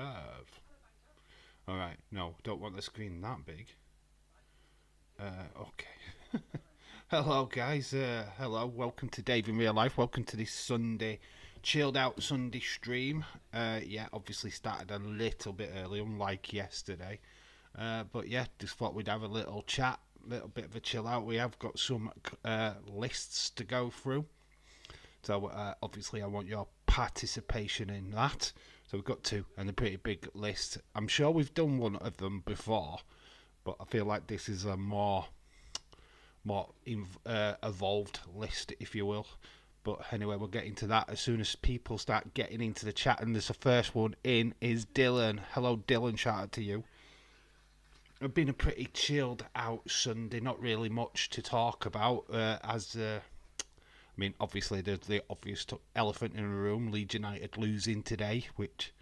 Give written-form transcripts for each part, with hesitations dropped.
Reserve. Alright, no, don't want the screen that big. Okay. Hello, guys. Hello, welcome to Dave in Real Life. Welcome to this Sunday, chilled out Sunday stream. Yeah, obviously started a little bit early, unlike yesterday. But yeah, just thought we'd have a little chat, little bit of a chill out. We have got some lists to go through. So obviously I want your participation in that. So we've got two and a pretty big list. I'm sure we've done one of them before, but I feel like this is a more evolved list, if you will. But anyway, we'll get into that as soon as people start getting into the chat. And there's the first one in is Dylan. Hello, Dylan. Shout out to you. It's been a pretty chilled out Sunday. Not really much to talk about. I mean, obviously there's the obvious elephant in the room. Leeds United losing today, which,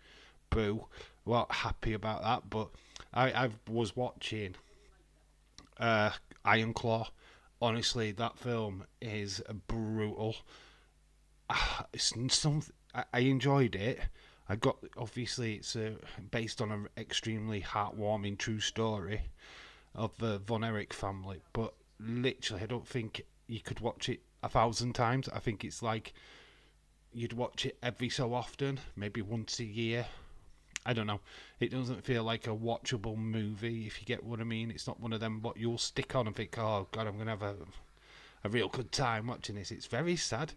boo. Well, happy about that. But I was watching Iron Claw. Honestly, that film is brutal. It's something I enjoyed it. I got obviously it's based on an extremely heartwarming true story of the Von Erich family, but literally I don't think you could watch it 1,000 times. I think it's like you'd watch it every so often, maybe once a year. I don't know. It doesn't feel like a watchable movie, if you get what I mean. It's not one of them what you'll stick on and think, oh God, I'm going to have a real good time watching this. It's very sad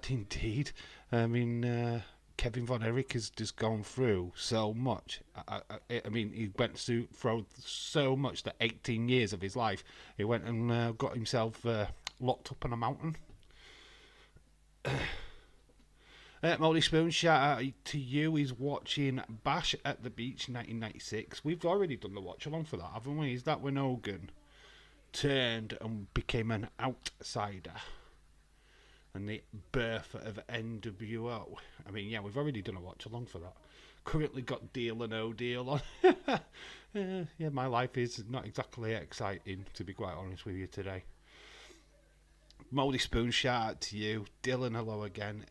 indeed. I mean, Kevin Von Erich has just gone through so much. I mean, he went through so much that 18 years of his life, he went and got himself locked up on a mountain. Molly Spoon, shout out to you. He's watching Bash at the Beach 1996. We've already done the watch along for that, haven't we? Is that when Hogan turned and became an outsider? And the birth of NWO. I mean, yeah, we've already done a watch along for that. Currently got Deal or No Deal on. Yeah, my life is not exactly exciting, to be quite honest with you today. Moldy Spoon, shout out to you. Dylan, hello again.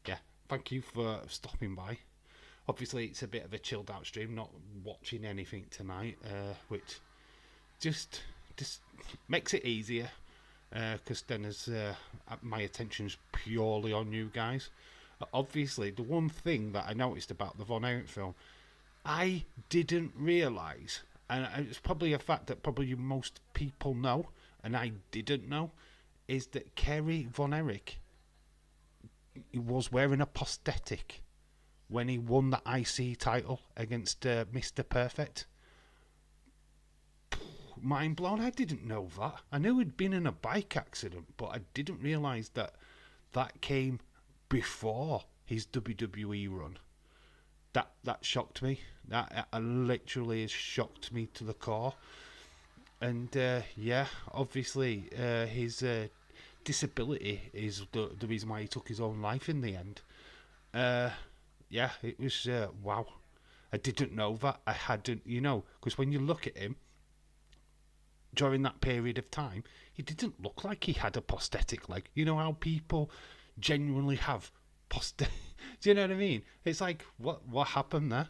Yeah, thank you for stopping by. Obviously, it's a bit of a chilled out stream, not watching anything tonight, which just makes it easier. Because then as my attention's purely on you guys. Obviously, the one thing that I noticed about the Von Erich film, I didn't realise, and it's probably a fact that probably most people know, and I didn't know, is that Kerry Von Erich was wearing a prosthetic when he won the IC title against Mr. Perfect. Mind blown. I didn't know that. I knew he'd been in a bike accident, but I didn't realise that came before his WWE run. That shocked me. That literally has shocked me to the core. And yeah, obviously his disability is the reason why he took his own life in the end. Yeah, it was wow. I didn't know that. I hadn't, because when you look at him, during that period of time, he didn't look like he had a prosthetic leg. You know how people genuinely have prosthetic... Do you know what I mean? It's like, what happened there?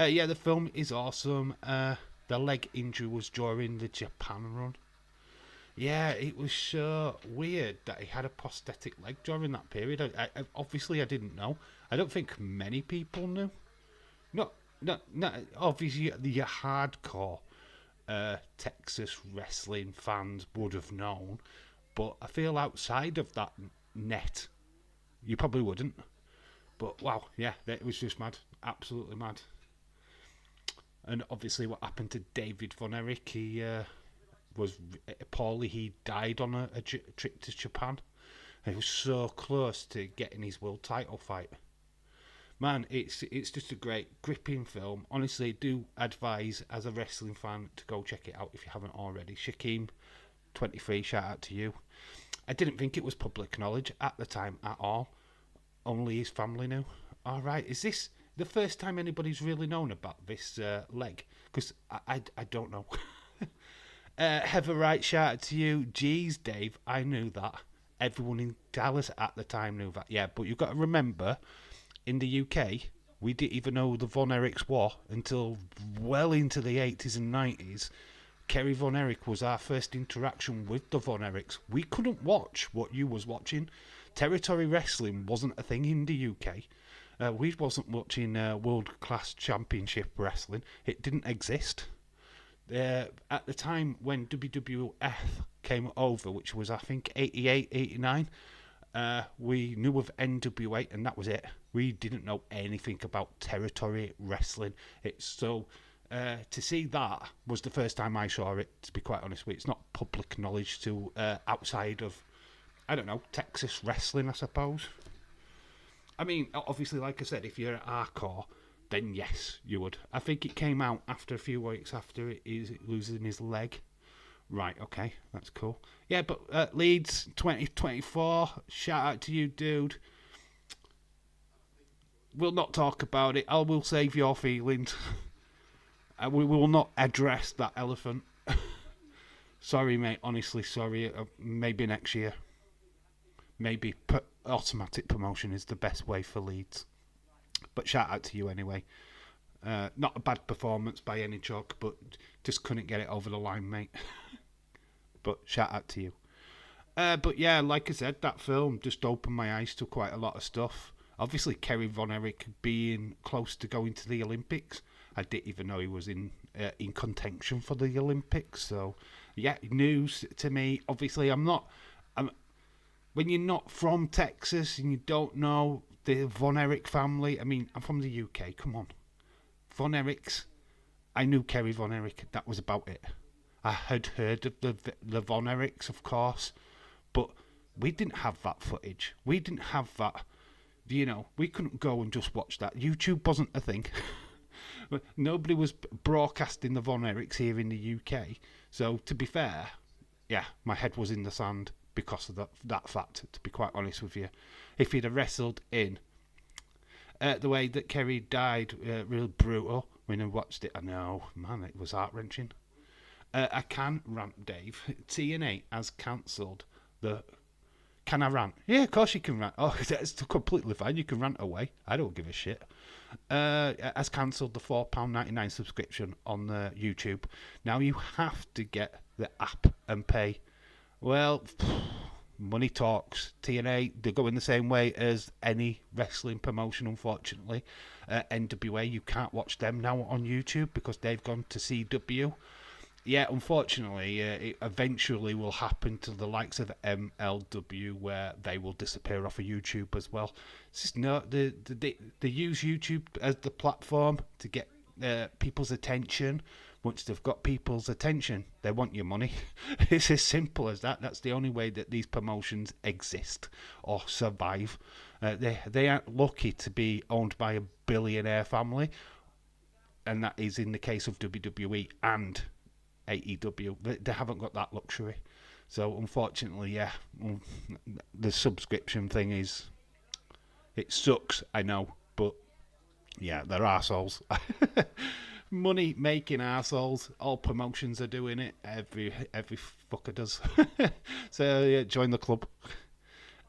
Yeah, the film is awesome. The leg injury was during the Japan run. Yeah, it was so weird that he had a prosthetic leg during that period. Obviously, I didn't know. I don't think many people knew. No, obviously, the hardcore Texas wrestling fans would have known, but I feel outside of that net, you probably wouldn't. But wow, yeah, it was just mad, absolutely mad. And obviously, what happened to David Von Erich? He was poorly. He died on a trip to Japan. He was so close to getting his world title fight. Man, it's just a great, gripping film. Honestly, do advise, as a wrestling fan, to go check it out if you haven't already. Shaquem, 23, shout out to you. I didn't think it was public knowledge at the time at all. Only his family knew. All right, is this the first time anybody's really known about this leg? Because I don't know. Heather Wright, shout out to you. Geez, Dave, I knew that. Everyone in Dallas at the time knew that. Yeah, but you've got to remember, in the UK, We didn't even know who the Von Erichs were until well into the 80s and 90s. Kerry Von Erich was our first interaction with the Von Erichs. We couldn't watch what you was watching. Territory wrestling wasn't a thing in the UK. We wasn't watching World Class Championship Wrestling. It didn't exist. At the time when WWF came over, which was I think 88, 89, we knew of NWA and that was it. We didn't know anything about territory wrestling. To see that was the first time I saw it, to be quite honest with you. It's not public knowledge to outside of, I don't know, Texas wrestling, I suppose. I mean, obviously, like I said, if you're hardcore, then yes, you would. I think it came out after a few weeks after he's losing his leg. Right, okay, that's cool. Yeah, but Leeds 2024, shout out to you, dude. We'll not talk about it. I will save your feelings. We will not address that elephant. Sorry, mate, honestly, sorry. Maybe next year. Maybe automatic promotion is the best way for Leeds. But shout out to you anyway. Not a bad performance by any chalk, but just couldn't get it over the line, mate. But shout out to you. But yeah, like I said, that film just opened my eyes to quite a lot of stuff. Obviously, Kerry Von Erich being close to going to the Olympics. I didn't even know he was in contention for the Olympics. So, yeah, news to me. Obviously, when you're not from Texas and you don't know the Von Erich family, I mean, I'm from the UK, come on. Von Erichs, I knew Kerry Von Erich, that was about it. I had heard of the Von Erichs, of course, but we didn't have that footage. We didn't have that, we couldn't go and just watch that. YouTube wasn't a thing. Nobody was broadcasting the Von Erichs here in the UK. So, to be fair, yeah, my head was in the sand because of that fact, to be quite honest with you. If he'd have wrestled in the way that Kerry died, real brutal, when I watched it, I know, man, it was heart-wrenching. I can rant, Dave. TNA has cancelled the... Can I rant? Yeah, of course you can rant. Oh, that's completely fine. You can rant away. I don't give a shit. Has cancelled the £4.99 subscription on YouTube. Now you have to get the app and pay. Well, money talks. TNA, they're going the same way as any wrestling promotion, unfortunately. NWA, you can't watch them now on YouTube because they've gone to CW. Yeah, unfortunately, it eventually will happen to the likes of MLW, where they will disappear off of YouTube as well. It's just they use YouTube as the platform to get people's attention. Once they've got people's attention, they want your money. It's as simple as that. That's the only way that these promotions exist or survive. They aren't lucky to be owned by a billionaire family, and that is in the case of WWE and AEW. They haven't got that luxury. So unfortunately, yeah, the subscription thing it sucks, I know, but yeah, they're arseholes. Money making arseholes. All promotions are doing it. Every fucker does. So yeah, join the club.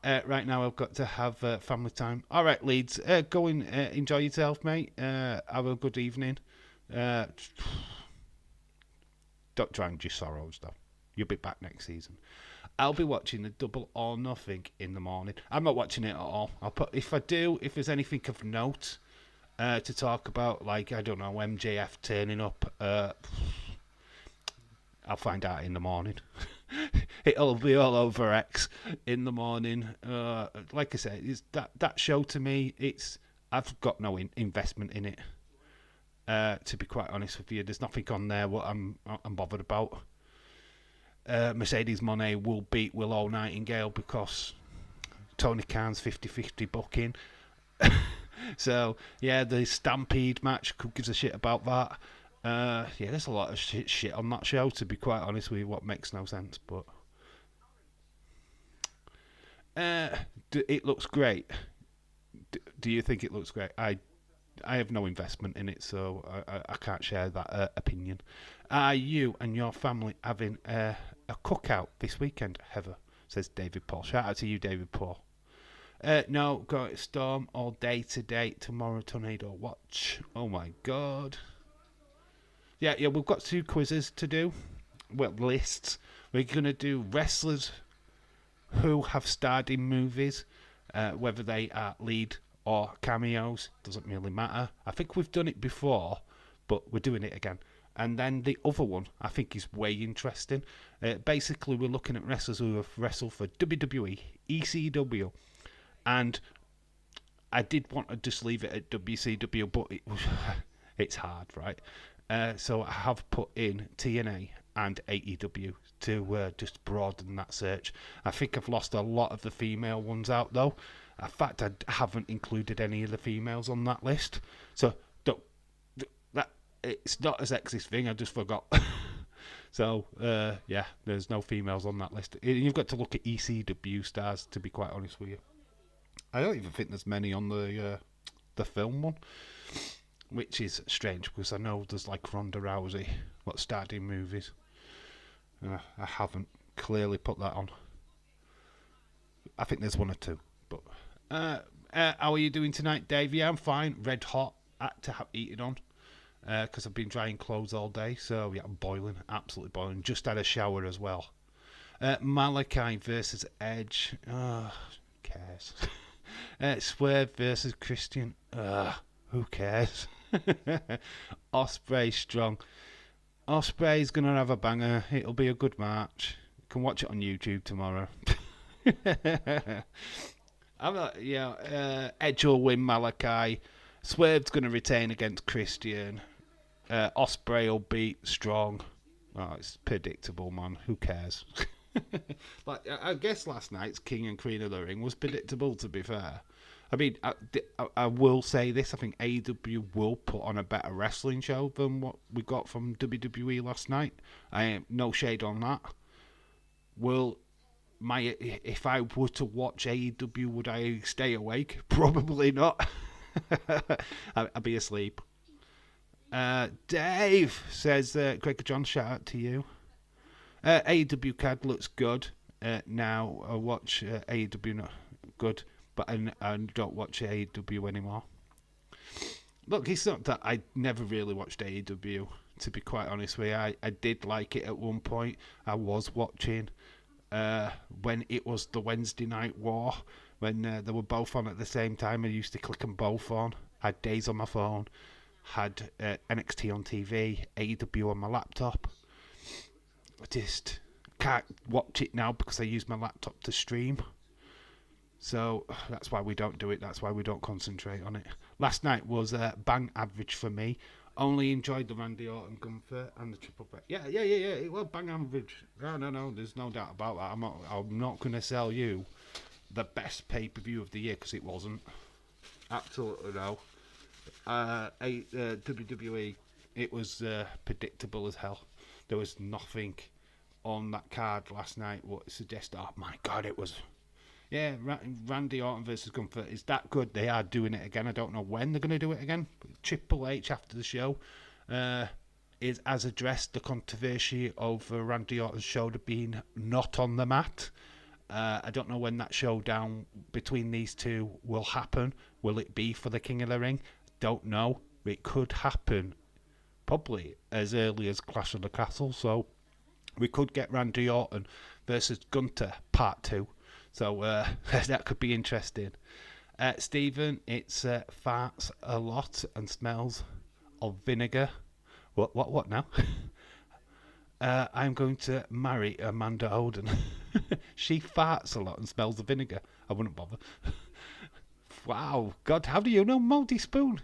Right now I've got to have family time. All right, Leeds, go and enjoy yourself, mate. Have a good evening. Don't drown your sorrows, though. You'll be back next season. I'll be watching the Double or Nothing in the morning. I'm not watching it at all. If there's anything of note to talk about, like, I don't know, MJF turning up, I'll find out in the morning. It'll be all over X in the morning. Like I said, it's that show to me, I've got no investment in it. To be quite honest with you, there's nothing on there what I'm bothered about. Mercedes Moné will beat Willow Nightingale because Tony Khan's 50-50 booking. So yeah, the Stampede match, who gives a shit about that? Yeah, there's a lot of shit on that show, to be quite honest with you, what makes no sense, but it looks great. Do you think it looks great? I have no investment in it, so I can't share that opinion. Are you and your family having a cookout this weekend, Heather? Says David Paul. Shout out to you, David Paul. No, got Storm all day today. Tomorrow, Tornado Watch. Oh my god. Yeah, we've got 2 quizzes to do. Well, lists. We're going to do wrestlers who have starred in movies, whether they are lead or cameos. Doesn't really matter. I think we've done it before, but we're doing it again. And then the other one, I think, is way interesting. Basically, we're looking at wrestlers who have wrestled for WWE, ECW, and I did want to just leave it at WCW, but it's hard, right? So I have put in TNA and AEW to just broaden that search. I think I've lost a lot of the female ones out, though. In fact, I haven't included any of the females on that list. So it's not a sexist thing, I just forgot. So, yeah, there's no females on that list. You've got to look at ECW stars, to be quite honest with you. I don't even think there's many on the film one, which is strange, because I know there's like Ronda Rousey, what starred in movies. I haven't clearly put that on. I think there's 1 or 2. But how are you doing tonight, Dave? Yeah, I'm fine. Red hot. Had to have eaten on. Because I've been drying clothes all day, so yeah, I'm boiling, absolutely boiling. Just had a shower as well. Malachi versus Edge. Who cares? Swerve versus Christian. Who cares? Ospreay strong. Ospreay's gonna have a banger. It'll be a good match. You can watch it on YouTube tomorrow. Edge will win Malachi. Swerve's gonna retain against Christian. Ospreay will beat Strong. Oh, it's predictable, man. Who cares? Like, I guess last night's King and Queen of the Ring was predictable, to be fair. I mean, I will say this. I think AEW will put on a better wrestling show than what we got from WWE last night. No shade on that. If I were to watch AEW, would I stay awake? Probably not. I'd be asleep. Dave says, Gregor John, shout out to you. AEW CAD looks good. Now I watch AEW, not good, but I don't watch AEW anymore. Look, it's not that I never really watched AEW, to be quite honest with you. I did like it at one point. I was watching when it was the Wednesday Night War, when they were both on at the same time. I used to click them both on. Had days on my phone. Had NXT on TV, AEW on my laptop. I just can't watch it now because I use my laptop to stream. So that's why we don't do it. That's why we don't concentrate on it. Last night was bang average for me. Only enjoyed the Randy Orton Gunther and the triple threat. Yeah. It was bang average. No. There's no doubt about that. I'm not going to sell you the best pay-per-view of the year because it wasn't. Absolutely no. WWE, it was predictable as hell. There was nothing on that card last night what suggests, oh my god, it was. Yeah, Randy Orton versus Gunther is that good. They are doing it again. I don't know when they're going to do it again. Triple H after the show has addressed the controversy of Randy Orton's shoulder being not on the mat. I don't know when that showdown between these two will happen. Will it be for the King of the Ring? Don't know. It could happen probably as early as Clash of the Castle. So we could get Randy Orton versus Gunther Part 2. So that could be interesting. Stephen, it's farts a lot and smells of vinegar. What now? I'm going to marry Amanda Oden. She farts a lot and smells of vinegar. I wouldn't bother. Wow, God, how do you know Moldy Spoon?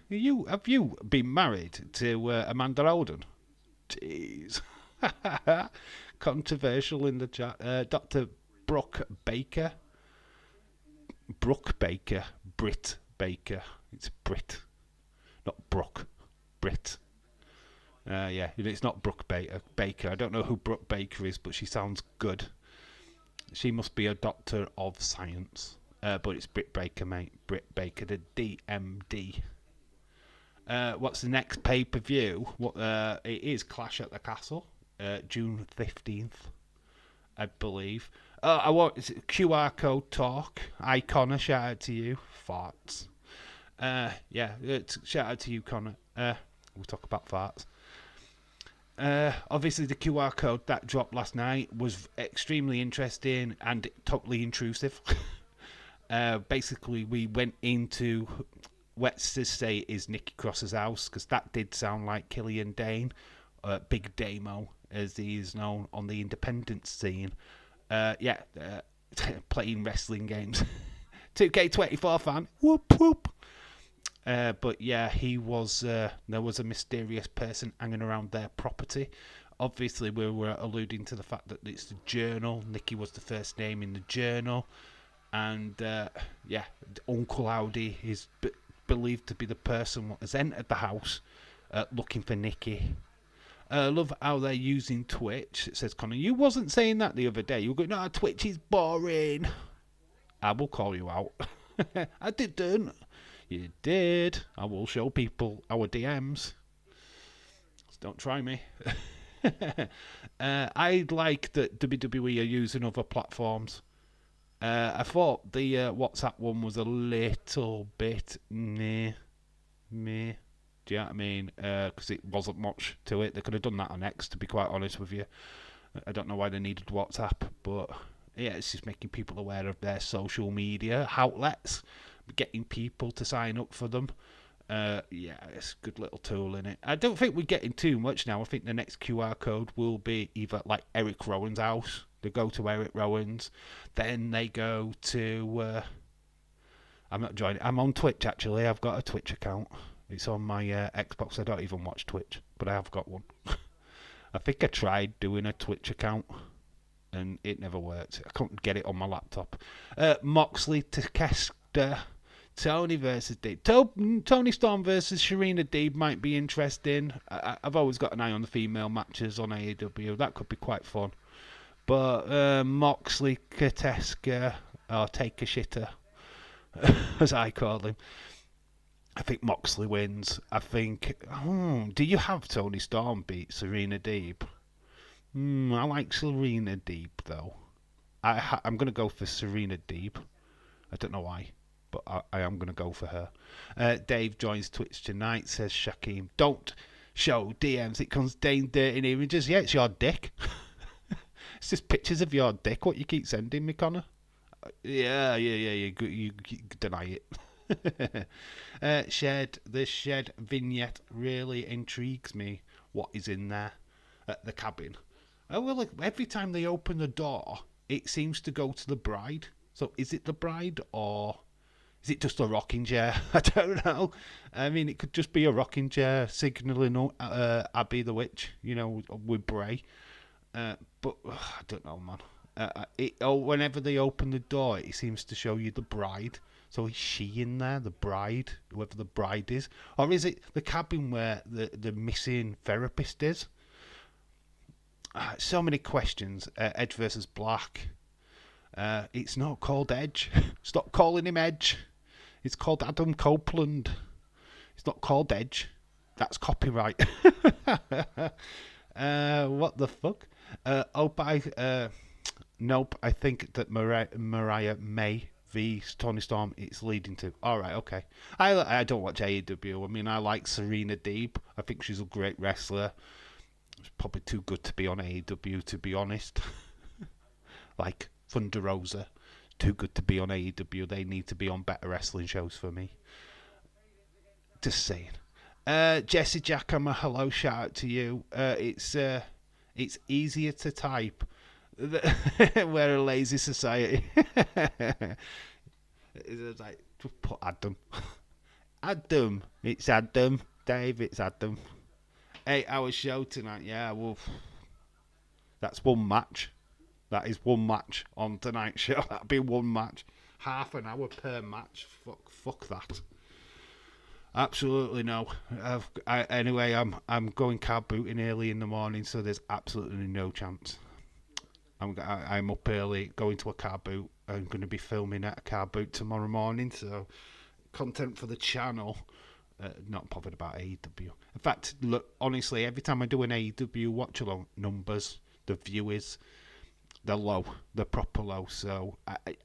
Have you been married to Amanda Oden? Jeez. Controversial in the chat. Dr. Brooke Baker. Brit Baker. It's Brit. Not Brooke. Brit. Yeah, it's not Brooke Baker. I don't know who Brooke Baker is, but she sounds good. She must be a doctor of science. But it's Britt Baker, mate. Britt Baker, the DMD. What's the next pay-per-view? It is Clash at the Castle, June 15th, I believe. I want QR code talk. Connor, shout out to you. Farts. Shout out to you, Connor. We'll talk about farts. Obviously, the QR code that dropped last night was extremely interesting and totally intrusive. Basically, we went into, let's just say, is Nikki Cross's house, because that did sound like Killian Dane, Big Damo, as he is known on the independent scene. Playing wrestling games. 2K24 fan. Whoop whoop. But yeah, he was. There was a mysterious person hanging around their property. Obviously, we were alluding to the fact that it's the Journal. Nikki was the first name in the Journal, and Uncle Howdy is believed to be the person that has entered the house looking for Nikki. I love how they're using Twitch. It says, Connor, you wasn't saying that the other day. You were going, no, Twitch is boring. I will call you out. I didn't. You did. I will show people our DMs. Just don't try me. I'd like that WWE are using other platforms. I thought the WhatsApp one was a little bit meh. Do you know what I mean? Because it wasn't much to it. They could have done that on X, to be quite honest with you. I don't know why they needed WhatsApp, but yeah, it's just making people aware of their social media outlets, getting people to sign up for them. It's a good little tool in it. I don't think we're getting too much now. I think the next QR code will be either like Eric Rowan's house. They go to Eric Rowan's, then they go to. I'm not joining. I'm on Twitch actually. I've got a Twitch account. It's on my Xbox. I don't even watch Twitch, but I have got one. I think I tried doing a Twitch account, and it never worked. I couldn't get it on my laptop. Moxley to Kester. Tony versus Deeb. Tony Storm versus Serena Deeb might be interesting. I've always got an eye on the female matches on AEW. That could be quite fun. But Moxley, Kateska, or Take a Shitter, as I call him. I think Moxley wins. I think... do you have Tony Storm beat Serena Deeb? I like Serena Deeb, though. I'm going to go for Serena Deeb. I don't know why, but I am going to go for her. Dave joins Twitch tonight, says Shaquem. Don't show DMs. It contains dirty images. Yeah, it's your dick. It's just pictures of your dick, what you keep sending me, Connor. Yeah, you deny it. The shed vignette really intrigues me. What is in there at the cabin? Every time they open the door, it seems to go to the bride. So is it the bride or is it just a rocking chair? I don't know. I mean, it could just be a rocking chair signalling Abby the Witch, with Bray. But I don't know, man. Whenever they open the door, it seems to show you the bride. So is she in there, the bride, whoever the bride is? Or is it the cabin where the missing therapist is? So many questions. Edge versus Black. It's not called Edge. Stop calling him Edge. It's called Adam Copeland. It's not called Edge. That's copyright. What the fuck? Nope, I think that Mariah May v Tony Storm it's leading to. Alright, okay. I don't watch AEW. I mean, I like Serena Deeb. I think she's a great wrestler. She's probably too good to be on AEW, to be honest. Like Thunder Rosa. Too good to be on AEW. They need to be on better wrestling shows for me. Just saying. Jesse Jackhammer, hello, shout out to you. It's easier to type. We're a lazy society. It's like, just put Adam. Adam. It's Adam. Dave, it's Adam. 8-hour show tonight. Yeah, well, that's one match. That is one match on tonight's show. That'll be one match. Half an hour per match. Fuck that. Absolutely no. Anyway, I'm going car booting early in the morning, so there's absolutely no chance. I'm up early, going to a car boot. I'm going to be filming at a car boot tomorrow morning, so content for the channel. Not bothered about AEW. In fact, look, honestly, every time I do an AEW watch along, numbers, the viewers, They're low. They're proper low. So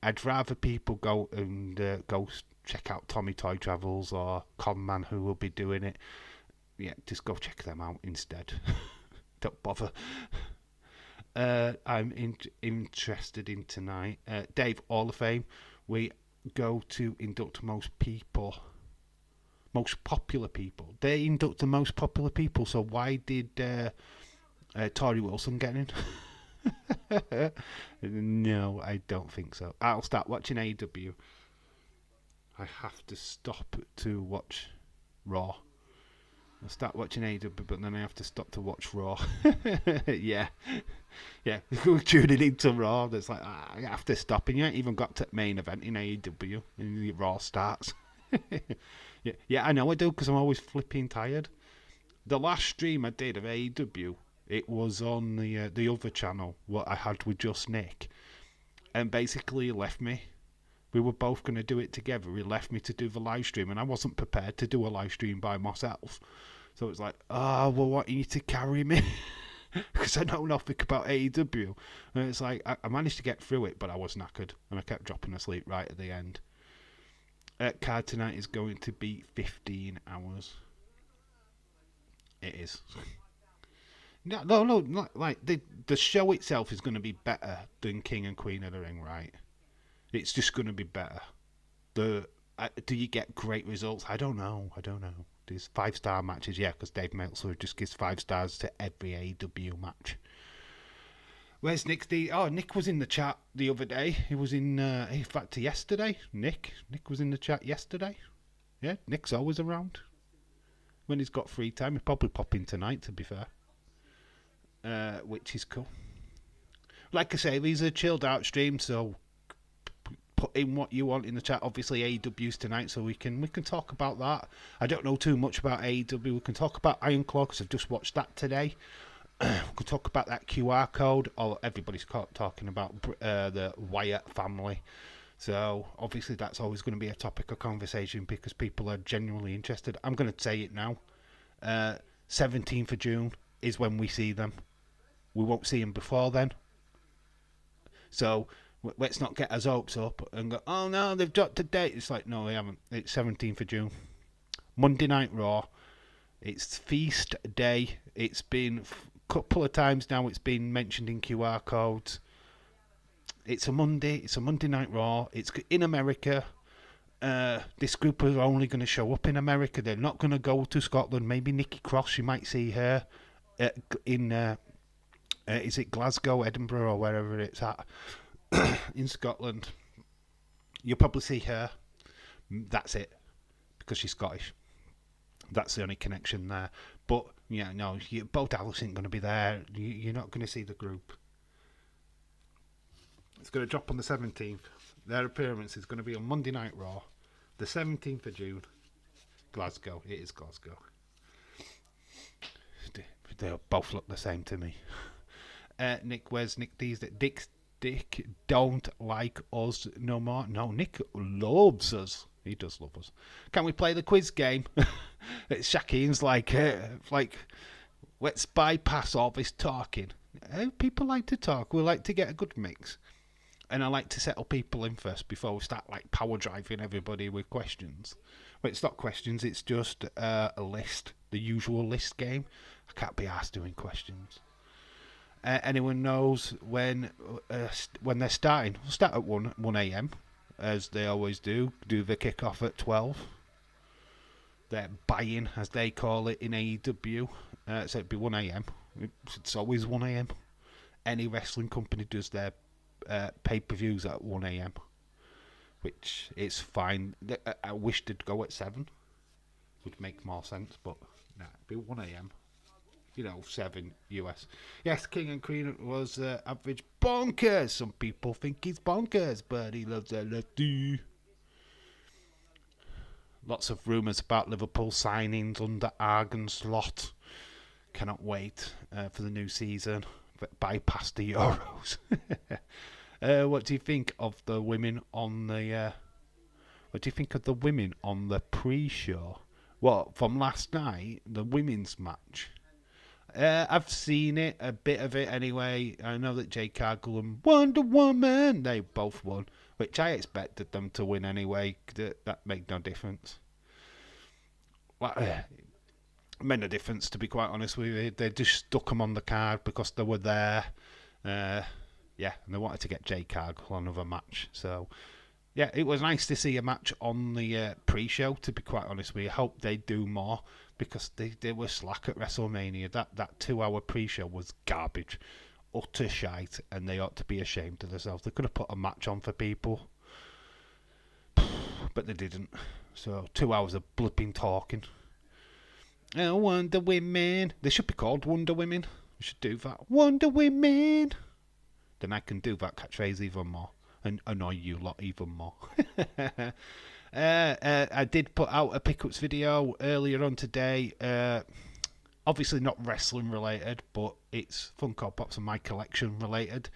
I'd rather people go and check out Tommy Toy Travels or Conman, who will be doing it. Yeah, just go check them out instead. Don't bother. I'm interested in tonight. Dave, Hall of Fame. We go to induct most popular people. They induct the most popular people. So why did Tori Wilson get in? No, I don't think so. I'll start watching AEW. I have to stop to watch Raw. I'll start watching AEW, but then I have to stop to watch Raw. Yeah. Tuning into Raw, that's like, I have to stop, and you ain't even got to the main event in AEW, and the Raw starts. Yeah, I know I do, because I'm always flipping tired. The last stream I did of AEW, it was on the other channel, what I had with just Nick, and basically he left me. We were both going to do it together. He left me to do the live stream, and I wasn't prepared to do a live stream by myself. So it was like, well, what, you need to carry me? Because I know nothing about AEW. And it's like, I managed to get through it, but I was knackered, and I kept dropping asleep right at the end. Card tonight is going to be 15 hours. It is. No, not like the show itself is going to be better than King and Queen of the Ring, right? It's just going to be better. Do you get great results? I don't know. There's 5-star matches, yeah, because Dave Meltzer just gives 5 stars to every AEW match. Where's Nick D? Oh, Nick was in the chat the other day. He was in fact, yesterday. Nick was in the chat yesterday. Yeah, Nick's always around. When he's got free time, he'll probably pop in tonight, to be fair. Which is cool. Like I say, these are chilled out streams, so put in what you want in the chat. Obviously AEW's tonight, so we can talk about that. I don't know too much about AEW. We can talk about Iron Claw, because I've just watched that today. We can talk about that QR code. Or everybody's talking about the Wyatt family. So obviously that's always going to be a topic of conversation, because people are genuinely interested. I'm going to say it now. 17th of June is when we see them. We won't see them before then. So let's not get our hopes up and go, oh no, they've dropped a date. It's like, no, they haven't. It's 17th of June. Monday Night Raw. It's feast day. It's been a couple of times now. It's been mentioned in QR codes. It's a Monday. It's a Monday Night Raw. It's in America. This group are only going to show up in America. They're not going to go to Scotland. Maybe Nikki Cross, you might see her in, is it Glasgow, Edinburgh, or wherever it's at in Scotland. You'll probably see her. That's it, because she's Scottish. That's the only connection there. But, yeah, no, Bo Dallas ain't going to be there. You're not going to see the group. It's going to drop on the 17th. Their appearance is going to be on Monday Night Raw, the 17th of June, Glasgow. It is Glasgow. They both look the same to me. Nick, where's Nick D's? Dick don't like us no more. No, Nick loves us. He does love us. Can we play the quiz game? Shakeen's like, let's bypass all this talking. People like to talk. We like to get a good mix. And I like to settle people in first before we start like power driving everybody with questions. Well, it's not questions, it's just a list. The usual list game. I can't be asked doing questions. Anyone knows when they're starting? We'll start at 1 a.m. as they always do. Do the kickoff at 12. They're buying, as they call it in AEW. So it'd be 1 a.m. It's always 1 a.m. Any wrestling company does their pay-per-views at 1 a.m. which is fine. I wish they'd go at 7. Would make more sense, but nah, it'd be 1 a.m. 7 US. Yes, King and Queen was average bonkers. Some people think he's bonkers, but he loves LSD. Lots of rumours about Liverpool signings under Argan Slot. Cannot wait for the new season. But bypass the Euros. What do you think of the women on the? What do you think of the women on the pre-show? Well, from last night, the women's match. I've seen it, a bit of it anyway. I know that Jade Cargill and Wonder Woman, they both won, which I expected them to win anyway. That made no difference. Made no difference, to be quite honest with you. They just stuck them on the card because they were there. And they wanted to get Jade Cargill another match. So, yeah, it was nice to see a match on the pre-show, to be quite honest with you. I hope they do more, because they were slack at WrestleMania. That 2-hour pre-show was garbage, utter shite, and they ought to be ashamed of themselves. They could have put a match on for people, but they didn't. So 2 hours of blipping talking. Oh, Wonder Women. They should be called Wonder Women. We should do that. Wonder Women. Then I can do that catchphrase even more and annoy you lot even more. I did put out a pickups video earlier on today. Obviously not wrestling related, but it's Funko Pops and my collection related.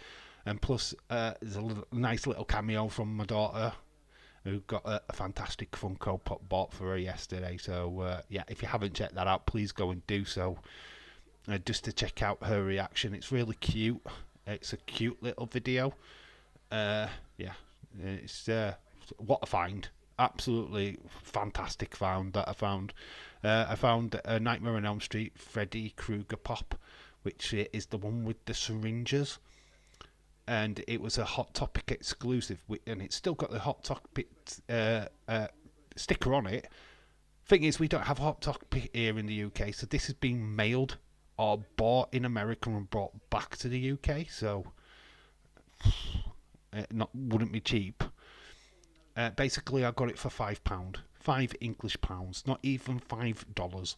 And plus, there's a nice little cameo from my daughter, who got a fantastic Funko Pop bought for her yesterday. So, if you haven't checked that out, please go and do so. Just to check out her reaction. It's really cute. It's a cute little video. It's what a find. Absolutely fantastic find that I found. I found a Nightmare on Elm Street Freddy Krueger pop, which is the one with the syringes. And it was a Hot Topic exclusive, and it's still got the Hot Topic sticker on it. Thing is, we don't have Hot Topic here in the UK, so this has been mailed or bought in America and brought back to the UK, so wouldn't be cheap. Basically, I got it for £5, £5 not even $5.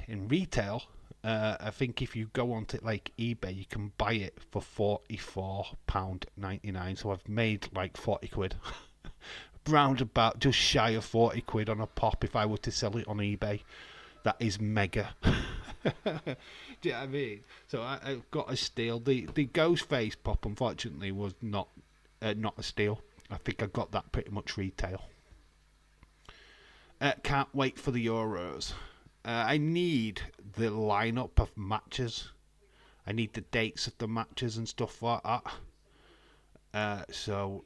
In retail, I think if you go onto like eBay, you can buy it for £44.99. So I've made like 40 quid, round about just shy of 40 quid on a pop if I were to sell it on eBay. That is mega. Do you know what I mean? So I've got a steal. The Ghostface pop, unfortunately, was not a steal. I think I got that pretty much retail. Can't wait for the Euros. I need the lineup of matches. I need the dates of the matches and stuff like that. So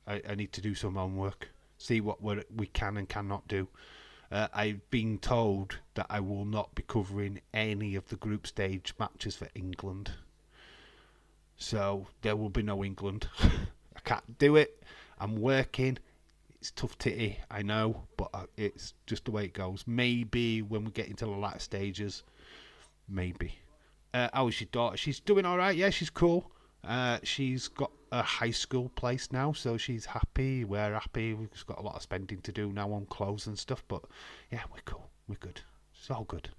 I need to do some homework. See what we can and cannot do. I've been told that I will not be covering any of the group stage matches for England. So there will be no England. I can't do it. I'm working. It's tough titty, I know, but it's just the way it goes. Maybe when we get into the latter stages, maybe. How is your daughter? She's doing all right. Yeah, she's cool. She's got a high school place now, so she's happy. We're happy. We've just got a lot of spending to do now on clothes and stuff, but yeah, we're cool. We're good. It's all good.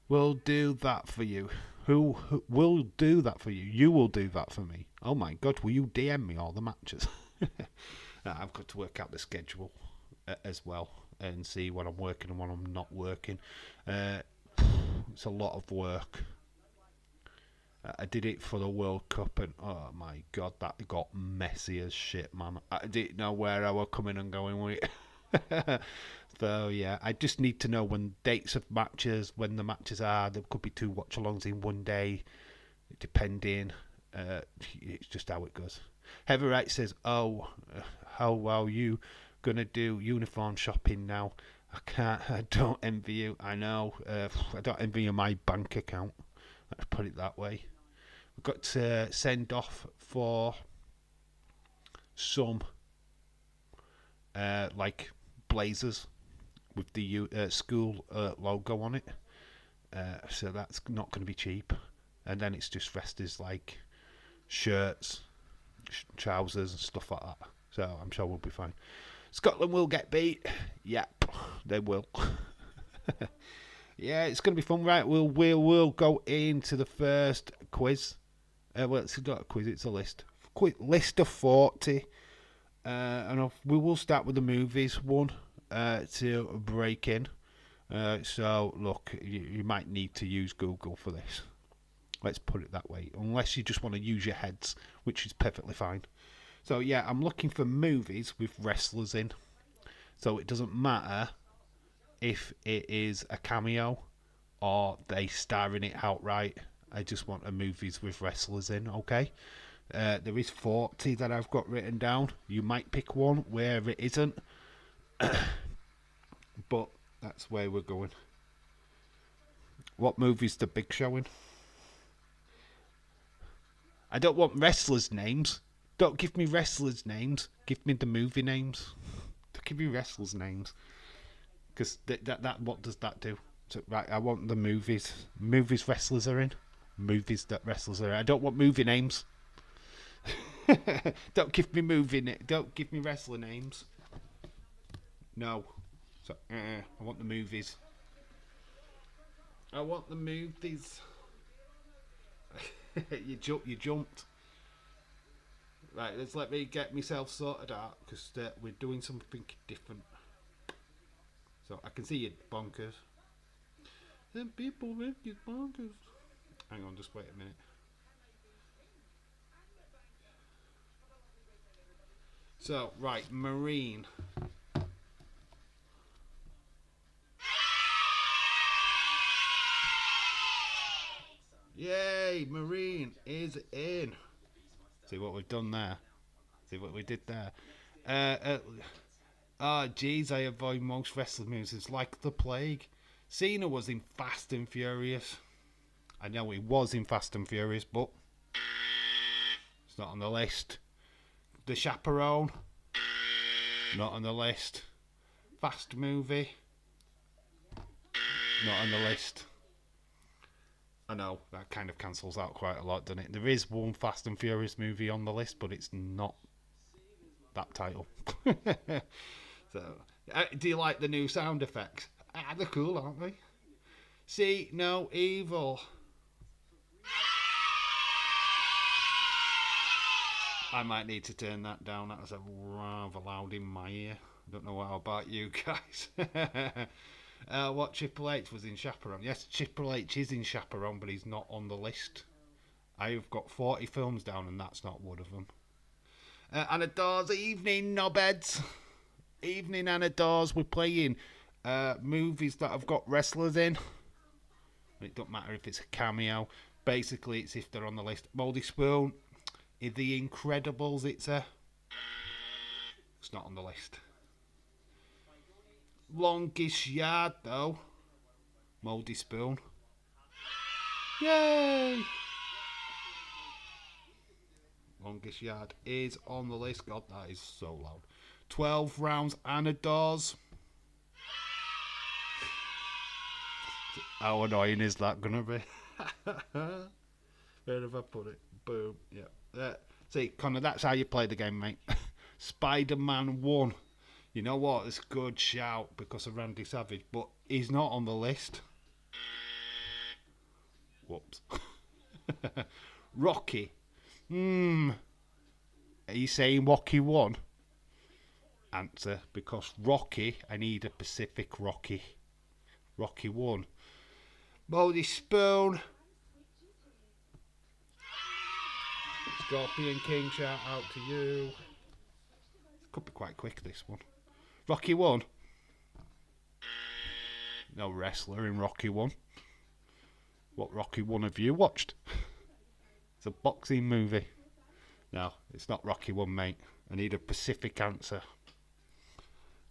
We'll do that for you. Who will do that for you? You will do that for me. Oh my God, will you DM me all the matches? I've got to work out the schedule as well and see what I'm working and what I'm not working. It's a lot of work. I did it for the World Cup, and oh my God, that got messy as shit, man. I didn't know where I was coming and going with it. So yeah, I just need to know when dates of matches, when the matches are. There could be 2 watch-alongs in one day, depending. It's just how it goes. Heatherite says, "Oh, how are you gonna do uniform shopping now? I don't envy you. I know. I don't envy you my bank account. Let's put it that way. We've got to send off for some like blazers with the school logo on it. So that's not going to be cheap. And then it's just rest is like shirts, trousers and stuff like that. So I'm sure we'll be fine. Scotland will get beat. Yep, they will. Yeah, it's going to be fun, right? We'll go into the first quiz. Well, it's not a quiz, it's a list. List of 40. And we will start with the movies one to break in. So, look, you might need to use Google for this. Let's put it that way. Unless you just want to use your heads, which is perfectly fine. So, yeah, I'm looking for movies with wrestlers in. So it doesn't matter if it is a cameo or they starring it outright. I just want movies with wrestlers in, okay? There is 40 that I've got written down. You might pick one where it isn't, but that's where we're going. What movie's the Big Show in? I don't want wrestlers' names. Don't give me wrestlers' names. Give me the movie names. Don't give me wrestlers' names. Because that what does that do? So, right, I want the movies. Movies wrestlers are in. Movies that wrestlers are in. I don't want movie names. Don't give me Don't give me wrestler names. No. So, I want the movies. I want the movies. You jumped. Right, let's let me get myself sorted out because we're doing something different. So I can see you bonkers. Them people make you bonkers. Hang on, just wait a minute. So, right, Marine. Yay, Marine is in. See what we've done there. See what we did there. Geez, I avoid most wrestling movies. It's like the plague. Cena was in Fast and Furious. I know he was in Fast and Furious, but it's not on the list. The Chaperone, not on the list. Fast movie, not on the list. I know, that kind of cancels out quite a lot, doesn't it? There is one Fast and Furious movie on the list, but it's not that title. So, do you like the new sound effects? They're cool, aren't they? See, no evil. I might need to turn that down. That was a rather loud in my ear. I don't know how about you guys. What Triple H was in Chaperone? Yes, Triple H is in Chaperone, but he's not on the list. I've got 40 films down, and that's not one of them. Anna Dawes, evening, knobheads. Evening, Anna Dawes. We're playing movies that have got wrestlers in. It don't matter if it's a cameo. Basically, it's if they're on the list. Mouldy Spoon. The Incredibles, it's not on the list. Longest Yard, though. Mouldy Spoon. Yay! Longest Yard is on the list. God, that is so loud. 12 Rounds, Anna Dawes. How annoying is that going to be? Where have I put it? Boom. Yeah. See, Connor, that's how you play the game, mate. Spider-Man 1. You know what? It's a good shout because of Randy Savage, but he's not on the list. Whoops. Rocky. Are you saying Rocky 1? Answer, because Rocky, I need a Pacific Rocky. Rocky 1. Mouldy Spoon. Scorpion King, shout out to you. Could be quite quick, this one. Rocky 1. No wrestler in Rocky 1. What Rocky 1 have you watched? It's a boxing movie. No, it's not Rocky 1, mate. I need a Pacific answer.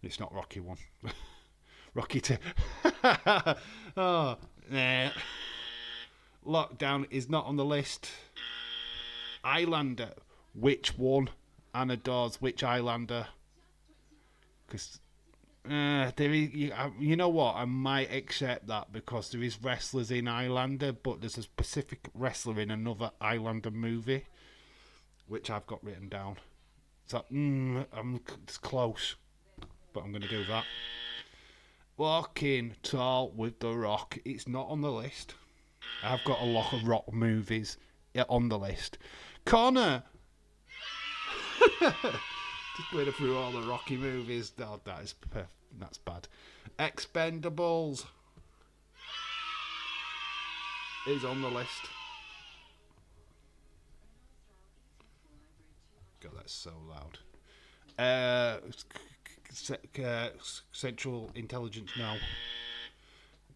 It's not Rocky 1. Rocky 2. Oh, nah. Lockdown is not on the list. Highlander. Which one? Anna Dawes, which Highlander? Because there is, you know what? I might accept that because there is wrestlers in Highlander, but there's a specific wrestler in another Highlander movie, which I've got written down. So it's close, but I'm going to do that. Walking Tall with The Rock. It's not on the list. I've got a lot of Rock movies on the list. Connor. Just going through all the Rocky movies. Oh, that's bad. Expendables is on the list. God, that's so loud. Central Intelligence now.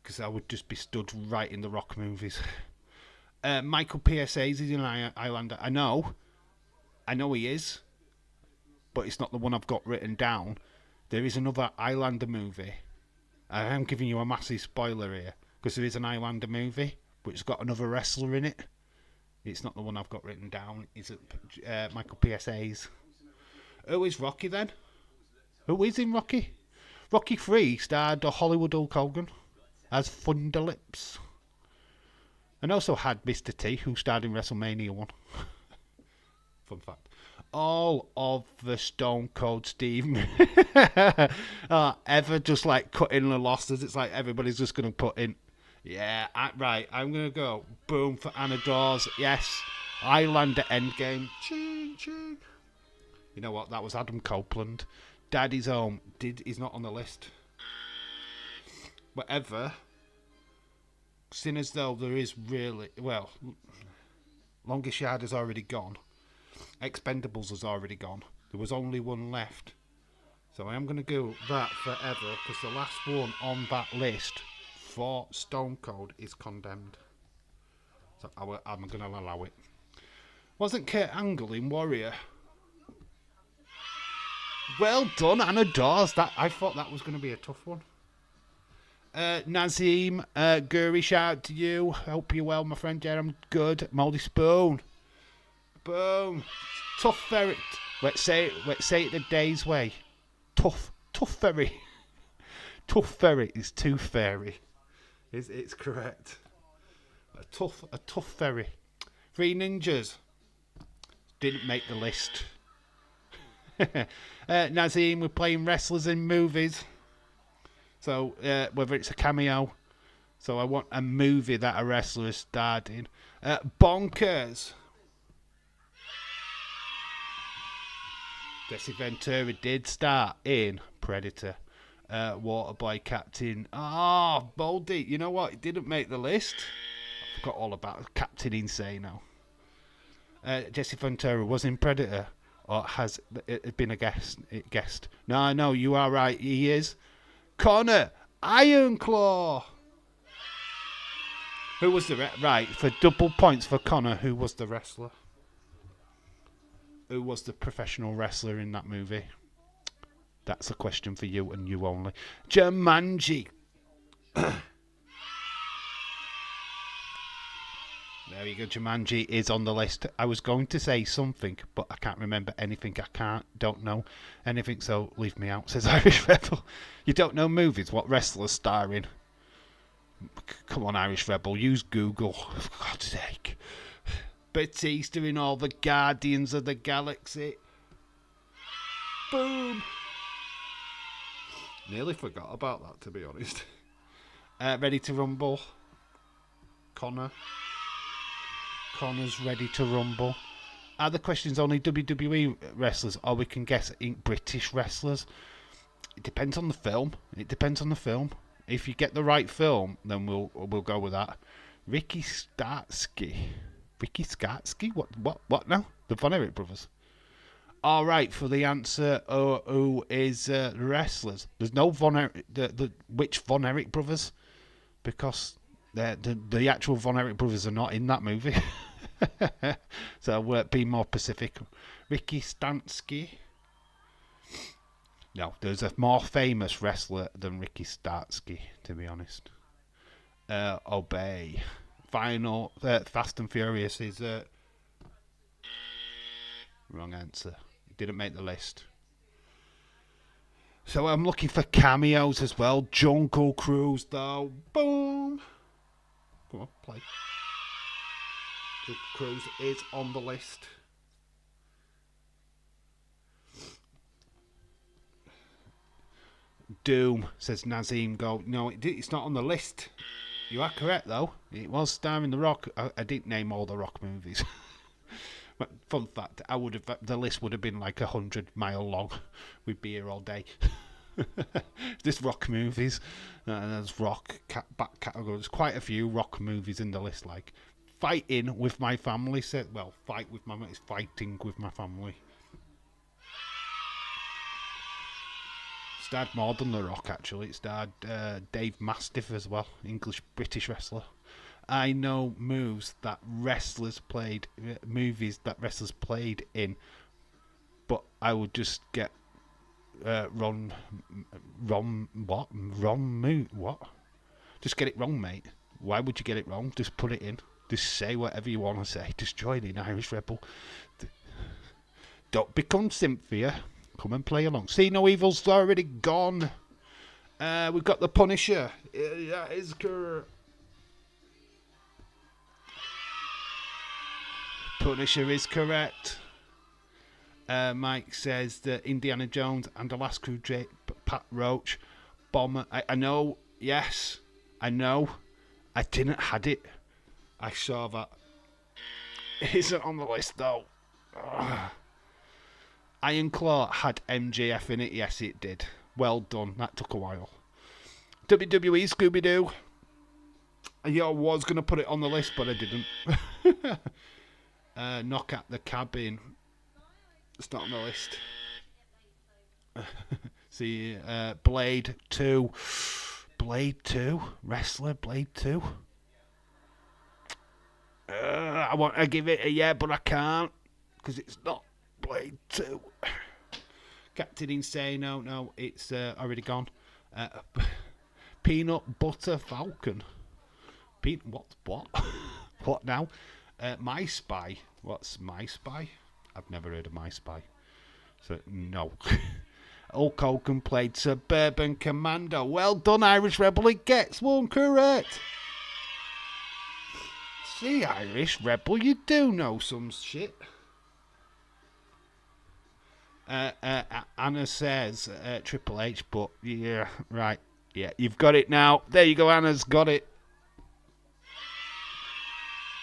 because I would just be stood right in the Rock movies. Michael P.S. Hayes is in Highlander. I know he is, but it's not the one I've got written down. There is another Highlander movie. I am giving you a massive spoiler here, because there is an Highlander movie, which has got another wrestler in it. It's not the one I've got written down. It's Michael P.S. Hayes. Who is Rocky then? Who is in Rocky? Rocky 3 starred Hollywood Hulk Hogan as Thunderlips. And also had Mr. T, who starred in WrestleMania 1. Fun fact. All of the Stone Cold Steve ever just like cutting the losses. It's like everybody's just going to put in, yeah, right, I'm going to go. Boom for Anna Dawes. Yes. Highlander Endgame. Ching, ching. You know what? That was Adam Copeland. Daddy's Home. He's not on the list. Whatever. Seeing as though there is really, well, Longest Yard has already gone. Expendables has already gone. There was only one left. So I am going to go that forever, because the last one on that list for Stone Cold is Condemned. So I'm going to allow it. Wasn't Kurt Angle in Warrior? Well done, Anna Dawes. I thought that was going to be a tough one. Nazim, Guri, shout out to you. Hope you're well, my friend. Yeah, I'm good. Moldy Spoon. Boom. Tough ferret. Let's say it the day's way. Tough ferry. Tough ferry is too fairy. It's correct. A tough ferry. Three Ninjas. Didn't make the list. Nazim, we're playing wrestlers in movies. So whether it's a cameo. So I want a movie that a wrestler is starred in. Bonkers. Jesse Ventura did start in Predator. Waterboy Captain. Baldy. You know what? It didn't make the list. I forgot all about Captain Insano. Jesse Ventura was in Predator. Or has it been a guest? No, you are right. He is. Connor Ironclaw. Who was the... Right, for double points for Connor, who was the wrestler? Who was the professional wrestler in that movie? That's a question for you and you only. Jumanji. There you go. Jumanji is on the list. I was going to say something, but I can't remember anything. Don't know anything, so leave me out, says Irish Rebel. You don't know movies? What wrestlers star in? Come on, Irish Rebel. Use Google. For God's sake. Batista in all the Guardians of the Galaxy. Boom. Nearly forgot about that, to be honest. Ready to Rumble. Connor's Ready to Rumble. Are the questions only WWE wrestlers, or we can guess British wrestlers? It depends on the film. If you get the right film, then we'll go with that. Ricky Starsky. What now? The Von Erich brothers. All right, for the answer, who is the wrestlers? There's no Von Erich. Which Von Erich brothers? Because the actual Von Erich brothers are not in that movie. So be more specific. Ricky Starsky. No, there's a more famous wrestler than Ricky Starsky, to be honest. Obey. Final. Fast and Furious is... wrong answer. It didn't make the list. So I'm looking for cameos as well. Jungle Cruise, though. Boom. Come on, play. Jungle Cruise is on the list. Doom, says Nazim Gold. No, it's not on the list. You are correct, though. It was starring The Rock. I didn't name all The Rock movies. But fun fact, the list would have been like 100-mile long. We'd be here all day. This Rock movies. There's Rock back category. There's quite a few Rock movies in the list. Like Fighting with My Family. Fighting with My Family. starred more than The Rock, actually. It starred Dave Mastiff as well, English-British wrestler. I know movies that wrestlers played in, but I would just get what? Just get it wrong, mate. Why would you get it wrong? Just put it in. Just say whatever you want to say. Just join in, Irish Rebel. Don't become Cynthia. Come and play along. See No Evil's already gone. We've got the Punisher. That is correct. Punisher is correct. Mike says that Indiana Jones and The Last Crusade, Pat Roach, Bomber. I know, yes, I know. I didn't had it. I saw that. It isn't on the list though. Ugh. Iron Claw had MJF in it. Yes, it did. Well done. That took a while. WWE Scooby-Doo. I was going to put it on the list, but I didn't. Knock at the Cabin. It's not on the list. See, Blade 2. Blade 2? Wrestler Blade 2? I want to give it a yeah, but I can't. Because it's not Blade 2. Captain Insane, no, it's already gone. Peanut Butter Falcon. What? What now? My Spy. What's My Spy? I've never heard of My Spy. So, no. Hulk Hogan played Suburban Commando. Well done, Irish Rebel. It gets one correct. See, Irish Rebel, you do know some shit. Anna says Triple H, but yeah, right. Yeah, you've got it now. There you go, Anna's got it.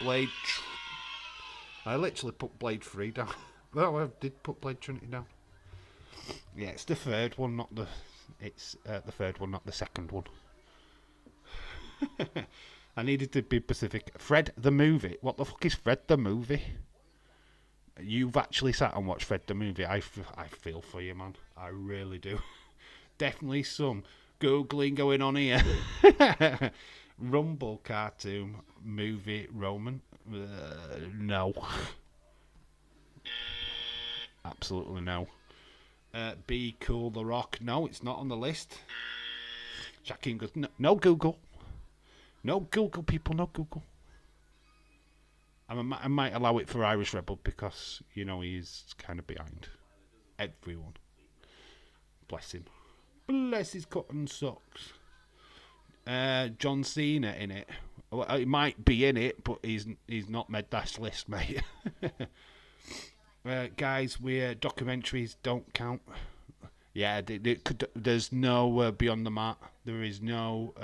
Blade. I literally put Blade 3 down. Well, I did put Blade Trinity down. Yeah, it's the third one, not the. It's the third one, not the second one. I needed to be specific. Fred the movie. What the fuck is Fred the movie? You've actually sat and watched Fred the movie. I feel for you, man. I really do. Definitely some Googling going on here. Rumble cartoon movie Roman. No. Absolutely no. Be Cool The Rock. No, it's not on the list. Shaquem goes, no Google. No Google, people, no Google. I might allow it for Irish Rebel because, you know, he's kind of behind everyone. Bless him. Bless his cotton socks. John Cena in it. Well, he might be in it, but he's not made that list, mate. Guys, documentaries don't count. Yeah, there's no Beyond the Mat. There's no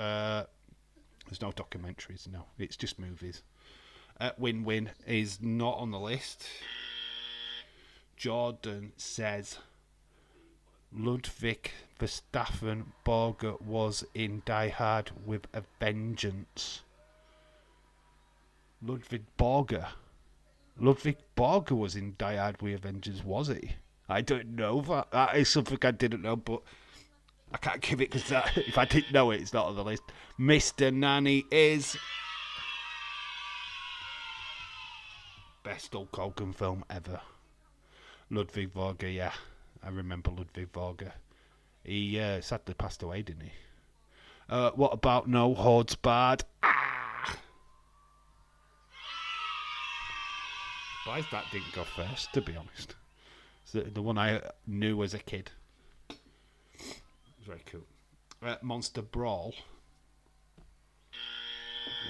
documentaries. No, it's just movies. Win-Win is not on the list. Jordan says Ludwig Verstappen Borger was in Die Hard with a Vengeance. Ludwig Borger was in Die Hard with a Vengeance, was he? I don't know that. That is something I didn't know, but I can't give it because if I didn't know it, it's not on the list. Mr. Nanny is best Hulk Hogan film ever. Ludwig Borger, yeah. I remember Ludwig Borger. He sadly passed away, didn't he? What about No Holds Barred? Surprised that didn't go first, to be honest. It's the one I knew as a kid. Very cool. Monster Brawl.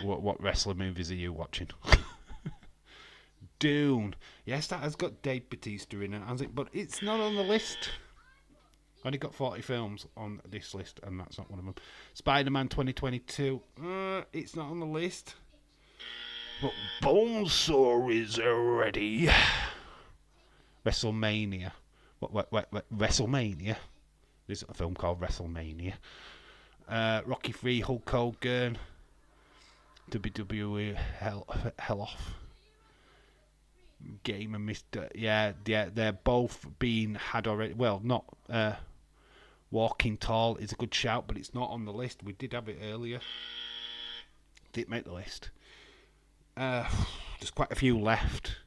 What wrestler movies are you watching? Dune. Yes, that has got Dave Bautista in it, has it? But it's not on the list. Only got 40 films on this list, and that's not one of them. Spider-Man 2022. It's not on the list. But Bonesaw is ready. WrestleMania. What? WrestleMania? There's a film called WrestleMania. Rocky 3, Hulk Hogan. WWE Hell Off. Game and Mr. Yeah, they're both being had already. Well, not. Walking Tall is a good shout, but it's not on the list. We did have it earlier. Didn't make the list. There's quite a few left.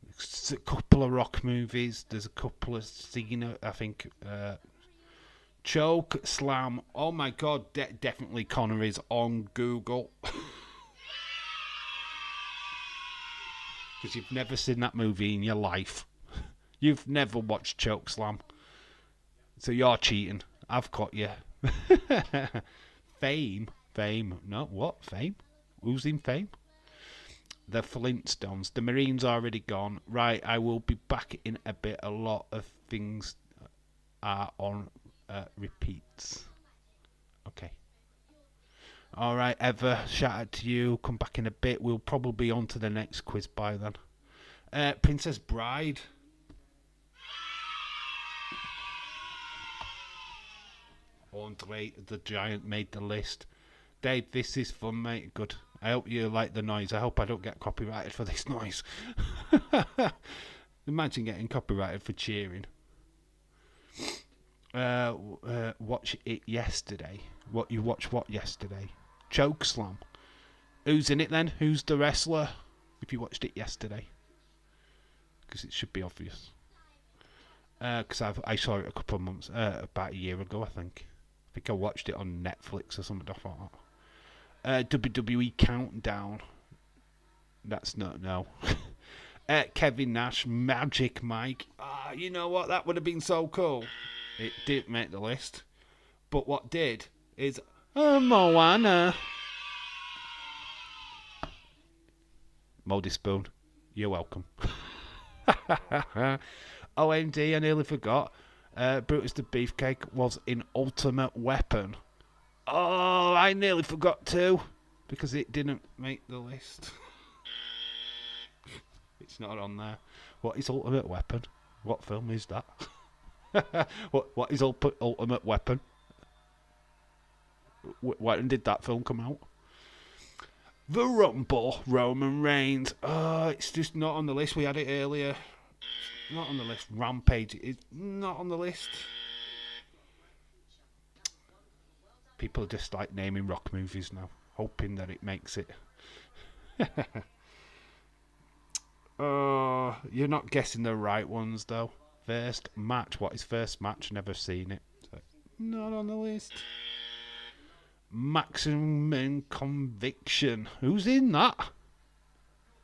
There's a couple of rock movies. There's a couple of Cena, I think. Choke Slam. Oh my god, definitely Connor is on Google. Because you've never seen that movie in your life. You've never watched Choke Slam. So you're cheating. I've caught you. Fame. No, what? Fame? Who's in Fame? The Flintstones. The Marine's already gone. Right, I will be back in a bit. A lot of things are on repeats. Okay. Alright, Eva, shout out to you. Come back in a bit. We'll probably be on to the next quiz by then. Princess Bride. Andre the Giant made the list. Dave, this is fun, mate. Good. I hope you like the noise. I hope I don't get copyrighted for this noise. Imagine getting copyrighted for cheering. Watch it yesterday. What you watched what yesterday? Chokeslam. Who's in it then? Who's the wrestler? If you watched it yesterday. Because it should be obvious. Because I saw it a couple of months, about a year ago, I think. I think I watched it on Netflix or something like that. WWE Countdown. That's no. Kevin Nash, Magic Mike. You know what? That would have been so cool. It didn't make the list. But what did is Moana. Moldy Spoon, you're welcome. OMD, I nearly forgot. Brutus the Beefcake was in Ultimate Weapon. Oh, I nearly forgot too. Because it didn't make the list. It's not on there. What is Ultimate Weapon? What film is that? What is Ultimate Weapon? When did that film come out? The Rumble, Roman Reigns. Oh, it's just not on the list. We had it earlier. Not on the list. Rampage is not on the list. People are just like naming rock movies now, hoping that it makes it. Oh, you're not guessing the right ones though. First match. What is first match? Never seen it. So, not on the list. Maximum Conviction. Who's in that?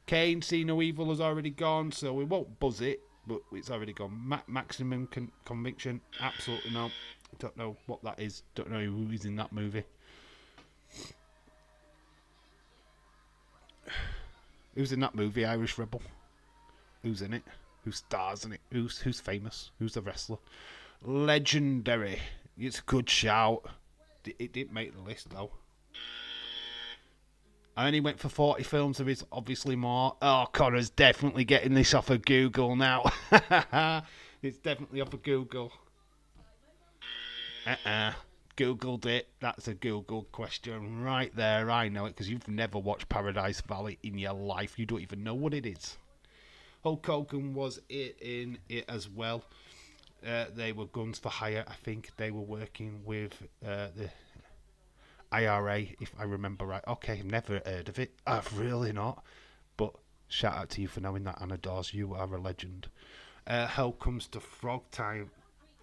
Kane, See No Evil has already gone, so we won't buzz it, but it's already gone. Maximum Conviction. Absolutely no. Don't know what that is. Don't know who is in that movie. Who's in that movie? Irish Rebel. Who's in it? Who stars in it? Who's famous? Who's the wrestler? Legendary. It's a good shout. It didn't make the list though. I only went for 40 films. There is obviously more. Oh, Connor's definitely getting this off of Google now. It's definitely off of Google. Googled it. That's a Google question right there. I know it because you've never watched Paradise Valley in your life. You don't even know what it is. Hulk Hogan was in it as well. They were Guns for Hire. I think they were working with the IRA, if I remember right. Okay, I've never heard of it. I've really not. But shout out to you for knowing that, Anna Dawes. You are a legend. Hell Comes to Frog Time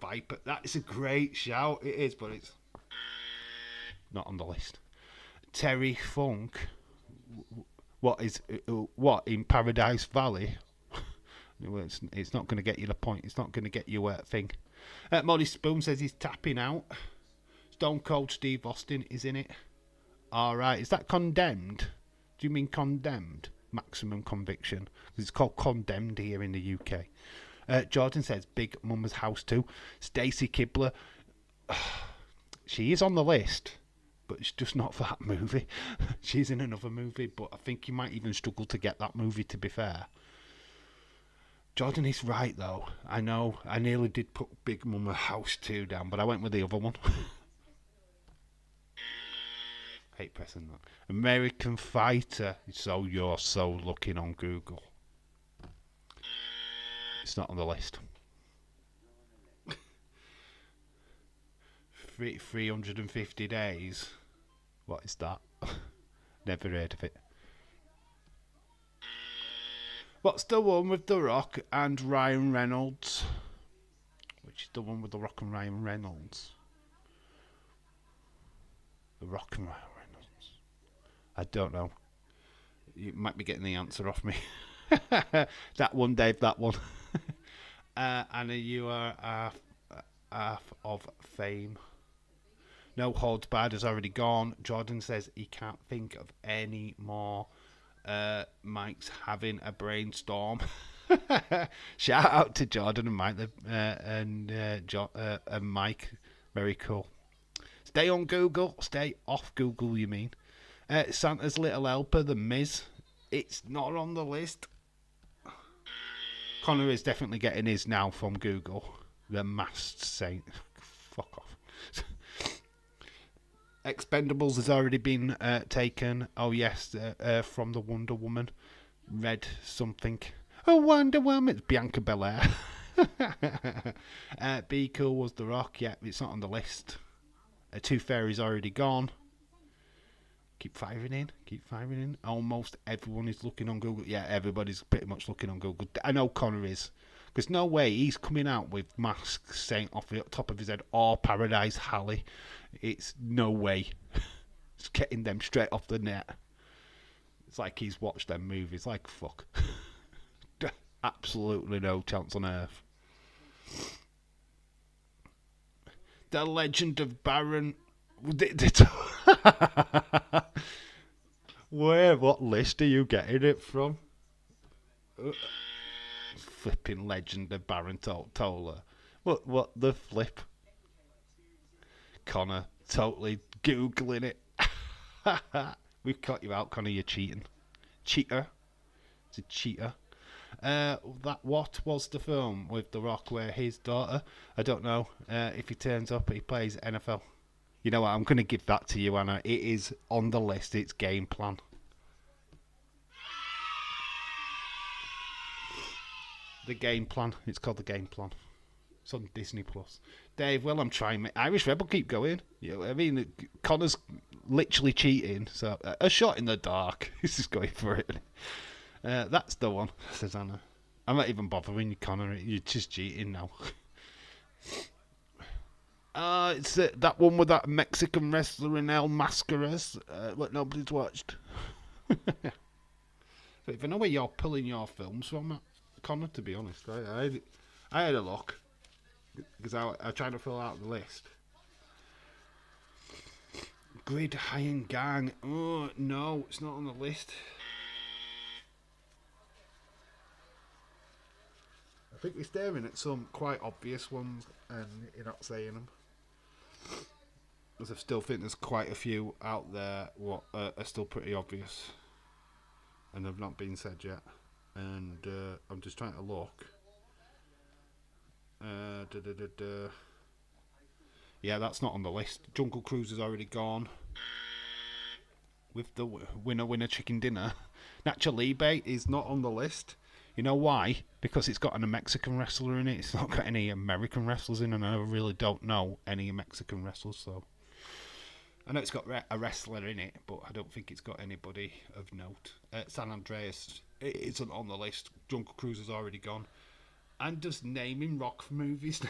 Viper. That is a great shout. It is, but it's not on the list. Terry Funk. What in Paradise Valley? It's not going to get you the point. It's not going to get you a thing. Molly Spoon says he's tapping out. Stone Cold Steve Austin is in it. Alright, is that Condemned? Do you mean Condemned? Maximum Conviction. It's called Condemned here in the UK. Jordan says Big Mama's House 2. Stacy Kibler. She is on the list, but it's just not for that movie. She's in another movie, but I think you might even struggle to get that movie, to be fair. Jordan is right, though. I know. I nearly did put Big Mama House 2 down, but I went with the other one. Hate pressing that. American Fighter. So you're so looking on Google. It's not on the list. 350 days. What is that? Never heard of it. What's the one with The Rock and Ryan Reynolds? Which is the one with The Rock and Ryan Reynolds? The Rock and Ryan Reynolds. I don't know. You might be getting the answer off me. That one, Dave, that one. Anna, you are half of fame. No Holds Barred has already gone. Jordan says he can't think of any more. Mike's having a brainstorm. Shout out to Jordan and Mike and Mike. Very cool. Stay on Google. Stay off Google, you mean. Santa's Little Helper, The Miz. It's not on the list. Connor is definitely getting his now from Google. The Masked Saint. Fuck off. Expendables has already been taken. Oh yes, from the Wonder Woman. Red something. Oh, Wonder Woman. It's Bianca Belair. Be Cool was The Rock. Yeah, it's not on the list. Tooth Fairy's already gone. Keep firing in. Almost everyone is looking on Google. Yeah, everybody's pretty much looking on Google. I know Connor is. Because no way he's coming out with Masked Saint off the top of his head or Paradise Alley. It's no way. It's getting them straight off the net. It's like he's watched them movies. Like, fuck. Absolutely no chance on earth. The Legend of Baron. What list are you getting it from? Flipping Legend of Baron Tola. What the flip? Connor totally Googling it. We've caught you out, Connor, you're cheating. Cheater. It's a cheater. That what was the film with The Rock where his daughter, I don't know, if he turns up, he plays NFL. You know what, I'm going to give that to you, Anna. It is on the list, it's Game Plan. The Game Plan, it's called The Game Plan. It's on Disney Plus. Dave, well, I'm trying, mate. Irish Rebel, keep going. You know, I mean, Connor's literally cheating, so a shot in the dark. This is going for it. That's the one, says Anna. I'm not even bothering you, Connor. You're just cheating now. It's that one with that Mexican wrestler in El Mascaras, what nobody's watched. But if I know where you're pulling your films from, Connor, to be honest, I had a look because I tried to fill out the list. Grid Iron Gang. Oh no, it's not on the list. I think we're staring at some quite obvious ones and you're not saying them. Because I still think there's quite a few out there what are still pretty obvious and have not been said yet. And I'm just trying to look. Yeah, that's not on the list. Jungle Cruise is already gone. With the winner chicken dinner. Nacho Libre is not on the list. You know why? Because it's got a Mexican wrestler in it. It's not got any American wrestlers in, and I really don't know any Mexican wrestlers. So I know it's got a wrestler in it, but I don't think it's got anybody of note. San Andreas isn't on the list. Jungle Cruise is already gone. I'm just naming rock movies.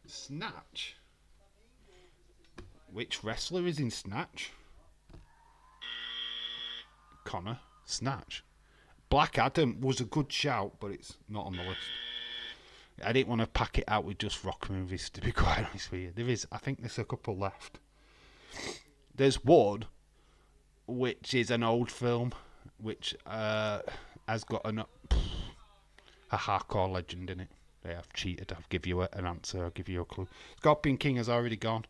Snatch. Which wrestler is in Snatch? Connor. Snatch. Black Adam was a good shout, but it's not on the list. I didn't want to pack it out with just rock movies, to be quite honest with you. I think there's a couple left. There's one, which is an old film, which has got a hardcore legend in it. They have cheated. I'll give you an answer. I'll give you a clue. Scorpion King has already gone.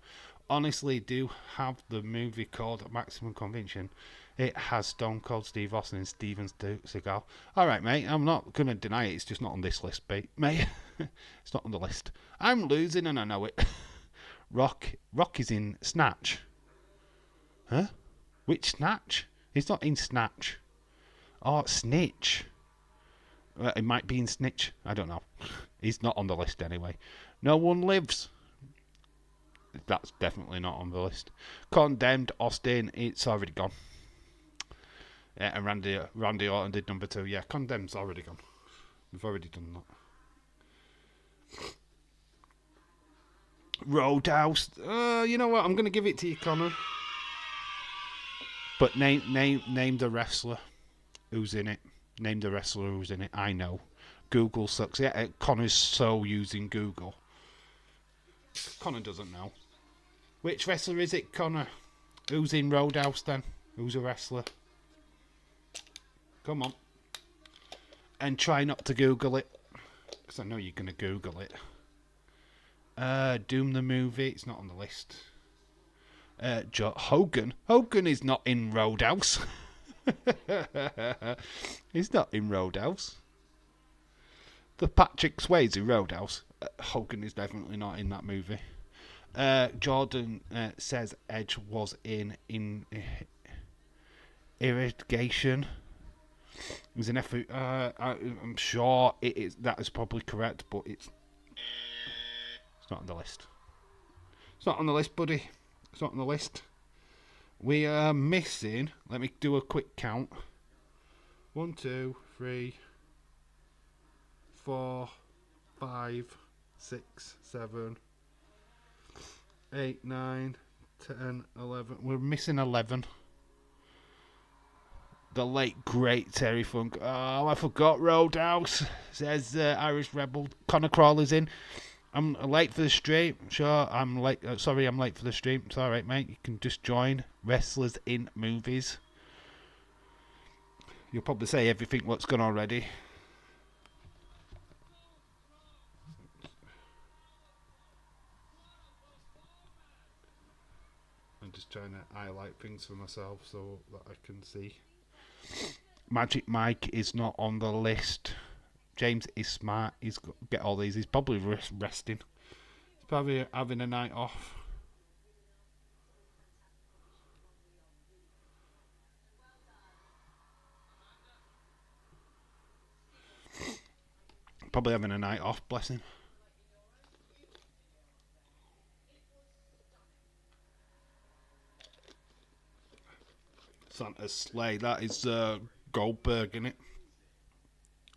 Honestly, do have the movie called Maximum Conviction. It has Stone Cold Steve Austin and Steven Seagal. All right, mate. I'm not going to deny it. It's just not on this list, mate. It's not on the list. I'm losing and I know it. Rock is in Snatch. Huh? Which Snatch? He's not in Snatch. Oh, Snitch. It might be in Snitch. I don't know. He's not on the list anyway. No One Lives. That's definitely not on the list. Condemned, Austin, it's already gone. Yeah, and Randy Orton did number 2. Yeah, Condemned's already gone. We've already done that. Roadhouse. You know what? I'm going to give it to you, Connor. But name the wrestler who's in it. Name the wrestler who's in it. I know. Google sucks. Yeah, Connor's so using Google. Connor doesn't know. Which wrestler is it, Connor? Who's in Roadhouse then? Who's a wrestler? Come on. And try not to Google it. Because I know you're going to Google it. Doom the movie. It's not on the list. Hogan. Hogan is not in Roadhouse. He's not in Roadhouse. The Patrick Swayze Roadhouse. Hogan is definitely not in that movie. Jordan says Edge was in Irrigation. It was an effort. I'm sure it is. That is probably correct, but it's not on the list. It's not on the list, buddy. It's not on the list. We are missing. Let me do a quick count. 1, 2, 3, 4, 5, 6, 7, 8, 9, 10, 11. We're missing 11. The late great Terry Funk. Oh, I forgot Roadhouse. Says Irish Rebel. Connor Crawler's in. I'm late for the stream. Sure, I'm late. Sorry, I'm late for the stream. It's alright, mate. You can just join. Wrestlers in movies. You'll probably say everything what's gone already. I'm just trying to highlight things for myself so that I can see. Magic Mike is not on the list. James is smart. He's got get all these. He's probably resting. He's probably having a night off. Probably having a night off, bless him. Santa's sleigh. That is Goldberg, innit?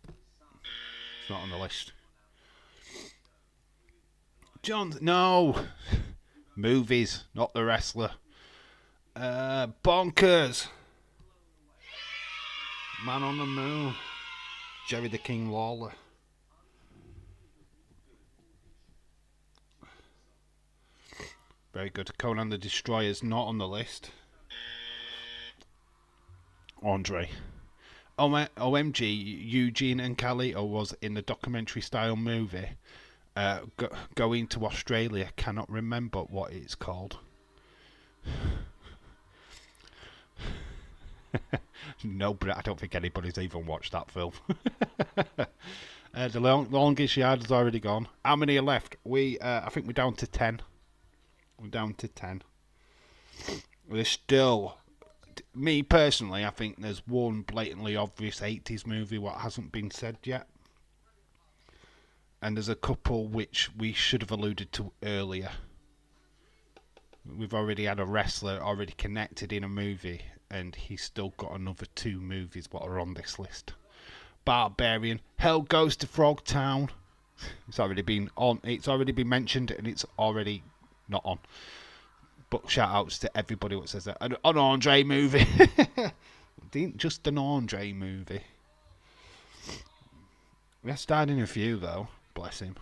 It's not on the list. John, no. Movies, not the wrestler. Bonkers. Man on the Moon. Jerry the King Lawler. Very good. Conan the Destroyer's not on the list. Andre. OMG, Eugene and Calito was in the documentary style movie. Going to Australia. Cannot remember what it's called. No, but I don't think anybody's even watched that film. The longest yard has already gone. How many are left? I think we're down to 10. We're down to 10. There's still... Me personally, I think there's one blatantly obvious 80s movie what hasn't been said yet. And there's a couple which we should have alluded to earlier. We've already had a wrestler already connected in a movie, and he's still got another 2 movies what are on this list. Barbarian, Hell Goes to Frogtown. It's already been on. It's already been mentioned, and it's already not on. But shout outs to everybody what says that. An Andre movie. Just an Andre movie. We're starting a few though. Bless him.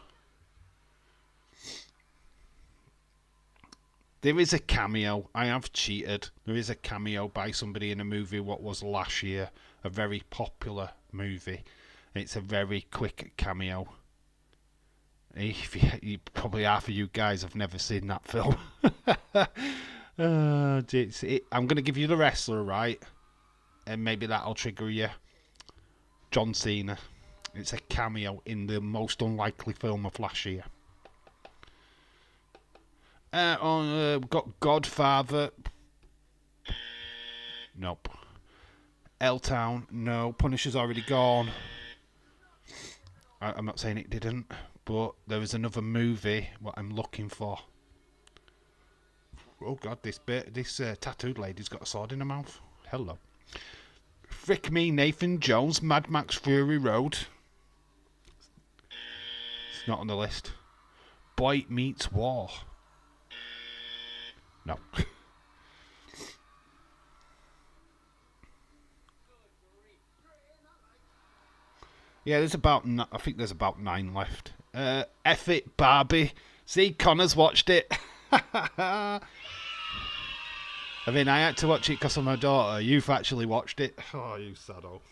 There is a cameo. I have cheated. There is a cameo by somebody in a movie what was last year. A very popular movie. It's a very quick cameo. Probably half of you guys have never seen that film. I'm going to give you the wrestler, right? And maybe that'll trigger you. John Cena. It's a cameo in the most unlikely film of last year. We've got Godfather. Nope. L-Town. No. Punisher's already gone. I'm not saying it didn't. But there is another movie what I'm looking for. Oh God, this tattooed lady's got a sword in her mouth. Hello. Frick me, Nathan Jones, Mad Max Fury Road. It's not on the list. Boy Meets War. No. Yeah, I think there's about 9 left. F it, Barbie. See, Connor's watched it. I mean, I had to watch it because of my daughter. You've actually watched it. Oh, you sado.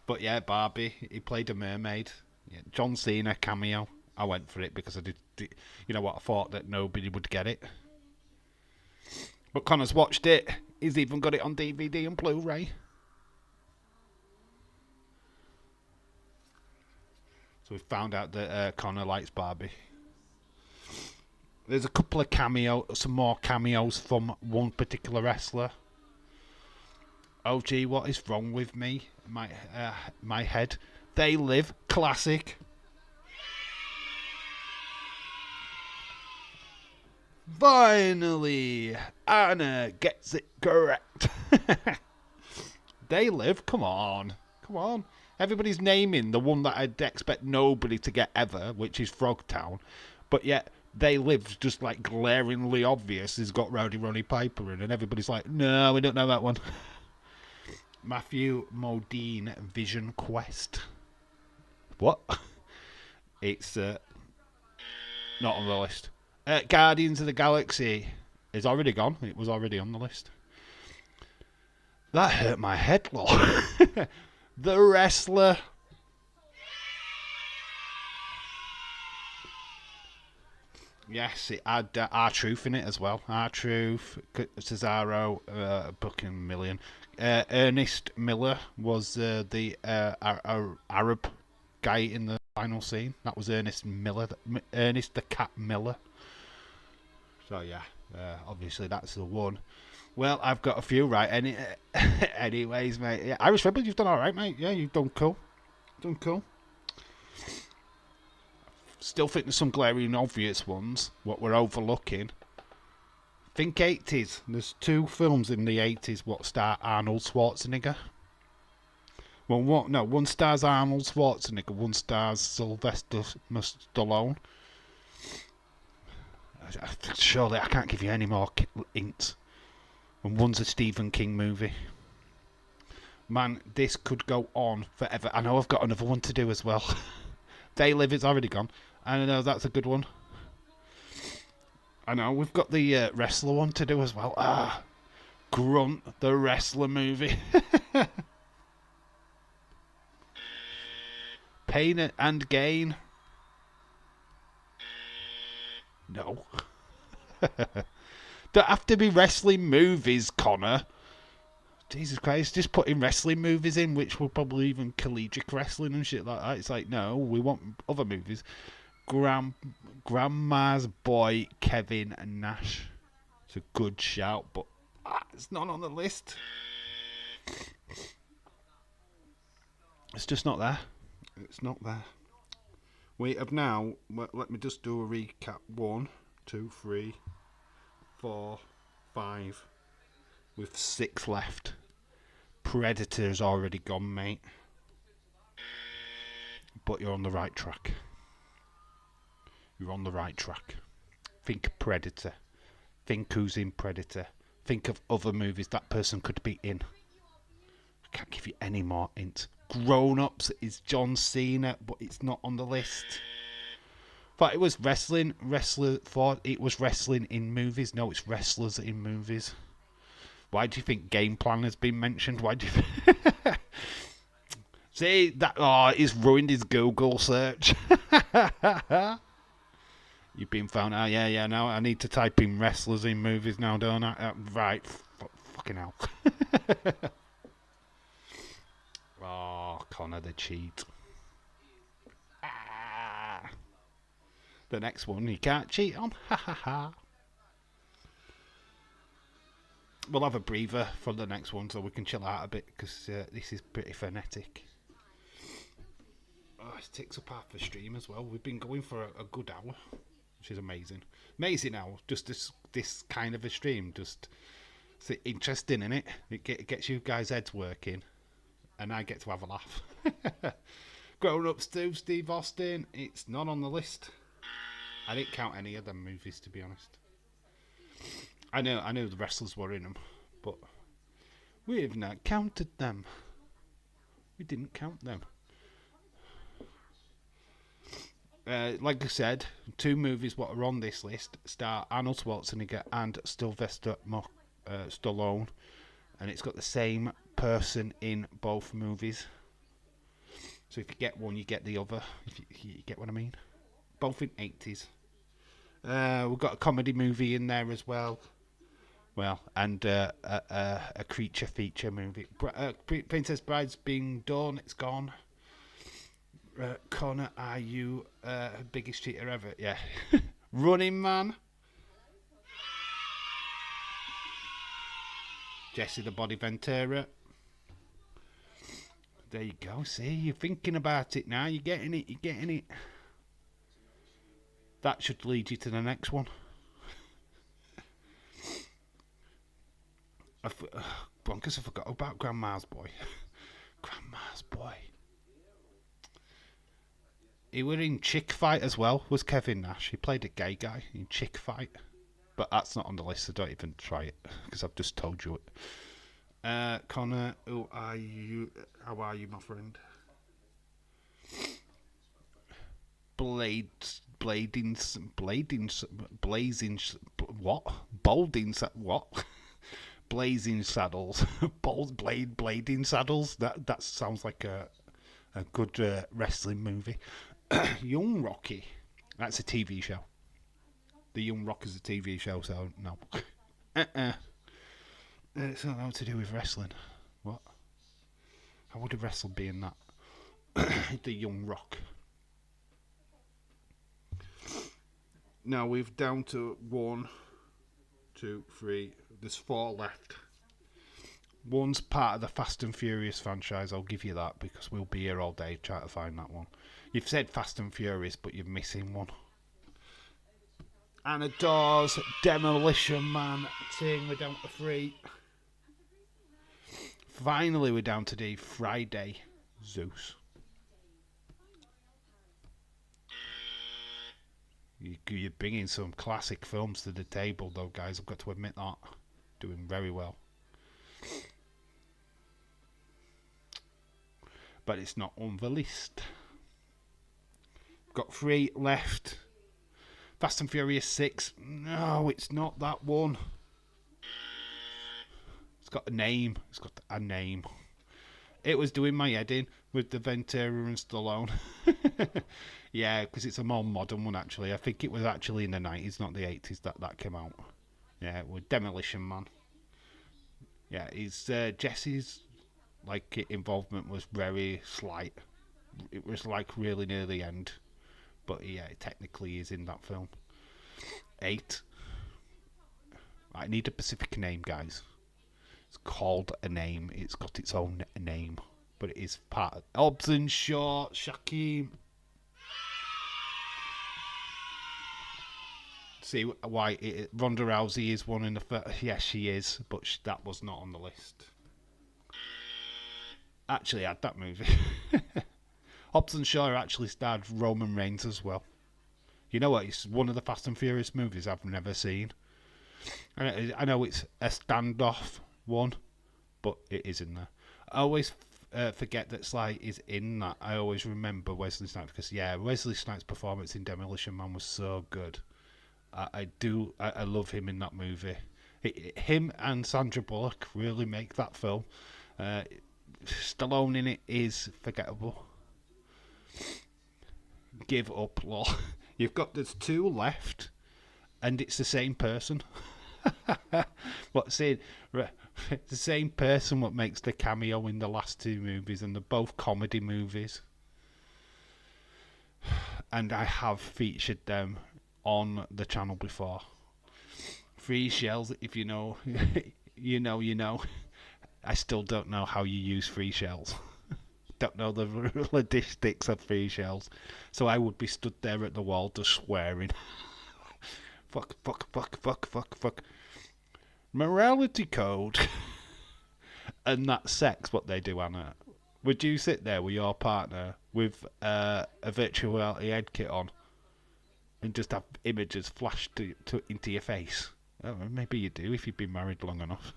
But yeah, Barbie. He played a mermaid. Yeah, John Cena cameo. I went for it because I did. You know what? I thought that nobody would get it. But Connor's watched it. He's even got it on DVD and Blu-ray. So we found out that Connor likes Barbie. There's a couple of some more cameos from one particular wrestler. Oh gee, what is wrong with me? My head. They Live, classic. Finally, Anna gets it correct. They Live, come on. Everybody's naming the one that I'd expect nobody to get ever, which is Frogtown. But yet, They Live's just like glaringly obvious. It's got Rowdy Roddy Piper in, and everybody's like, no, we don't know that one. Matthew Modine, Vision Quest. What? It's not on the list. Guardians of the Galaxy is already gone. It was already on the list. That hurt my head, lol. The Wrestler. Yes, it had R-Truth in it as well. R-Truth, Cesaro, booking million. Ernest Miller was the Arab guy in the final scene. That was Ernest Miller. Ernest the Cat Miller. So yeah, obviously that's the one. Well, I've got a few right. Anyways, mate. Yeah, Irish Rebel, you've done all right, mate. Yeah, you've done cool. Still think there's some glaring obvious ones, what we're overlooking. Think 80s. There's 2 films in the 80s what star Arnold Schwarzenegger. Well, one stars Arnold Schwarzenegger, one stars Sylvester Stallone. Surely I can't give you any more hints. And one's a Stephen King movie. Man, this could go on forever. I know I've got another one to do as well. They Live, it's already gone. I know that's a good one. I know we've got the wrestler one to do as well. Grunt, the wrestler movie. Pain and Gain. No. Don't have to be wrestling movies, Connor. Jesus Christ, just putting wrestling movies in, which will probably even collegiate wrestling and shit like that. It's like, no, we want other movies. Grandma's Boy, Kevin Nash. It's a good shout, but it's not on the list. It's just not there. It's not there. We have now, let me just do a recap. 1, 2, 3, 4, 5. With 6 left. Predator's already gone, mate. But you're on the right track. You're on the right track. Think Predator. Think who's in Predator. Think of other movies that person could be in. I can't give you any more hints. Grown Ups is John Cena, but it's not on the list. Thought it was wrestling. Thought it was wrestling in movies. No, it's wrestlers in movies. Why do you think Game Plan has been mentioned? Why do you see that? Oh, he's ruined his Google search. You've been found out. Yeah. Now I need to type in wrestlers in movies now, don't I? Right. Fucking hell. Oh, Connor the cheat. The next one you can't cheat on. Ha ha ha. We'll have a breather for the next one so we can chill out a bit because this is pretty frenetic. Oh, it takes up half the stream as well. We've been going for a good hour. which is amazing. Amazing now, just this kind of a stream, just it's interesting, isn't it? It gets you guys' heads working, and I get to have a laugh. Grown Ups 2, Steve Austin, it's not on the list. I didn't count any of them movies, to be honest. I know the wrestlers were in them, but we've not counted them. We didn't count them. Like I said, 2 movies what are on this list star Arnold Schwarzenegger and Sylvester Stallone, and it's got the same person in both movies. So if you get one, you get the other. If you get what I mean. Both in 80s. We've got a comedy movie in there as well. Well, and a creature feature movie. Princess Bride's been done. It's gone. Connor, are you biggest cheater ever? Yeah. Running Man. Jesse the Body Ventura. There you go. See, you're thinking about it now. You're getting it. You're getting it. That should lead you to the next one. Bonkers, I forgot about Grandma's Boy. Grandma's Boy. He was in Chick Fight as well, was Kevin Nash. He played a gay guy in Chick Fight. But that's not on the list, so don't even try it, because I've just told you it. Connor, who are you? How are you, my friend? Blazing, what? What? Blazing Saddles. Blading Saddles. That sounds like a good wrestling movie. Young Rocky. That's a TV show. The Young Rock is a TV show, so no. It's not to do with wrestling. What? How would a wrestler be in that? The Young Rock. Now we're down to 1, 2, 3. There's 4 left. One's part of the Fast and Furious franchise, I'll give you that, because we'll be here all day trying to find that one. You've said Fast and Furious, but you're missing one. Anna Dawes, Demolition Man, Ting, we're down to 3. Finally, we're down to the Friday, Zeus. You're bringing some classic films to the table, though, guys. I've got to admit that. Doing very well. But it's not on the list. Got 3 left. Fast and Furious 6. No, it's not that one. It's got a name. It's got a name. It was doing my head in with the Ventura and Stallone. Yeah, because it's a more modern one, actually. I think it was actually in the 90s, not the 80s, that came out. Yeah, with Demolition Man. Yeah, Jesse's involvement was very slight. It was really near the end. But yeah, it technically is in that film. 8. I need a specific name, guys. It's called a name. It's got its own name. But it is part of Hobbs and Shaw, Shaquem. See why Ronda Rousey is one in the first. Yes, she is, but that was not on the list. Actually, I had that movie. Hobbs and Shaw actually starred Roman Reigns as well. You know what? It's one of the Fast and Furious movies I've never seen. I know it's a standoff one, but it is in there. I always forget that Sly is in that. I always remember Wesley Snipes because, yeah, Wesley Snipes' performance in Demolition Man was so good. I love him in that movie. Him and Sandra Bullock really make that film. Stallone in it is forgettable. Give up, lol. There's 2 left, and it's the same person. What's it? It's the same person what makes the cameo in the last 2 movies, and they're both comedy movies. And I have featured them on the channel before. Free shells, if you know, you know. I still don't know how you use free shells. Don't know the logistics of free shells. So I would be stood there at the wall just swearing. fuck. Morality code. And that's sex, what they do, Anna. Would you sit there with your partner with a virtual reality head kit on and just have images flashed into your face? Oh, maybe you do if you've been married long enough.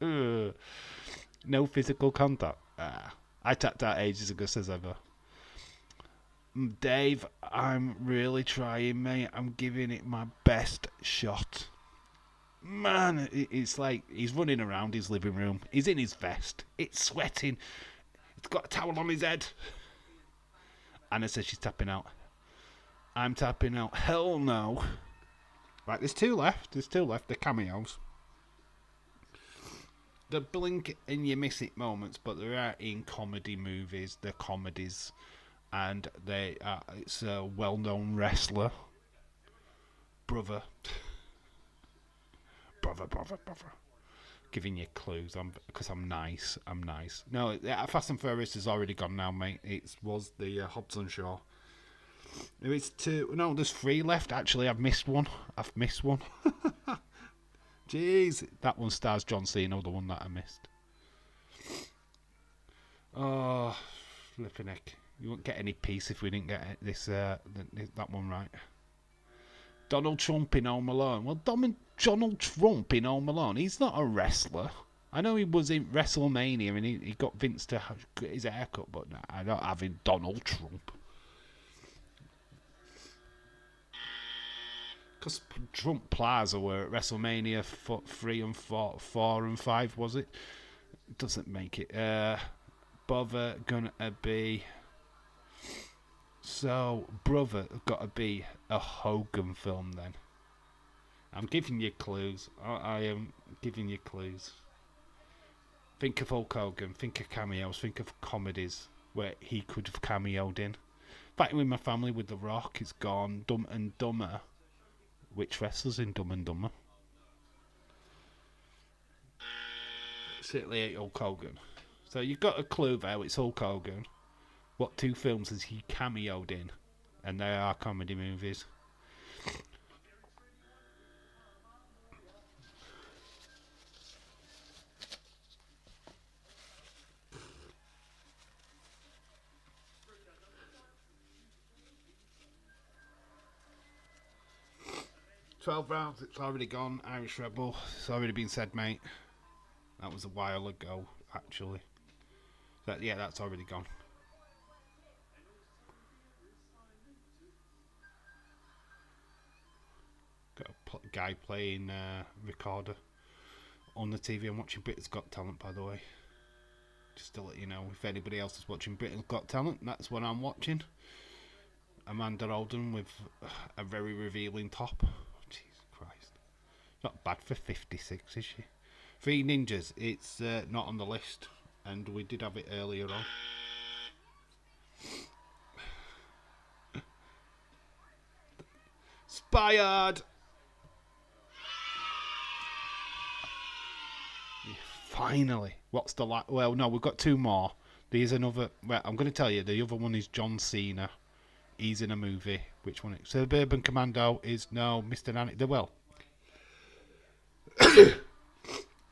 No physical contact. I tapped out ages ago, says ever. Dave, I'm really trying, mate. I'm giving it my best shot. Man, it's like he's running around his living room. He's in his vest. It's sweating. He's got a towel on his head. Anna says she's tapping out. I'm tapping out. Hell no. Right, there's two left. They're cameos. The blink and you miss it moments, but they are in comedy movies. They're comedies. And it's a well-known wrestler. Brother. Giving you clues because I'm nice. No, Fast and Furious has already gone now, mate. It was the Hobbs and Shaw. There's two. No, there's three left. Actually, I've missed one. Jeez, that one stars John Cena, the one that I missed. Oh, flipping heck. You won't get any peace if we didn't get that one right. Donald Trump in Home Alone. Well, Donald Trump in Home Alone, he's not a wrestler. I know he was in WrestleMania and he got Vince to get his haircut, but nah, I'm not having Donald Trump. Because Trump Plaza were at WrestleMania 3 and 4 and 5, was it? It doesn't make it. Bother gonna be... So, Brother, got to be a Hogan film then. I'm giving you clues. I am giving you clues. Think of Hulk Hogan. Think of cameos. Think of comedies where he could have cameoed in. Fighting with My Family with The Rock is gone. Dumb and Dumber. Which wrestlers in Dumb and Dumber? Certainly ain't Hulk Hogan. So you've got a clue there. It's Hulk Hogan. What two films has he cameoed in? And they are comedy movies. "12 rounds, it's already gone. Irish Rebel, it's already been said, mate. That was a while ago, actually. That's already gone. Got a guy playing recorder on the TV. I'm watching Britain's Got Talent, by the way. Just to let you know, if anybody else is watching Britain's Got Talent, that's what I'm watching. Amanda Alden with a very revealing top. Jesus Christ. Not bad for 56, is she? Three Ninjas, it's not on the list, and we did have it earlier on. Inspired! Finally. What's the well, no, we've got two more. There's another. Well, I'm going to tell you, the other one is John Cena. He's in a movie. Which one? Suburban Commando is no Mr. Nanny. They're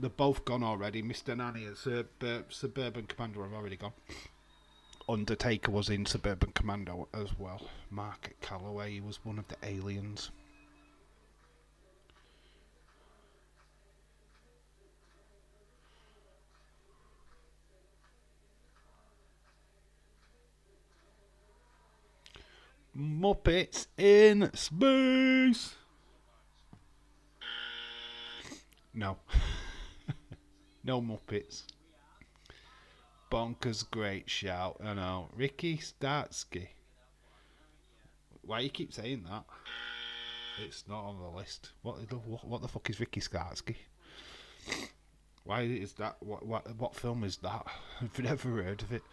both gone already. Mr. Nanny and Suburban Commando have already gone. Undertaker was in Suburban Commando as well. Mark Calloway, he was one of the aliens. Muppets in Space. No. No Muppets. Bonkers great shout. I know. Ricky Starsky. Why you keep saying that? It's not on the list. What the fuck is Ricky Starsky? Why is that? What film is that? I've never heard of it.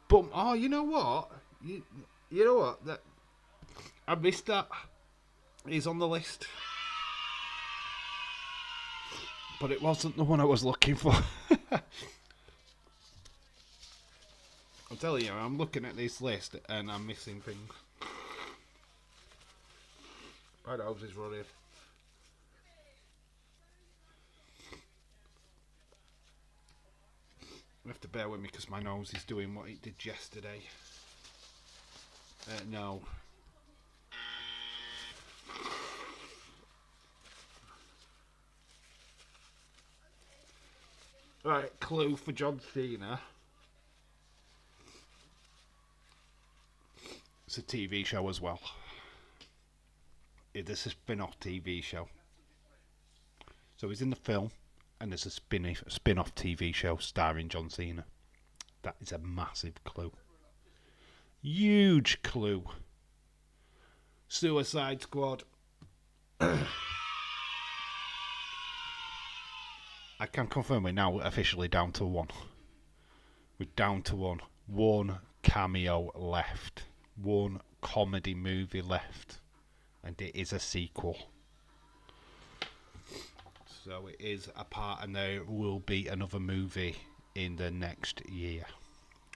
But oh, you know what? You know what? I missed that. He's on the list. But it wasn't the one I was looking for. I'll tell you, I'm looking at this list and I'm missing things. My nose is running. You have to bear with me because my nose is doing what it did yesterday. No. Right, clue for John Cena. It's a TV show as well. It is a spin-off TV show. So he's in the film, and there's a spin-off TV show starring John Cena. That is a massive clue. Huge clue. Suicide Squad. I can confirm we're now officially down to one. We're down to one. One cameo left. One comedy movie left. And it is a sequel. So it is a part, and there will be another movie in the next year.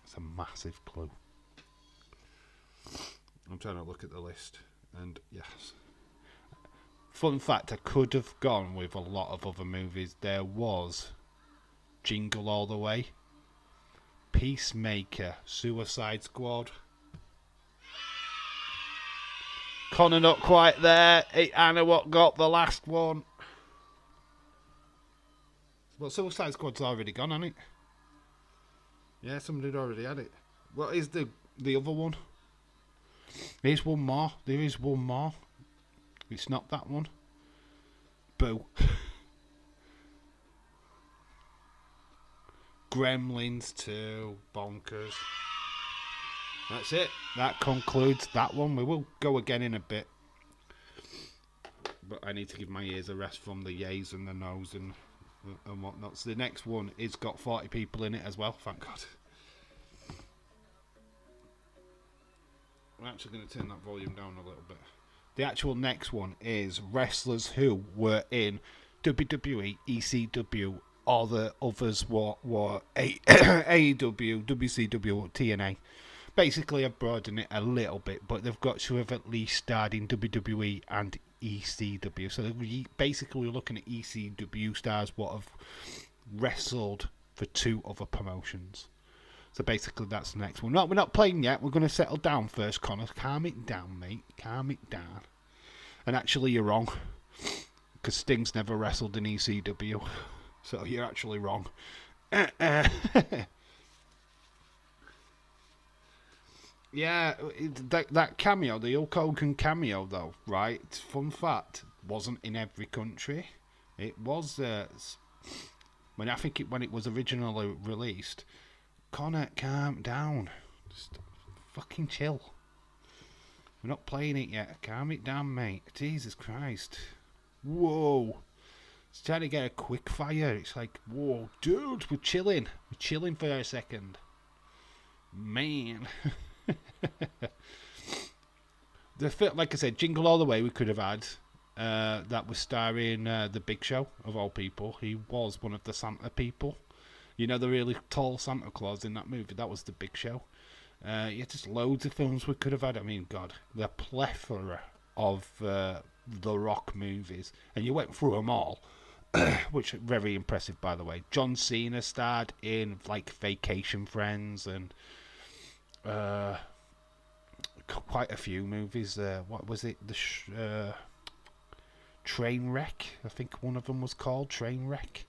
It's a massive clue. I'm trying to look at the list, and yes. Fun fact, I could have gone with a lot of other movies. There was Jingle All the Way, Peacemaker, Suicide Squad. Connor not quite there. Anna what got the last one. Well, Suicide Squad's already gone, hasn't it? Yeah, somebody had already had it. What is the other one? There's one more. There is one more. It's not that one. Boo. Gremlins 2. Bonkers. That's it. That concludes that one. We will go again in a bit. But I need to give my ears a rest from the yays and the no's and whatnot. So the next one is got 40 people in it as well. Thank God. I'm actually going to turn that volume down a little bit. The actual next one is wrestlers who were in WWE, ECW, or the others were AEW, WCW, or TNA. Basically, I've broadened it a little bit, but they've got to have at least starred in WWE and ECW. So basically, we're looking at ECW stars what have wrestled for two other promotions. So basically, that's the next one. No, we're not playing yet. We're going to settle down first, Connor. Calm it down, mate. Calm it down. And actually, you're wrong. Because Sting's never wrestled in ECW. So you're actually wrong. Yeah, that cameo, the Hulk Hogan cameo, though, right? Fun fact, wasn't in every country. It was when it was originally released. Connor, calm down. Just fucking chill. We're not playing it yet. Calm it down, mate. Jesus Christ. Whoa. It's trying to get a quick fire. It's like, whoa, dude, we're chilling. We're chilling for a second. Man. Like I said, Jingle All the Way we could have had. That was starring the Big Show, of all people. He was one of the Santa people. You know, the really tall Santa Claus in that movie? That was the Big Show. Yeah, just loads of films we could have had. I mean, God, the plethora of The Rock movies. And you went through them all, which are very impressive, by the way. John Cena starred in, like, Vacation Friends and quite a few movies. What was it? Trainwreck, I think one of them was called. Trainwreck.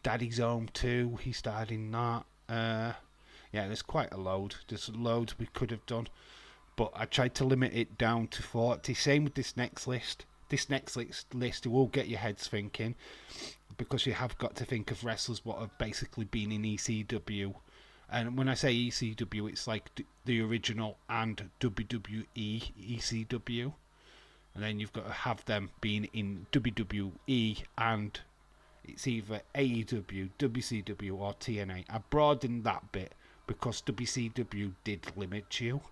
Daddy's Home 2, he starred in that. Yeah, there's quite a load. There's loads we could have done. But I tried to limit it down to 40. Same with this next list. This next list will get your heads thinking. Because you have got to think of wrestlers what have basically been in ECW. And when I say ECW, it's like the original and WWE ECW. And then you've got to have them being in WWE and it's either AEW, WCW or TNA. I broadened that bit because WCW did limit you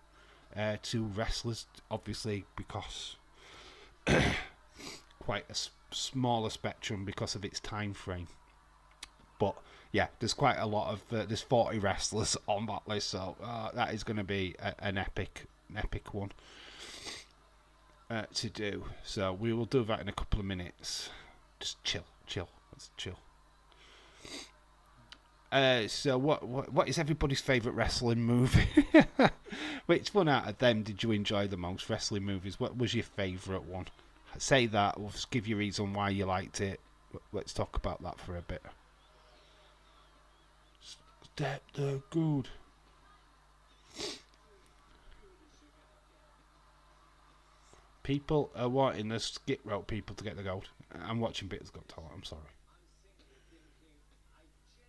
to wrestlers, obviously, because quite a smaller spectrum because of its time frame. But yeah, there's quite a lot of there's 40 wrestlers on that list, so that is going to be an epic one. to do. So we will do that in a couple of minutes. Just chill. Let's chill. So what is everybody's favourite wrestling movie? Which one out of them did you enjoy the most? Wrestling movies. What was your favourite one? Say that. We'll just give you a reason why you liked it. Let's talk about that for a bit. Step the good. People are wanting the skip rope people to get the gold. I'm watching Britain's Got Talent. I'm sorry.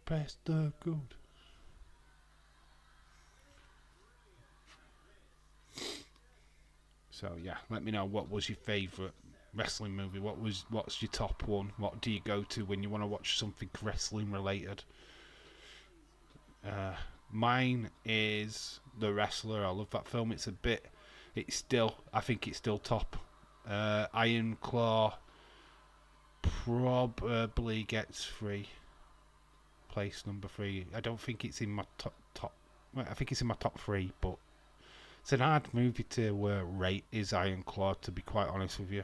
Press the gold. So yeah, let me know what was your favourite wrestling movie. What's your top one? What do you go to when you want to watch something wrestling related? Mine is The Wrestler. I love that film. I think it's still top. Iron Claw probably gets place number 3. I don't think it's in my top. I think it's in my top 3, but it's an hard movie to rate. Is Iron Claw, to be quite honest with you.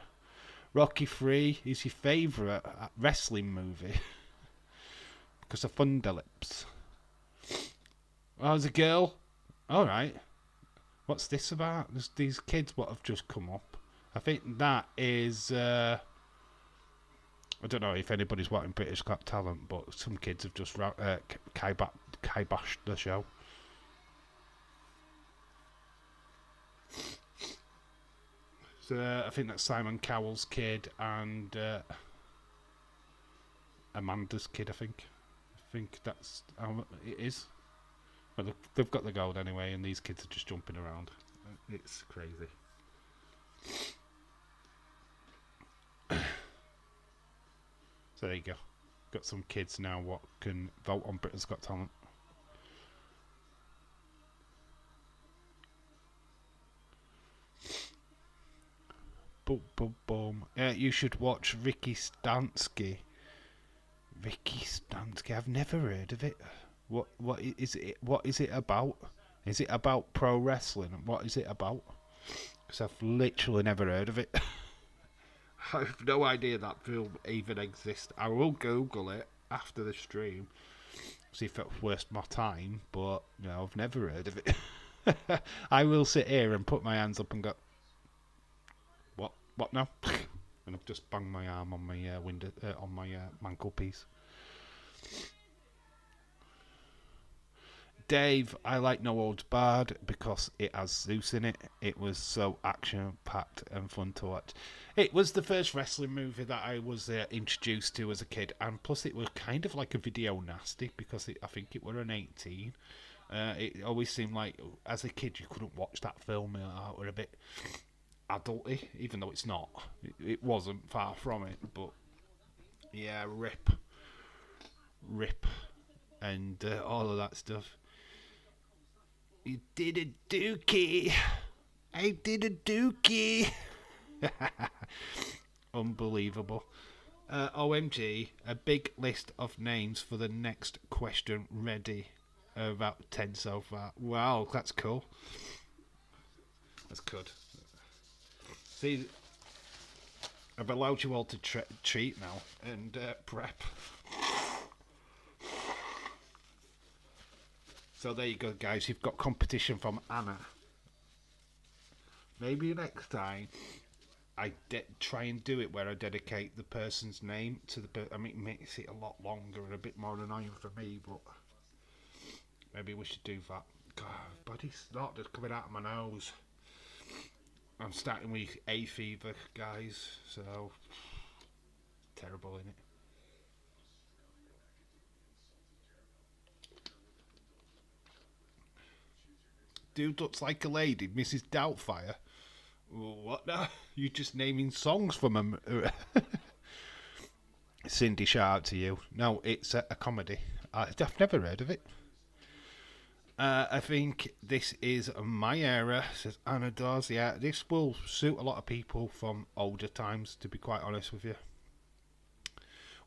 Rocky 3 is your favourite wrestling movie because of Thunderlips. Oh, there's a girl. All right. What's this about? There's these kids what have just come up. I think that is. I don't know if anybody's watching British Got Talent, but some kids have just kiboshed the show. So I think that's Simon Cowell's kid and Amanda's kid. I think that's how it is. But they've got the gold anyway, and these kids are just jumping around. It's crazy. So there you go. Got some kids now what can vote on Britain's Got Talent. Boom, boom, boom. You should watch Ricky Stansky. Ricky Stansky. I've never heard of it. What is it? What is it about? Is it about pro wrestling? What is it about? Because I've literally never heard of it. I have no idea that film even exists. I will Google it after the stream, see if it's worth my time. But no, I've never heard of it. I will sit here and put my hands up and go, what now? And I've just banged my arm on my window, on my mantelpiece. Dave, I like No Holds Barred because it has Zeus in it. It was so action-packed and fun to watch. It was the first wrestling movie that I was introduced to as a kid, and plus it was kind of like a video nasty because I think it were an 18. It always seemed like, as a kid, you couldn't watch that film. It were a bit adulty, even though it's not. It wasn't far from it, but yeah, rip, and all of that stuff. You did a dookie. I did a dookie. Unbelievable. OMG, a big list of names for the next question ready. About 10 so far. Wow, that's cool. That's good. See, I've allowed you all to treat now and prep. So there you go, guys. You've got competition from Anna. Maybe next time I try and do it where I dedicate the person's name to the person. I mean, it makes it a lot longer and a bit more annoying for me, but maybe we should do that. God, body's snot just coming out of my nose. I'm starting with hay fever, guys, so terrible, innit? Dude looks like a lady, Mrs. Doubtfire. What now? You just naming songs from them? Cindy, shout out to you. No, it's a comedy. I've never heard of it. I think this is my era, says Anna Dawes. Yeah, this will suit a lot of people from older times, to be quite honest with you.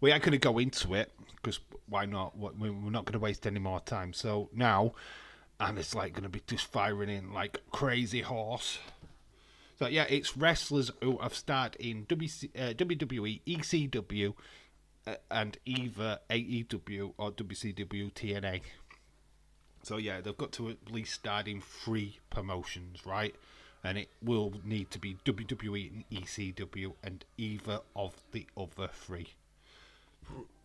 We are going to go into it, because why not? We're not going to waste any more time. So now, and it's like going to be just firing in like crazy horse. So yeah, it's wrestlers who have starred in WWE, ECW, and either AEW or WCW TNA. So yeah, they've got to at least start in 3 promotions, right? And it will need to be WWE and ECW and either of the other 3.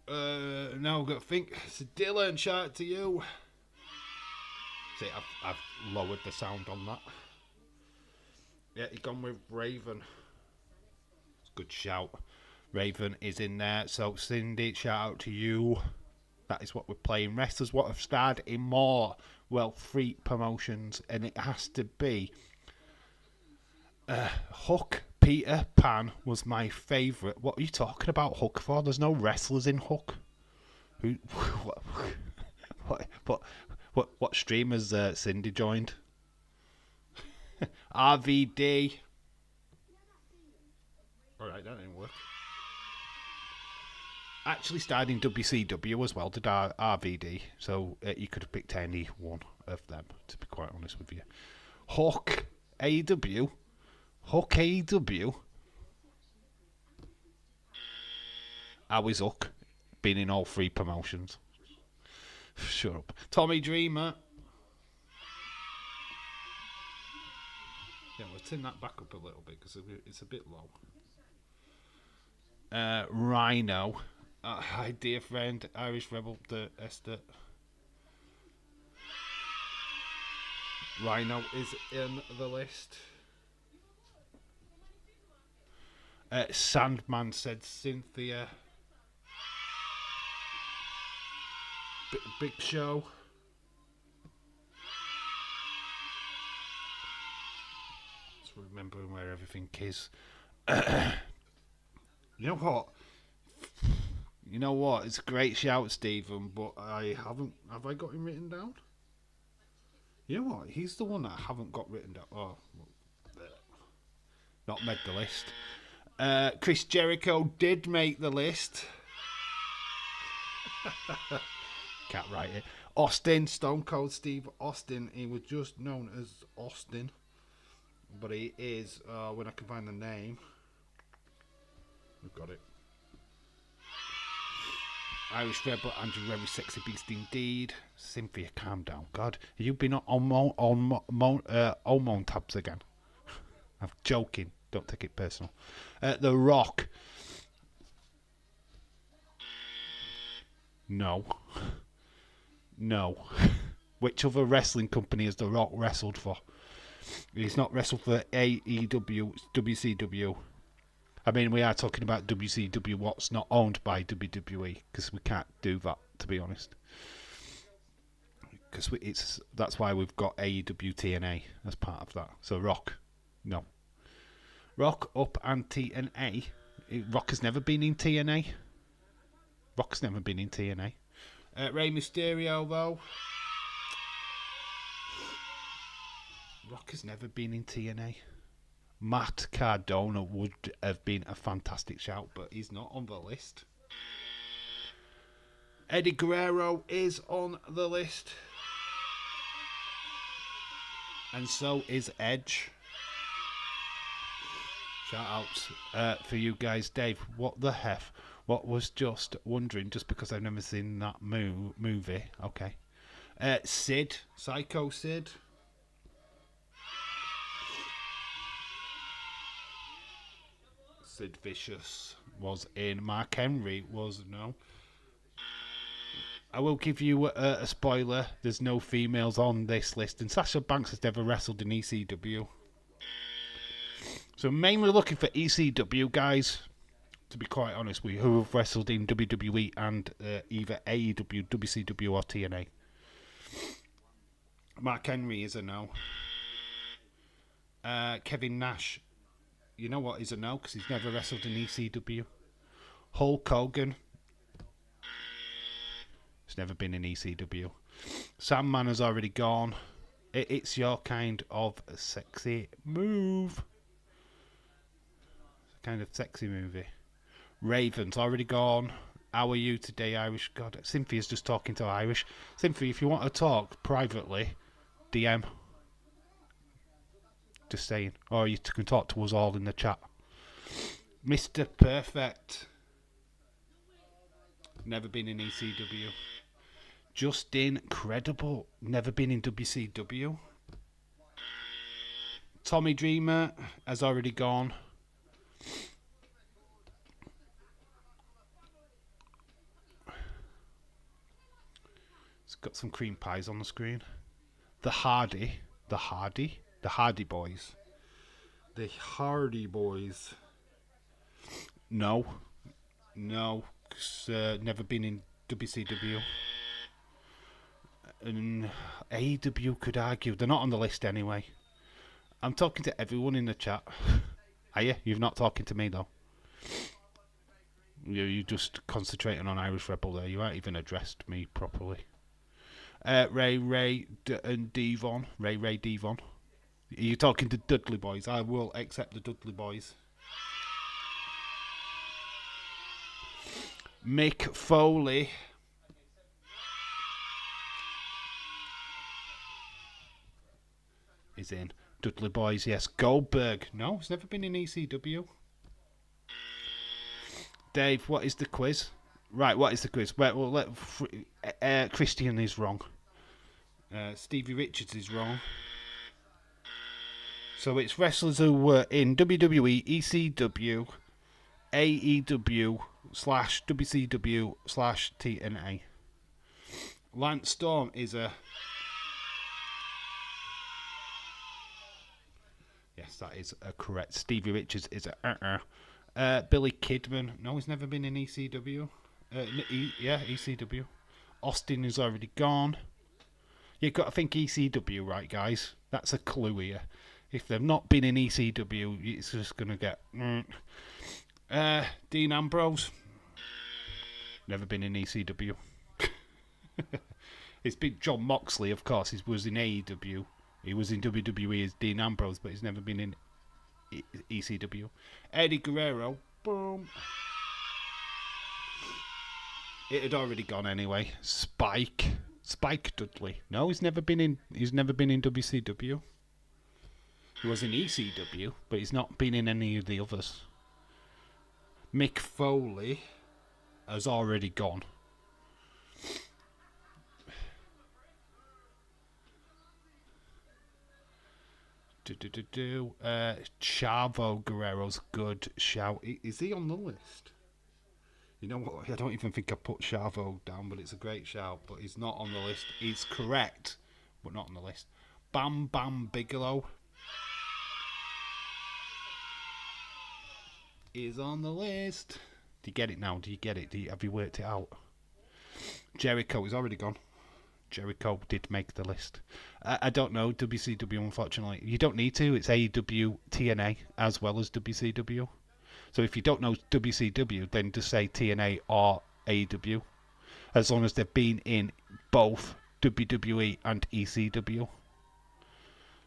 Now I've got to think. So Dylan, shout out to you. See, I've lowered the sound on that. Yeah, he's gone with Raven. It's a good shout. Raven is in there. So Cindy, shout out to you. That is what we're playing. Wrestlers what have starred in more, 3 promotions, and it has to be Hook. Peter Pan was my favourite. What are you talking about Hook for? There's no wrestlers in Hook. Who? What stream has Cindy joined? RVD. Alright, that didn't work. Actually starred in WCW as well, did RVD. So you could have picked any one of them, to be quite honest with you. Hook AEW. Hook AEW. How is Hook? Been in all 3 promotions. Shut up. Tommy Dreamer. Yeah, we'll turn that back up a little bit because it's a bit low. Rhino. Hi, dear friend. Irish Rebel the Esther. Rhino is in the list. Sandman said Cynthia. Big Show. Just remembering where everything is. You know what? It's a great shout, Stephen, but I haven't. Have I got him written down? You know what? He's the one that I haven't got written down. Oh, not made the list. Chris Jericho did make the list. Can't write it. Austin, Stone Cold Steve Austin. He was just known as Austin, but he is. When I can find the name, we've got it. Irish Rebel, Andrew Very Sexy Beast indeed. Cynthia, calm down. God, have you been on tabs again? I'm joking. Don't take it personal. The Rock. No. Which other wrestling company has The Rock wrestled for? He's not wrestled for AEW, WCW. I mean, we are talking about WCW, what's not owned by WWE, because we can't do that, to be honest. Because that's why we've got AEW TNA as part of that. So Rock, no. Rock up and TNA. Rock has never been in TNA. Rock's never been in TNA. Rey Mysterio, though. Rock has never been in TNA. Matt Cardona would have been a fantastic shout, but he's not on the list. Eddie Guerrero is on the list. And so is Edge. Shout outs for you guys. Dave, what the hef? What was just wondering, just because I've never seen that movie. Okay. Sid, Psycho Sid. Sid Vicious was in. Mark Henry was no. I will give you a spoiler. There's no females on this list, and Sasha Banks has never wrestled in ECW. So mainly looking for ECW guys, to be quite honest with you, who have wrestled in WWE and either AEW, WCW or TNA. Mark Henry is a no. Kevin Nash, you know what, is a no, because he's never wrestled in ECW. Hulk Hogan, he's never been in ECW. Sandman has already gone. It's your kind of sexy move. Kind of sexy movie. Raven's already gone. How are you today, Irish? God, Cynthia's just talking to Irish. Cynthia, if you want to talk privately, DM. Just saying. Or you can talk to us all in the chat. Mr. Perfect. Never been in ECW. Just Incredible. Never been in WCW. Tommy Dreamer has already gone. It's got some cream pies on the screen. The Hardy Boys. The Hardy Boys. No, cause, never been in WCW. And AEW could argue. They're not on the list anyway. I'm talking to everyone in the chat. Are you? You're not talking to me though. You're just concentrating on Irish Rebel there. You haven't even addressed me properly. Ray and Devon. Ray Devon. Are you talking to Dudley Boys? I will accept the Dudley Boys. Mick Foley. Is in. Dudley Boys, yes. Goldberg. No, he's never been in ECW. Dave, what is the quiz? Right, what is the quiz? Well, Christian is wrong. Stevie Richards is wrong. So it's wrestlers who were in WWE, ECW, AEW /WCW /TNA. Lance Storm is a... Yes, that is correct. Stevie Richards is a... Billy Kidman. No, he's never been in ECW. ECW. Austin is already gone. You've got to think ECW, right, guys? That's a clue here. If they've not been in ECW, it's just going to get... Dean Ambrose. Never been in ECW. It's been John Moxley, of course. He was in AEW. He was in WWE as Dean Ambrose, but he's never been in ECW. Eddie Guerrero. Boom. It had already gone anyway. Spike Dudley. No, he's never been in WCW. He was in ECW, but he's not been in any of the others. Mick Foley has already gone. Chavo Guerrero's good shout. Is he on the list? You know what? I don't even think I put Chavo down, but it's a great shout. But he's not on the list. He's correct, but not on the list. Bam Bam Bigelow is on the list. Do you get it now? Do you get it? Have you worked it out? Jericho is already gone. Jericho did make the list. I don't know WCW, unfortunately. You don't need to. It's AEW, TNA, as well as WCW. So if you don't know WCW, then just say TNA or AEW, as long as they've been in both WWE and ECW.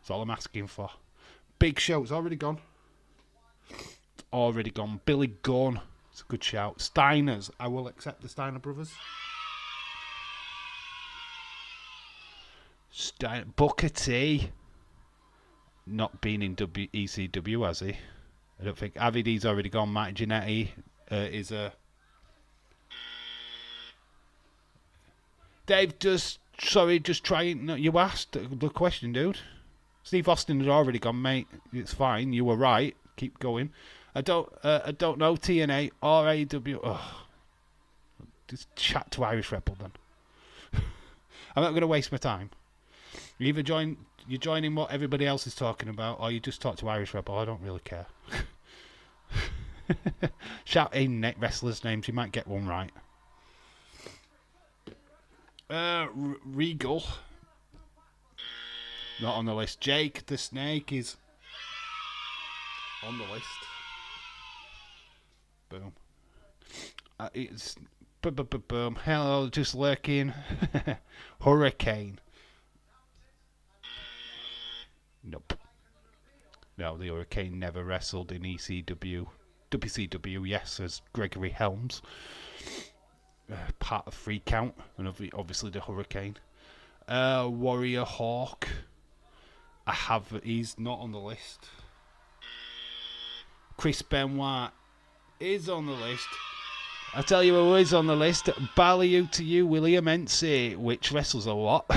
That's all I'm asking for. Big Show's already gone. It's already gone. Billy Gunn. It's a good shout. Steiners. I will accept the Steiner brothers. Booker T. Not been in ECW, has he? I don't think. Avidy's already gone. Matt Giannetti is a... Dave, just trying... No, you asked the question, dude. Steve Austin had already gone, mate. It's fine. You were right. Keep going. I don't know TNA or AEW. Oh. Just chat to Irish Rebel then. I'm not going to waste my time. You're joining what everybody else is talking about, or you just talk to Irish Rebel. I don't really care. Shout in wrestlers' names. You might get one right. Regal. Not on the list. Jake the Snake is on the list. Boom. It's boom. Hello, just lurking. Hurricane. Nope. No, the Hurricane never wrestled in ECW. WCW, yes, as Gregory Helms. Part of Free Count, and obviously the Hurricane. Warrior Hawk. I have. He's not on the list. Chris Benoit is on the list. I tell you who is on the list. Ballyhoo to you, William Ensey, which wrestles a lot.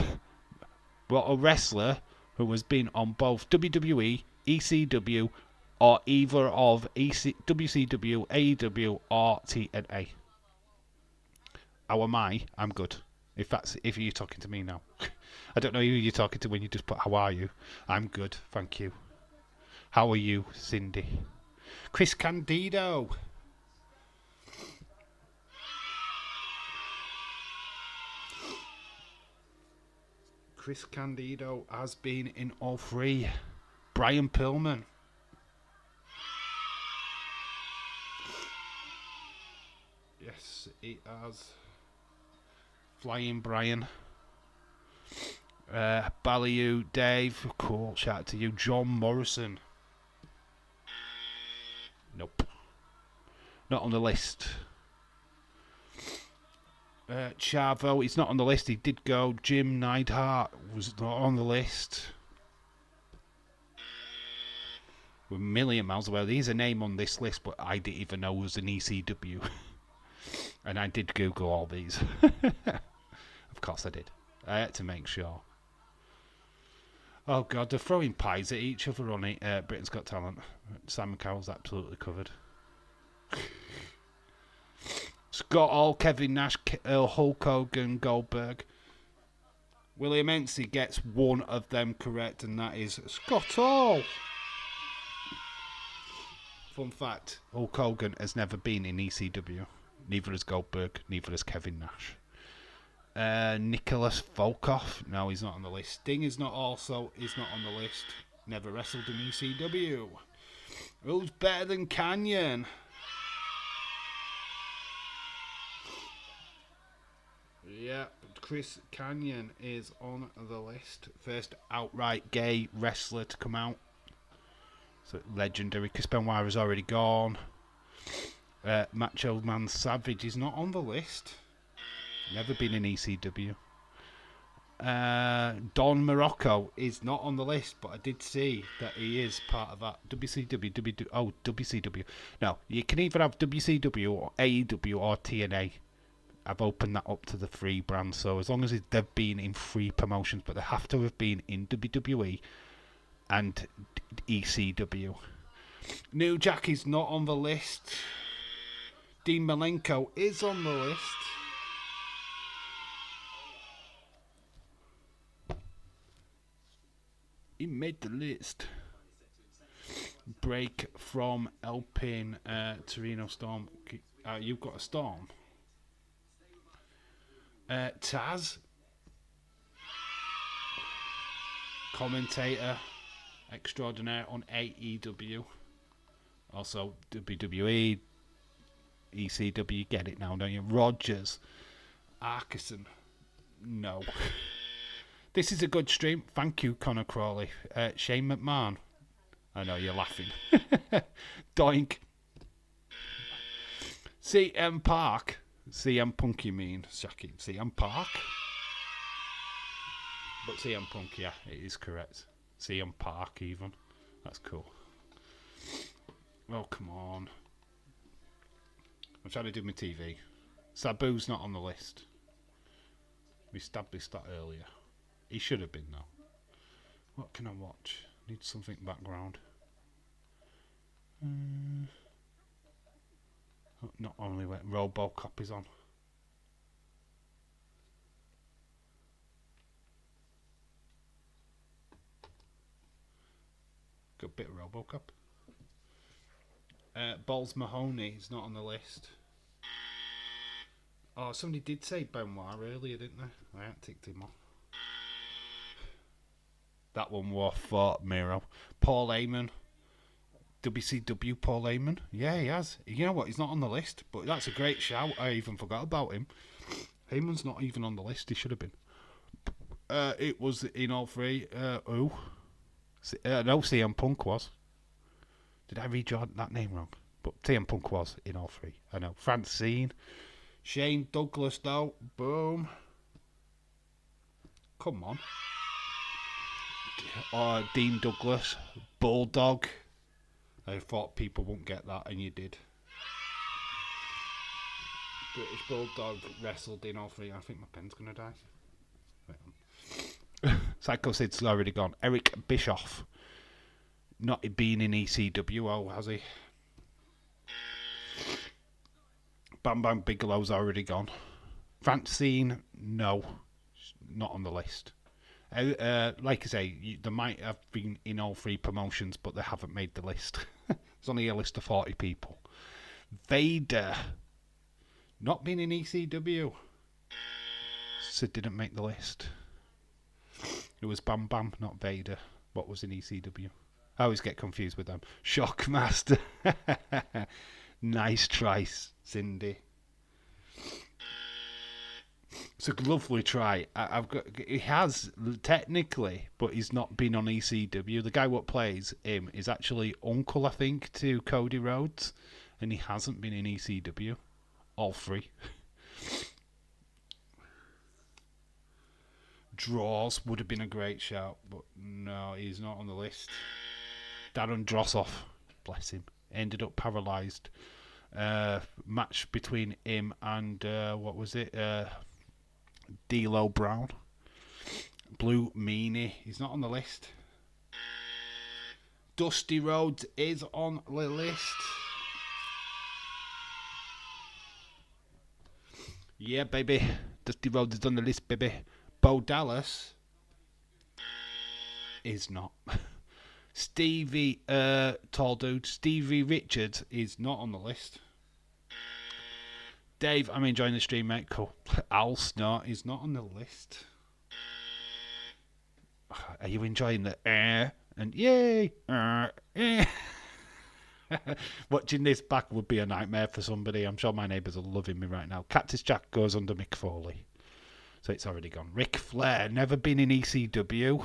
But a wrestler who has been on both WWE, ECW, or either of WCW, AEW, or TNA. How am I? I'm good. If you're talking to me now. I don't know who you're talking to when you just put how are you. I'm good, thank you. How are you, Cindy? Chris Candido. Chris Candido has been in all three. Brian Pillman. Yes, he has. Flying Brian. Ballyhoo, Dave. Cool, shout out to you. John Morrison. Nope. Not on the list. Chavo, he's not on the list. He did go. Jim Neidhart was not on the list. We're a million miles away. He's a name on this list, but I didn't even know it was an ECW. And I did Google all these. Of course I did. I had to make sure. Oh God, they're throwing pies at each other on it. Britain's Got Talent. Simon Cowell's absolutely covered. Scott Hall, Kevin Nash, Hulk Hogan, Goldberg. William Ensey gets one of them correct, and that is Scott Hall. Fun fact, Hulk Hogan has never been in ECW. Neither has Goldberg, neither has Kevin Nash. Nicholas Volkov, no, he's not on the list. Sting is not on the list. Never wrestled in ECW. Who's better than Kanyon? Yeah, Chris Kanyon is on the list. First outright gay wrestler to come out. So legendary. Chris Benoit has already gone. Macho Man Savage is not on the list. Never been in ECW. Don Morocco is not on the list, but I did see that he is part of that WCW. No, you can either have WCW or AEW or TNA. I've opened that up to the three brands, so as long as they've been in three promotions, but they have to have been in WWE and ECW. New Jack is not on the list. Dean Malenko is on the list. He made the list. Break from Alpine, Torino Storm. You've got a Storm. Taz, commentator extraordinaire on AEW, also WWE, ECW. Get it now, don't you? Rogers, Arkeson, no. This is a good stream. Thank you, Connor Crawley. Shane McMahon. I know you're laughing. Doink. CM Park. CM Punk, you mean, Shaki? CM Park? But CM Punk, yeah, it is correct. CM Park, even. That's cool. Oh, come on. I'm trying to do my TV. Sabu's not on the list. We established that earlier. He should have been, though. What can I watch? Need something background. Not only when RoboCop is on. Got a bit of RoboCop. Balls Mahoney is not on the list. Oh, somebody did say Benoit earlier, didn't they? I hadn't ticked him off. That one was for Miro. Paul Heyman. WCW Paul Heyman. Yeah, he has. You know what? He's not on the list, but that's a great shout. I even forgot about him. Heyman's not even on the list. He should have been. It was in all three. Who? No, CM Punk was. Did I read that name wrong? But CM Punk was in all three. I know. Francine. Shane Douglas, though. Boom. Come on. Dean Douglas, Bulldog. I thought people wouldn't get that, and you did. British Bulldog wrestled in all three. I think my pen's gonna die. Wait on. Psycho Sid's already gone. Eric Bischoff, not being in ECW, oh, has he? Bam Bam Bigelow's already gone. Francine, no, not on the list. Like I say, they might have been in all three promotions, but they haven't made the list. It's only a list of 40 people. Vader, not been in ECW, so didn't make the list. It was Bam Bam, not Vader. What was in ECW? I always get confused with them. Shockmaster. Nice try, Cindy. It's a lovely try. He has technically, but he's not been on ECW. The guy what plays him is actually uncle, I think, to Cody Rhodes, and he hasn't been in ECW. All three. Draws would have been a great shout, but no, he's not on the list. Darren Drossoff, bless him, ended up paralysed. Match between him and what was it? D'Lo Brown. Blue Meanie, he's not on the list. Dusty Rhodes is on the list. Yeah, baby. Dusty Rhodes is on the list, baby. Bo Dallas is not. Stevie, tall dude, Stevie Richards is not on the list. Dave, I'm enjoying the stream, mate. Cool. Al Snort is not on the list. Are you enjoying the and yay? Watching this back would be a nightmare for somebody. I'm sure my neighbours are loving me right now. Cactus Jack goes under Mick Foley. So it's already gone. Ric Flair, never been in ECW.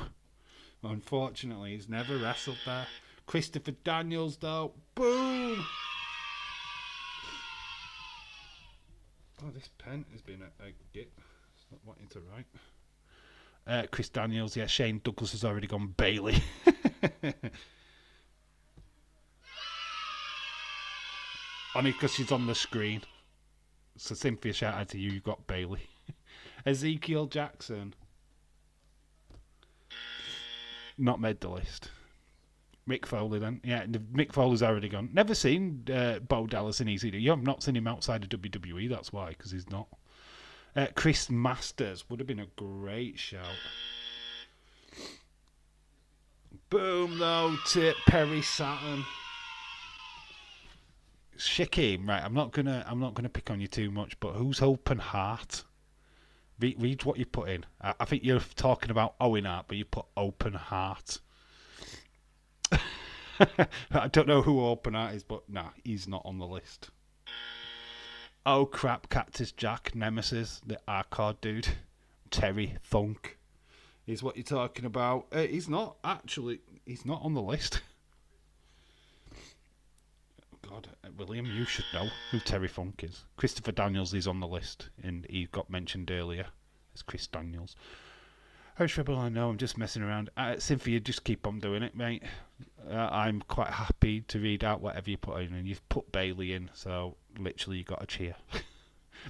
Unfortunately, he's never wrestled there. Christopher Daniels, though. Boom! Oh, this pen has been a git. It's not wanting to write. Chris Daniels, yeah. Shane Douglas has already gone. Bailey. Only because she's on the screen. So Cynthia, shout out to you. You got Bailey. Ezekiel Jackson. Not made the list. Mick Foley then. Yeah, Mick Foley's already gone. Never seen Bo Dallas in ECW. You have not seen him outside of WWE, that's why, because he's not. Chris Masters would have been a great shout. Boom, though, to Perry Saturn. Shaquem, right, I'm not gonna pick on you too much, but who's Open Heart? Read what you put in. I think you're talking about Owen Hart, but you put Open Heart. I don't know who Open Heart is, but nah, he's not on the list. Oh crap, Cactus Jack, Nemesis, the Arcade dude, Terry Funk is what you're talking about. He's not on the list. God, William, you should know who Terry Funk is. Christopher Daniels is on the list, and he got mentioned earlier as Chris Daniels. How Trouble, I know, I'm just messing around. Cynthia, just keep on doing it, mate. I'm quite happy to read out whatever you put in, and you've put Bailey in, so literally you got a cheer.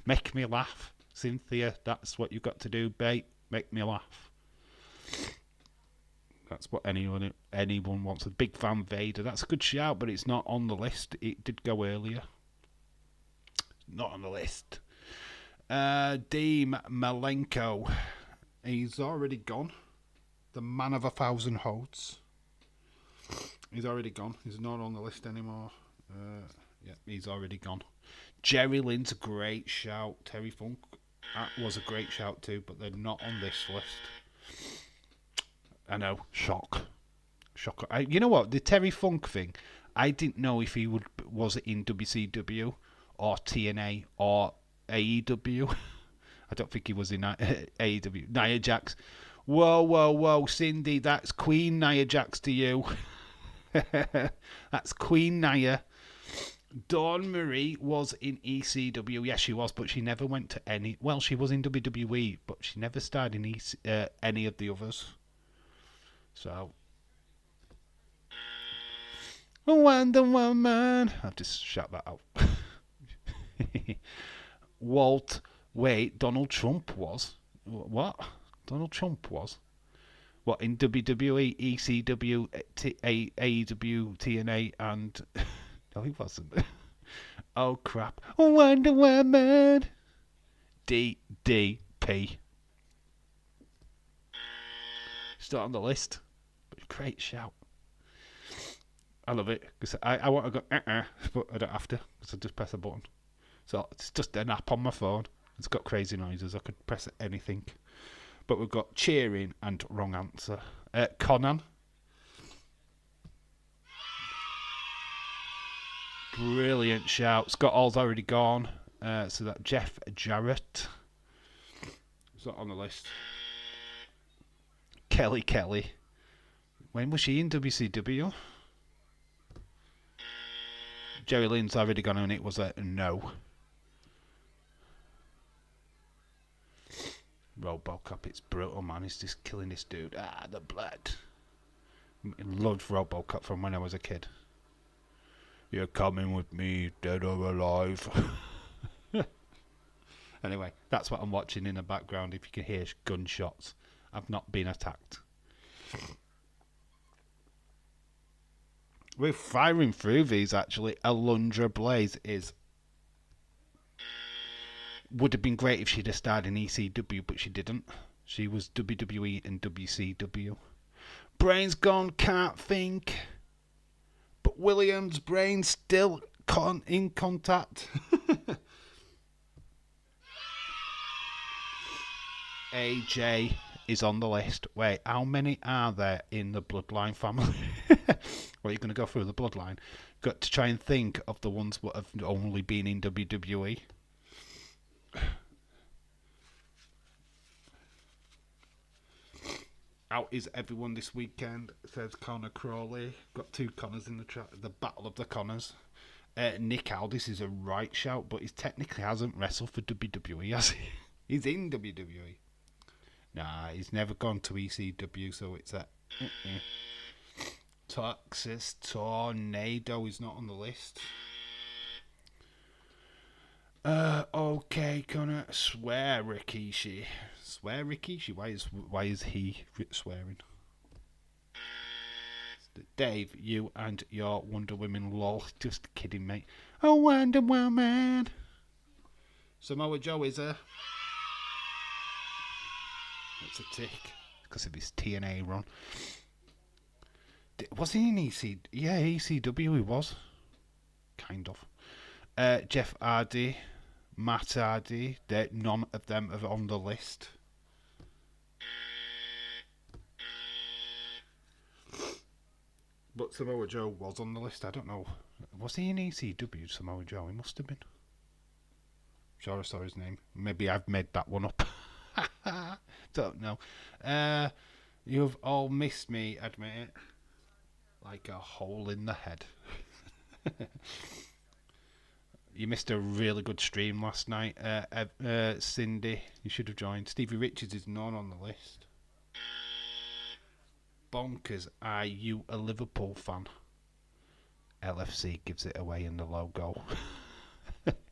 Make me laugh, Cynthia. That's what you've got to do, mate. Make me laugh. That's what anyone wants. A big fan Vader. That's a good shout, but it's not on the list. It did go earlier. Not on the list. Dean Malenko. He's already gone. The man of 1,000 holds. He's already gone. He's not on the list anymore. Yeah, he's already gone. Jerry Lynn's a great shout. Terry Funk, that was a great shout too, but they're not on this list. I know. Shock. You know what? The Terry Funk thing, I didn't know if he was in WCW or TNA or AEW. I don't think he was in AEW. Nia Jax. Whoa, Cindy, that's Queen Nia Jax to you. That's Queen Nia. Dawn Marie was in ECW. Yes, she was, but she never went to any... Well, she was in WWE, but she never starred in any of the others. So, Wonder Woman. I've just shut that out. Wait, Donald Trump was? What? Donald Trump was? What, in WWE, ECW, AEW, TNA, and... No, he wasn't. Oh, crap. Wonder Woman. DDP. Still on the list. But great shout. I love it. Because I want to go, but I don't have to. Because I just press a button. So it's just an app on my phone. It's got crazy noises. I could press anything. But we've got cheering and wrong answer. Conan. Brilliant shout. Scott Hall's already gone. So that Jeff Jarrett. It's not on the list. Kelly. When was she in WCW? Jerry Lynn's already gone and it was a no. Robocop, it's brutal, man. He's just killing this dude. The blood. Loved Robocop from when I was a kid. You're coming with me, dead or alive. Anyway, that's what I'm watching in the background. If you can hear gunshots, I've not been attacked. We're firing through these, actually. Alundra Blaze would have been great if she'd have starred in ECW, but she didn't. She was WWE and WCW. Brain's gone, can't think. But Williams' brain still in contact. AJ is on the list. Wait, how many are there in the Bloodline family? Well, you're going to go through the Bloodline. Got to try and think of the ones that have only been in WWE. Out is everyone this weekend, says Connor Crawley. Got two Connors in the Battle of the Connors. Nick Aldis is a right shout, but he technically hasn't wrestled for WWE, has he? He's in WWE. Nah, he's never gone to ECW, so it's a... Texas Tornado is not on the list. Okay, Connor. Swear Rikishi. Why is he swearing? Dave, you and your Wonder Woman lol. Just kidding, mate. Oh, Wonder Woman. Samoa Joe is a... It's a tick. Because of his TNA run. Was he in EC? Yeah, ECW he was. Kind of. Jeff Hardy. Matt Hardy. None of them are on the list. But Samoa Joe was on the list. I don't know. Was he in ECW, Samoa Joe? He must have been. Sure I saw his name. Maybe I've made that one up. Don't know. You've all missed me, admit it. Like a hole in the head. You missed a really good stream last night. Cindy, you should have joined. Stevie Richards is not on the list. Bonkers, are you a Liverpool fan? LFC gives it away in the logo.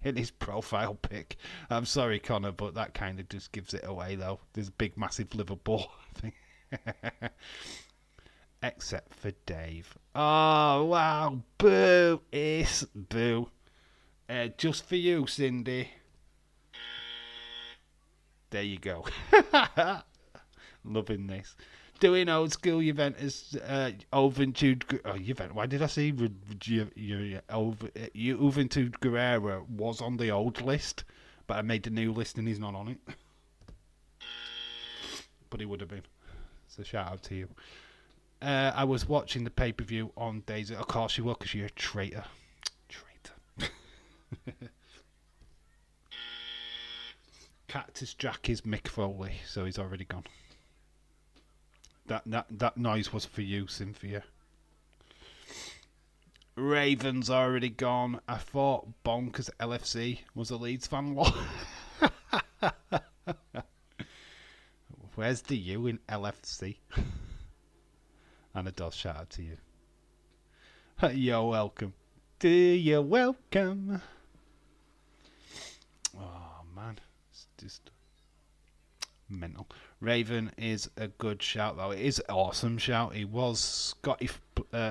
In his profile pic. I'm sorry, Connor, but that kind of just gives it away, though. There's a big, massive Liverpool thing. Except for Dave. Oh, wow. Boo. It's boo. Just for you, Cindy. There you go. Loving this. Doing old school Juventus, Juventud. Juventus. Why did I say Juventud Guerrero was on the old list, but I made the new list and he's not on it. But he would have been. So shout out to you. I was watching the pay-per-view on Days. Of course you will, because you're a traitor. Cactus Jack is Mick Foley, so he's already gone. That noise was for you, Cynthia. Raven's already gone. I thought Bonkers LFC was a Leeds fan. Where's the U in LFC? And a does shout out to you. You're welcome. You're welcome. Oh man, it's just mental. Raven is a good shout though. It is an awesome shout. He was Scotty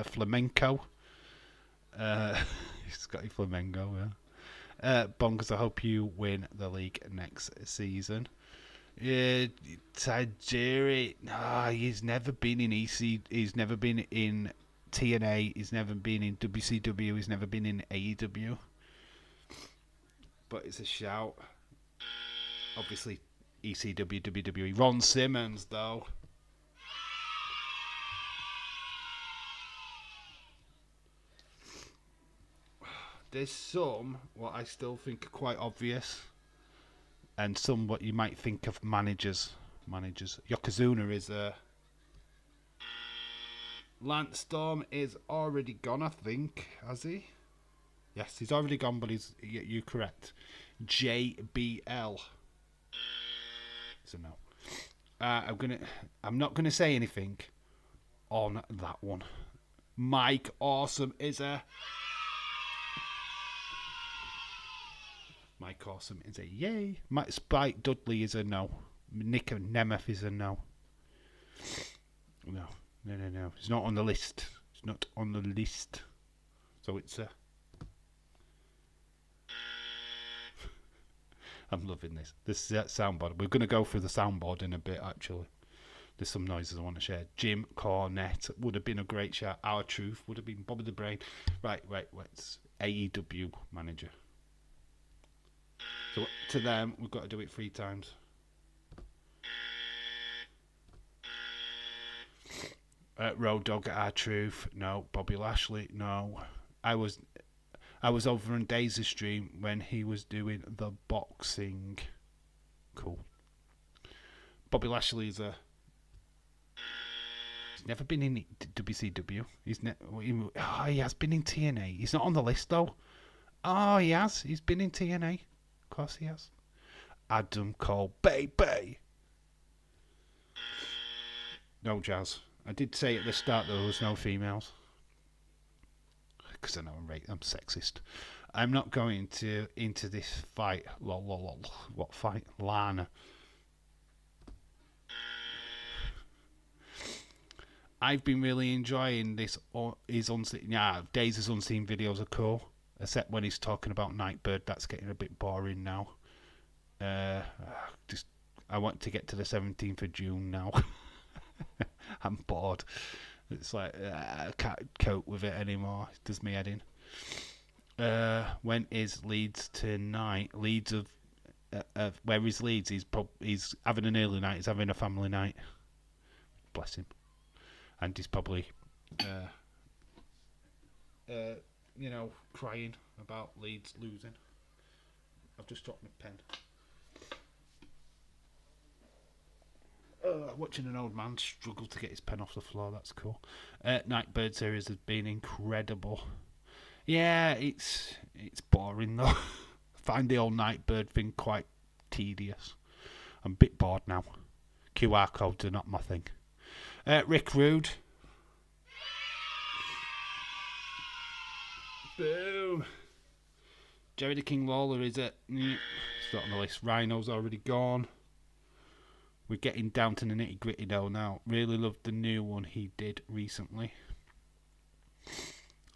Flamenco. Scotty Flamenco, yeah. Bonkers, I hope you win the league next season. Tajiri, he's never been in EC. He's never been in TNA. He's never been in WCW. He's never been in AEW. But it's a shout. Obviously, ECW, WWE. Ron Simmons, though. There's some what I still think are quite obvious, and some what you might think of managers. Yokozuna is a. Lance Storm is already gone, I think. Has he? Yes, he's already gone, but you're correct. JBL. So no. I'm not gonna say anything on that one. Mike Awesome is a. Mike Awesome is a yay. Spike Dudley is a no. Nick Nemeth is a no. No. It's not on the list. It's not on the list. So it's a. I'm loving this. This soundboard. We're going to go through the soundboard in a bit, actually. There's some noises I want to share. Jim Cornette would have been a great shout. Our Truth would have been Bobby the Brain. Right. It's AEW manager. So to them, we've got to do it 3 times. Road Dogg, Our Truth, no. Bobby Lashley, no. I was over on Daisy stream when he was doing the boxing. Cool. Bobby Lashley is a. He's never been in WCW. He has been in TNA. He's not on the list though. Oh, he has. He's been in TNA. Of course he has. Adam Cole, baby. No Jazz. I did say at the start there was no females. Because I know I'm sexist. I'm not going into this fight. Lol. What fight? Lana. I've been really enjoying this. Days' unseen videos are cool. Except when he's talking about Nightbird, that's getting a bit boring now. I want to get to the 17th of June now. I'm bored. It's like I can't cope with it anymore. It does me head in. When is Leeds tonight? Leeds of where is Leeds? He's having an early night. He's having a family night. Bless him. And he's probably crying about Leeds losing. I've just dropped my pen. Watching an old man struggle to get his pen off the floor, that's cool. Nightbird series has been incredible. Yeah, it's boring though. I find the old Nightbird thing quite tedious. I'm a bit bored now. QR codes are not my thing. Rick Rude. Boom. Jerry the King Lawler is it? It's not on the list. Rhino's already gone. We're getting down to the nitty gritty though now. Really loved the new one he did recently.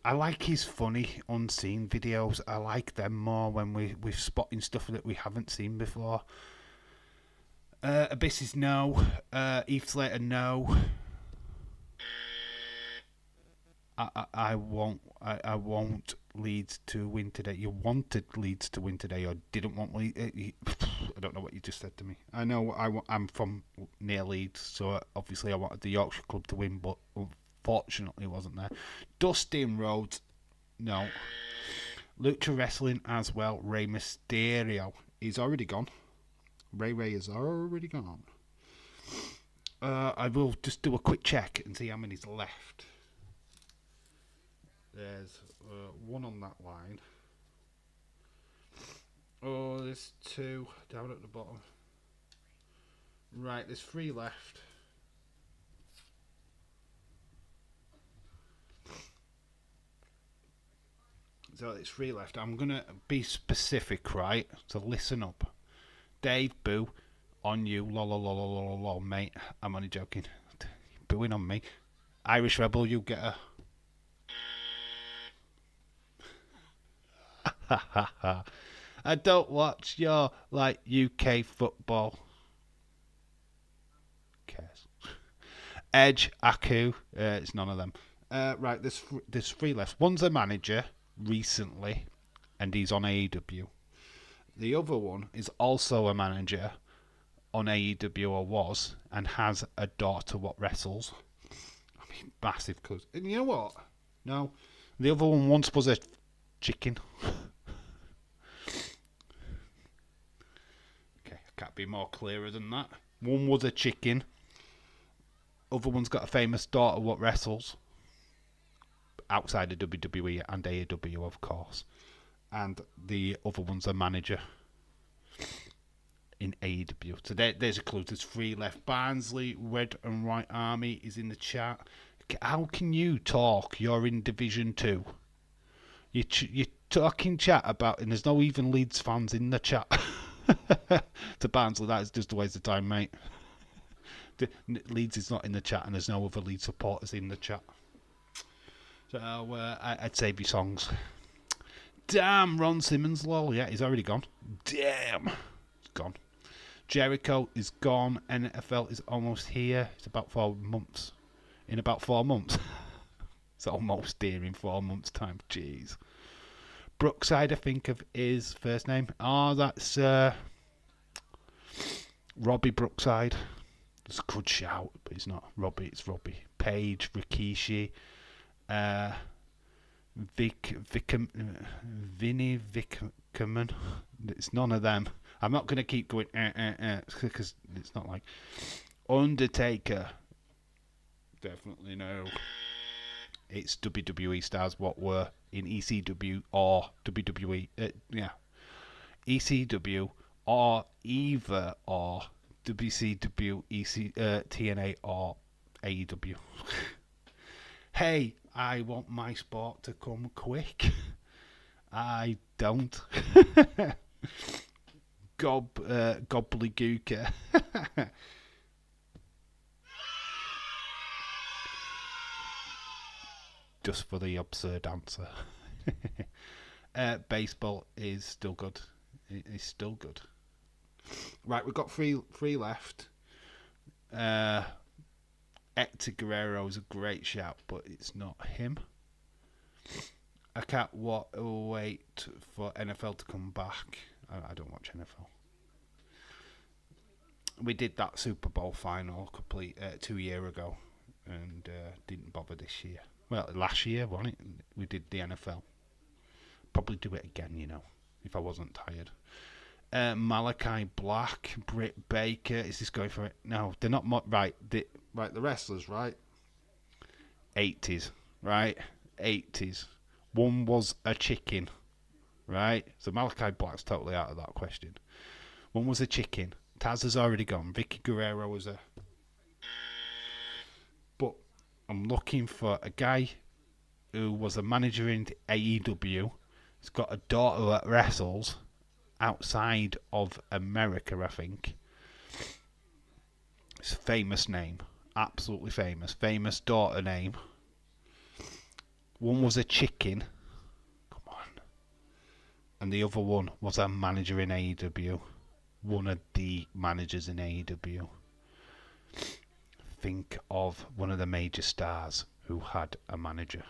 I like his funny unseen videos. I like them more when we're spotting stuff that we haven't seen before. Abyss is no. Heath Slater no. I won't Leeds to win today. You wanted Leeds to win today, or didn't want Leeds? I don't know what you just said to me. I know I'm from near Leeds, so obviously I wanted the Yorkshire club to win, but unfortunately it wasn't there. Dustin Rhodes, no. Lucha Wrestling as well. Rey Mysterio, he's already gone. Ray is already gone. I will just do a quick check and see how many's left. There's one on that line. Oh, there's 2 down at the bottom. Right, there's 3 left. So it's three left. I'm going to be specific, right? So listen up. Dave, boo. On you. Lol, lol, lol, lol, lol, lol, mate. I'm only joking. Booing on me. Irish Rebel, you get a... I don't watch your, like, UK football. Cares. Edge, Aku, it's none of them. Right, there's three left. One's a manager recently, and he's on AEW. The other one is also a manager on AEW, or was, and has a daughter what wrestles. I mean, massive cuz. And you know what? No, the other one once was a chicken. Okay, I can't be more clearer than that. One was a chicken. Other one's got a famous daughter what wrestles. Outside of WWE and AEW, of course. And the other one's a manager in AEW. So there's a clue. There's three left. Barnsley, Red and White Army is in the chat. How can you talk? You're in Division 2. You're talking chat about, and there's no even Leeds fans in the chat. To Barnsley, that is just a waste of time, mate. Leeds is not in the chat, and there's no other Leeds supporters in the chat. So I'd save your songs. Damn, Ron Simmons, lol. Yeah, he's already gone. Damn. He's gone. Jericho is gone. NFL is almost here. It's about 4 months. In about 4 months. It's almost here in 4 months' time. Jeez. Brookside, I think of his first name. Oh, that's Robbie Brookside. It's a good shout, but he's not Robbie. It's Robbie. Paige, Rikishi. Vinny Vickerman. It's none of them. I'm not going to keep going because it's not like Undertaker. Definitely no. It's WWE stars what were in ECW or WWE. ECW or either or WCW, TNA or AEW. Hey, I want my sport to come quick. I don't. Gobbledygooker. Just for the absurd answer. Baseball is still good. It is still good. Right, we've got three left. Hector Guerrero is a great shout, but it's not him. I can't wait for NFL to come back. I don't watch NFL. We did that Super Bowl final 2 years ago, and didn't bother this year. Well, last year, wasn't it? We did the NFL. Probably do it again, if I wasn't tired. Malachi Black, Britt Baker. Is this going for it? No, they're not. Right, the wrestlers, right? 80s, right? 80s. One was a chicken, right? So Malachi Black's totally out of that question. One was a chicken. Taz has already gone. Vicky Guerrero was a... But I'm looking for a guy who was a manager in AEW. He's got a daughter that wrestles outside of America, I think. It's a famous name. Absolutely famous. Famous daughter name. One was a chicken. Come on. And the other one was a manager in AEW. One of the managers in AEW. Think of one of the major stars who had a manager.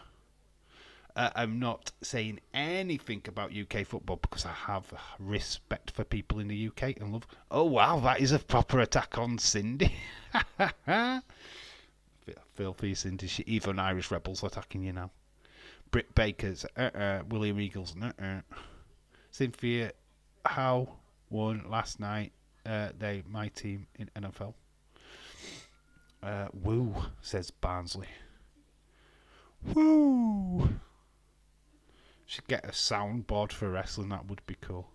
I'm not saying anything about UK football because I have respect for people in the UK and love... Oh, wow, that is a proper attack on Cindy. Feel for you, Cindy. Even Irish Rebels attacking you now. Britt Baker's, William Eagles, Cynthia Howe won last night. My team in NFL. Woo, says Barnsley. Woo! Should get a soundboard for wrestling, that would be cool.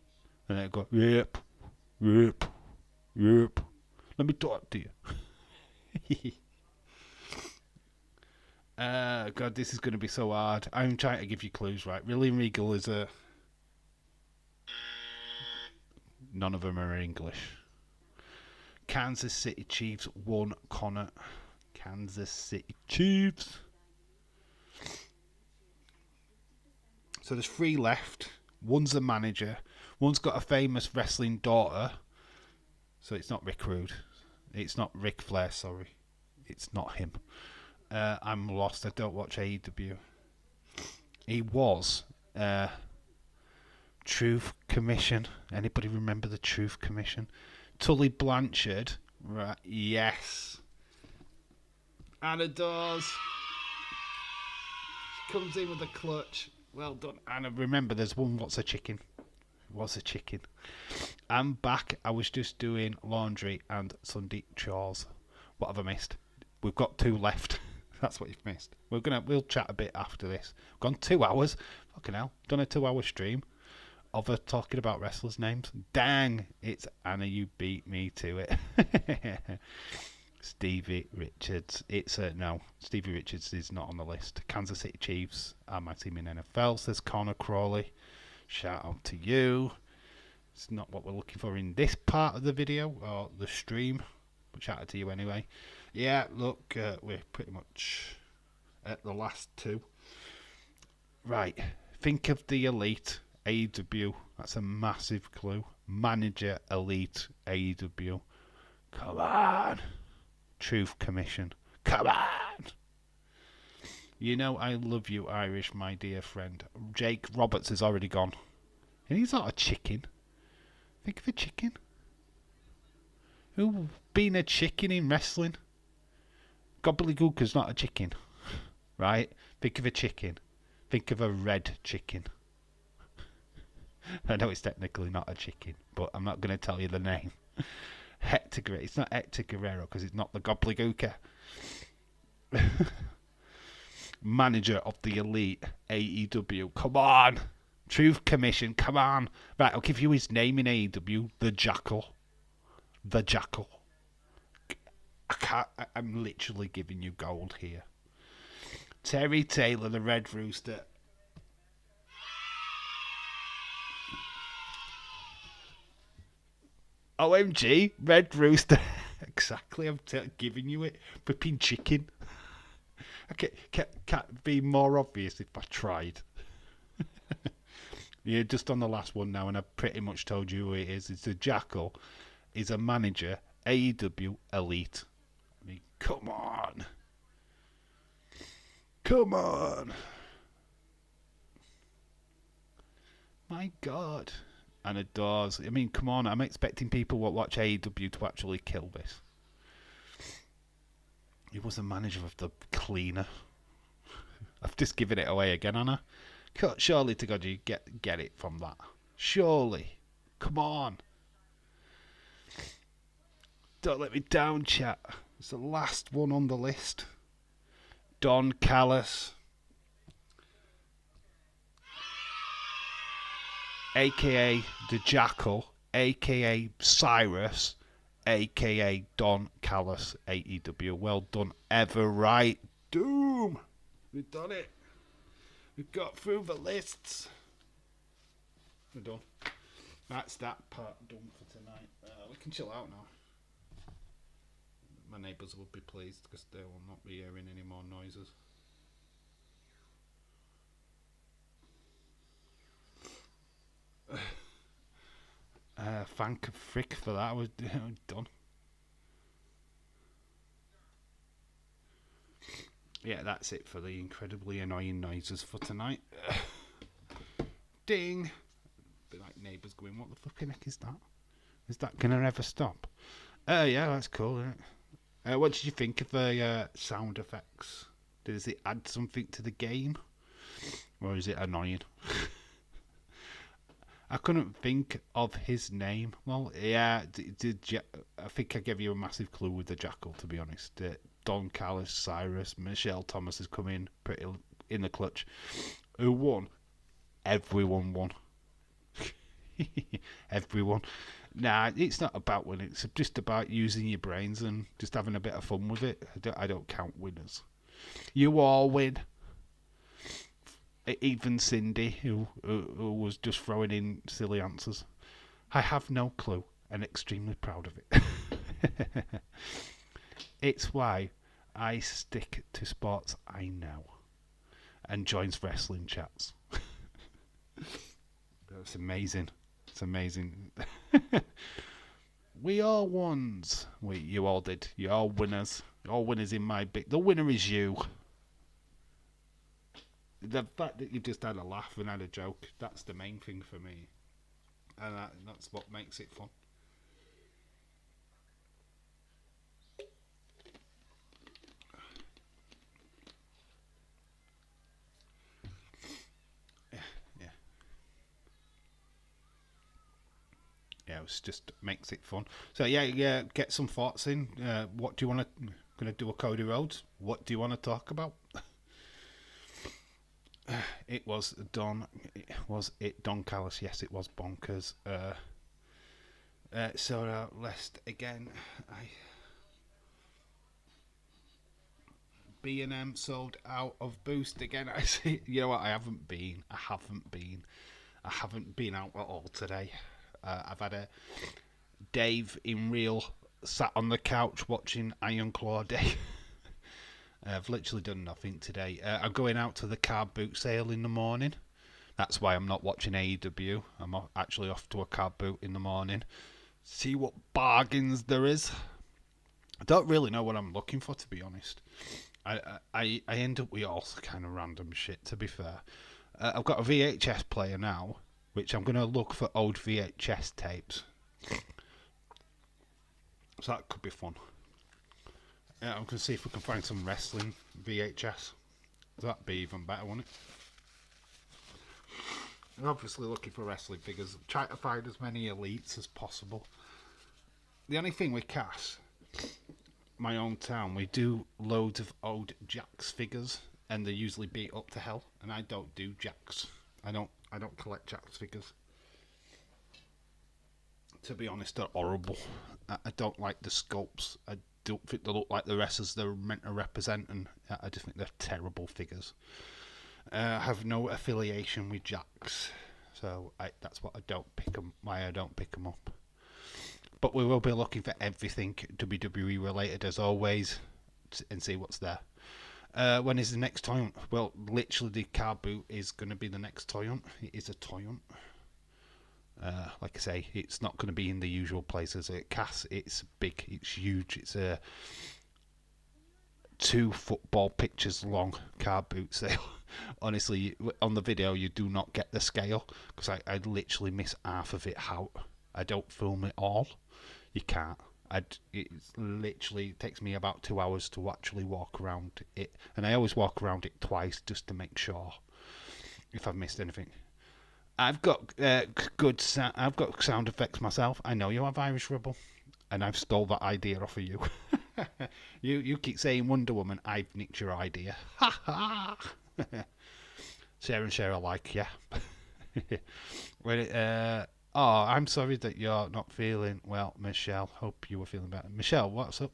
And then go, yep. Let me talk to you. God, this is going to be so hard. I'm trying to give you clues, right? William Regal is a... None of them are English. Kansas City Chiefs won, Connor. Kansas City Chiefs. So there's 3 left. One's a manager. One's got a famous wrestling daughter. So it's not Rick Rude. It's not Ric Flair, sorry. It's not him. I'm lost. I don't watch AEW. He was Truth Commission. Anybody remember the Truth Commission? Tully Blanchard. Right. Yes. Anna Dawes. She comes in with a clutch. Well done, Anna. Remember, there's one What's a Chicken. What's a Chicken? I'm back. I was just doing laundry and Sunday chores. What have I missed? We've got 2 left. That's what you've missed. We'll chat a bit after this. We've gone 2 hours. Fucking hell. Done a 2-hour stream of her talking about wrestlers' names. Dang. It's Anna, you beat me to it. Stevie Richards. No, Stevie Richards is not on the list. Kansas City Chiefs are my team in NFL, says Connor Crawley. Shout out to you. It's not what we're looking for in this part of the video or the stream, but shout out to you anyway. Yeah, look, we're pretty much at the last 2. Right, think of the Elite AEW. That's a massive clue. Manager Elite AEW. Come on. Truth Commission. Come on. You know I love you, Irish, my dear friend. Jake Roberts is already gone. And he's not a chicken. Think of a chicken. Who been a chicken in wrestling? Gobbledygooker's not a chicken. Right? Think of a chicken. Think of a red chicken. I know it's technically not a chicken, but I'm not going to tell you the name. Hector Guerrero. It's not Hector Guerrero because it's not the Gobbledygooker. Manager of the Elite AEW. Come on. Truth Commission. Come on. Right, I'll give you his name in AEW. The Jackal. The Jackal. I'm literally giving you gold here. Terry Taylor, the Red Rooster. OMG, Red Rooster. Exactly, I'm giving you it. Flipping chicken. Okay, can't be more obvious if I tried. You're just on the last one now, and I've pretty much told you who it is. It's the Jackal. He's a manager, AEW Elite. I mean, come on. Come on. My God. And adores. I mean, come on. I'm expecting people who watch AEW to actually kill this. He was the manager of the Cleaner. I've just given it away again, Anna. Surely to God you get it from that. Surely. Come on. Don't let me down, chat. It's the last one on the list. Don Callis. A.K.A. The Jackal. A.K.A. Cyrus. A.K.A. Don Callis. AEW. Well done. Ever right. Doom. We've done it. We've got through the lists. We're done. That's that part done for tonight. We can chill out now. My neighbours will be pleased because they will not be hearing any more noises. Thank Frick for that. I was done. Yeah, that's it for the incredibly annoying noises for tonight. Ding! Be like neighbours going, what the fucking heck is that? Is that gonna ever stop? Yeah, that's cool, isn't it? What did you think of the sound effects? Does it add something to the game? Or is it annoying? I couldn't think of his name. Well, yeah, I think I gave you a massive clue with the Jackal, to be honest. Don Callis, Cyrus, Michelle Thomas has come in pretty in the clutch. Who won? Everyone won. Everyone. Nah, it's not about winning. It's just about using your brains and just having a bit of fun with it. I don't count winners. You all win. Even Cindy, who was just throwing in silly answers. I have no clue and extremely proud of it. It's why I stick to sports I know and joins wrestling chats. That's amazing. It's amazing. We all wons. You all did. You all winners. You're all winners in my big. The winner is you. The fact that you just had a laugh and had a joke, that's the main thing for me. And that's what makes it fun. Yeah, it just makes it fun. So yeah, get some thoughts in. What do you want to? Gonna do a Cody Rhodes? What do you want to talk about? It was Don. Was it Don Callis? Yes, it was bonkers. So let's again. B&M sold out of Boost again. I see. You know what? I haven't been out at all today. I've had a Dave in real sat on the couch watching Iron Claw Day. I've literally done nothing today. I'm going out to the car boot sale in the morning. That's why I'm not watching AEW. I'm actually off to a car boot in the morning. See what bargains there is. I don't really know what I'm looking for, to be honest. I end up with all kind of random shit, to be fair. I've got a VHS player now, which I'm going to look for old VHS tapes. So that could be fun. I'm going to see if we can find some wrestling VHS. That'd be even better, wouldn't it? I'm obviously looking for wrestling figures. Try to find as many elites as possible. The only thing with Cass, my own town, we do loads of old Jakks figures, and they're usually beat up to hell. And I don't do Jakks. I don't collect Jakks figures. To be honest, they're horrible. I don't like the sculpts. I don't think they look like the wrestlers they're meant to represent, and I just think they're terrible figures. I have no affiliation with Jakks, so that's what I don't pick them. Why I don't pick them up. But we will be looking for everything WWE related as always, and see what's there. When is the next toy hunt? Well, literally the car boot is going to be the next toy hunt. It is a toy hunt. Like I say, it's not going to be in the usual places. At Cass, it's big, it's huge. It's a 2 football pictures long car boot sale. Honestly, on the video you do not get the scale, because I literally miss half of it out. I don't film it all. You can't. It literally takes me about 2 hours to actually walk around it, and I always walk around it twice just to make sure if I've missed anything. I've got I've got sound effects myself. I know you have, Irish Rebel, and I've stole that idea off of you. You keep saying Wonder Woman. I've nicked your idea. Ha ha. Share and share alike, yeah. I'm sorry that you're not feeling well, Michelle. Hope you were feeling better. Michelle, what's up?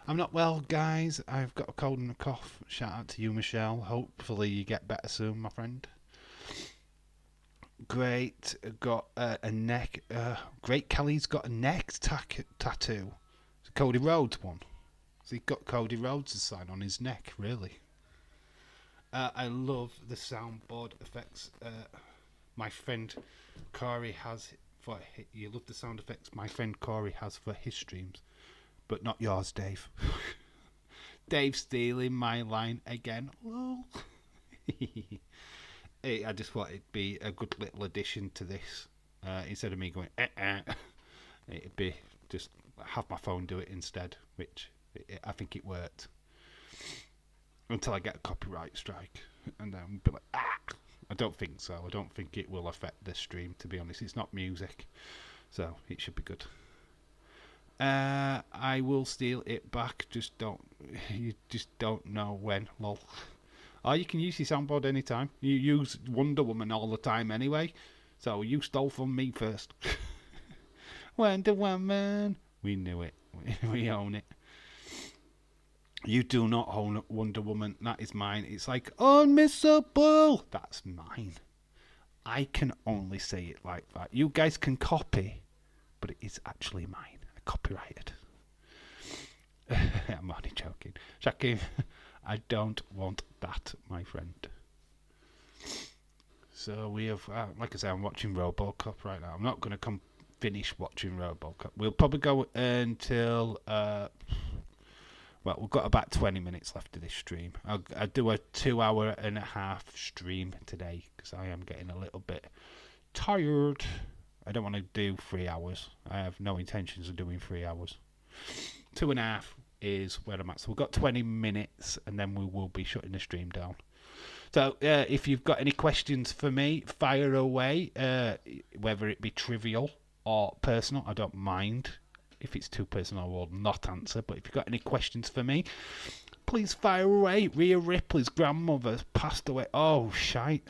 I'm not well, guys. I've got a cold and a cough. Shout out to you, Michelle. Hopefully you get better soon, my friend. Great. Got a neck. Great Kelly's got a neck tattoo. It's a Cody Rhodes one. So he got Cody Rhodes' sign on his neck, really. I love the soundboard effects. My friend Corey has for. You love the sound effects my friend Corey has for his streams, but not yours, Dave. Dave stealing my line again. Lol. I just thought it'd be a good little addition to this. Instead of me going, it'd be just have my phone do it instead, which I think it worked. Until I get a copyright strike, and then be like, I don't think so. I don't think it will affect the stream, to be honest. It's not music, so it should be good. I will steal it back. You just don't know when. Lol. Oh, you can use your soundboard anytime. You use Wonder Woman all the time anyway, so you stole from me first. Wonder Woman. We knew it. We own it. You do not own Wonder Woman. That is mine. It's like, unmissable. That's mine. I can only say it like that. You guys can copy, but it is actually mine. Copyrighted. I'm only joking. Shakim, I don't want that, my friend. So we have, like I say, I'm watching RoboCop right now. I'm not going to finish watching RoboCop. We'll probably go until, well, we've got about 20 minutes left of this stream. I'll do a 2.5-hour stream today because I am getting a little bit tired. I don't want to do 3 hours. I have no intentions of doing 3 hours. 2.5 is where I'm at. So we've got 20 minutes and then we will be shutting the stream down. So if you've got any questions for me, fire away. Whether it be trivial or personal, I don't mind. If it's too personal, I will not answer. But if you've got any questions for me, please fire away. Rhea Ripley's grandmother passed away. Oh, shite.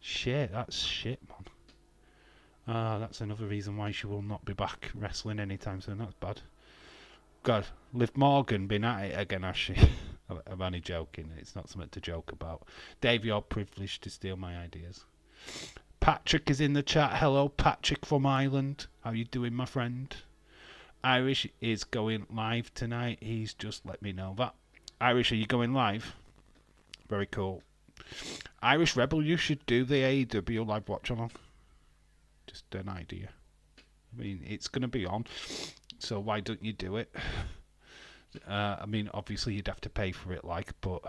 Shit, that's shit, man. That's another reason why she will not be back wrestling anytime soon. That's bad. God, Liv Morgan been at it again, has she? I'm only joking. It's not something to joke about. Dave, you're privileged to steal my ideas. Patrick is in the chat. Hello, Patrick from Ireland. How you doing, my friend? Irish is going live tonight. He's just let me know that. Irish, are you going live? Very cool. Irish Rebel, you should do the AEW live watch along. Just an idea. I mean, it's going to be on, so why don't you do it? I mean, obviously you'd have to pay for it, but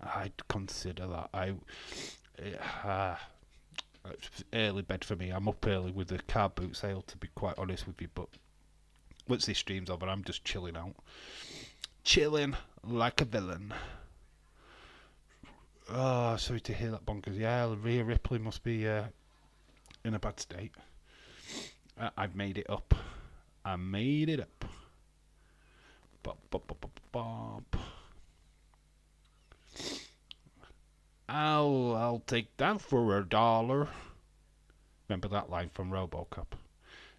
I'd consider that. It's early bed for me. I'm up early with the car boot sale, to be quite honest with you, but once this stream's over, I'm just chilling out. Chilling like a villain. Oh, sorry to hear that, bonkers. Yeah, Rhea Ripley must be in a bad state. I've made it up. I made it up. I'll take that for $1. Remember that line from RoboCop.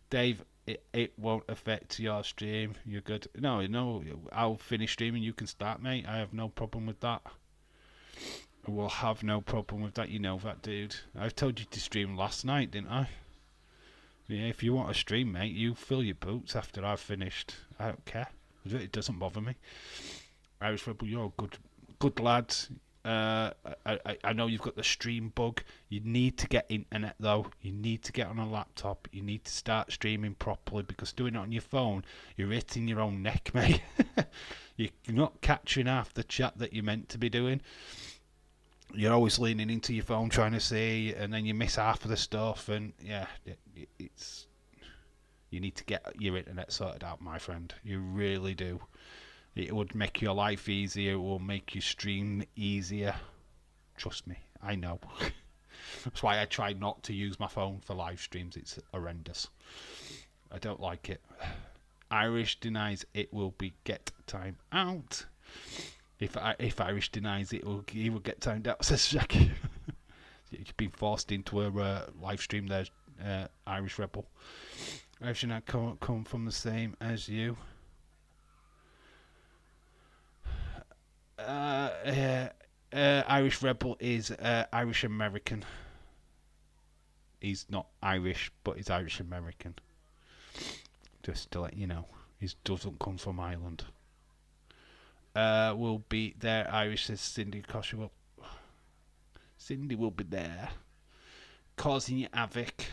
Dave, it won't affect your stream. You're good. No, I'll finish streaming. You can start, mate. I have no problem with that. I will have no problem with that. You know that, dude. I told you to stream last night, didn't I? Yeah, if you want to stream, mate, you fill your boots after I've finished. I don't care. It doesn't bother me. Irish Rebel, you're a good lad. I know you've got the stream bug. You need to get internet, though. You need to get on a laptop. You need to start streaming properly, because doing it on your phone, you're hitting your own neck, mate. You're not catching half the chat that you're meant to be doing. You're always leaning into your phone trying to see, and then you miss half of the stuff, and yeah, it's... You need to get your internet sorted out, my friend. You really do. It would make your life easier. It will make you stream easier. Trust me, I know. That's why I try not to use my phone for live streams. It's horrendous. I don't like it. Irish denies it will be get time out. If Irish denies it, he will get timed out, says Jackie. You've been forced into a live stream there, Irish Rebel. I should not come from the same as you. Irish Rebel is Irish American. He's not Irish, but he's Irish American. Just to let you know, he doesn't come from Ireland. Will be there. Irish, says Cindy Koshua. Cindy will be there, causing you havoc,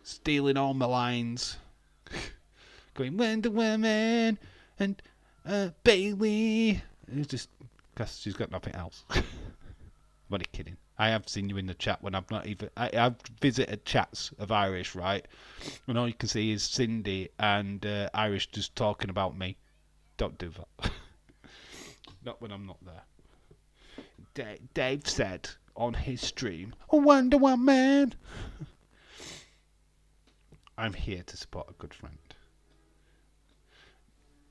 stealing all my lines, going Wonder Woman and Bailey. It's just because she's got nothing else. I'm only kidding. I have seen you in the chat when I've not even... I've visited chats of Irish, right? And all you can see is Cindy and Irish just talking about me. Don't do that. Not when I'm not there. Dave said on his stream, Wonder Woman. I'm here to support a good friend.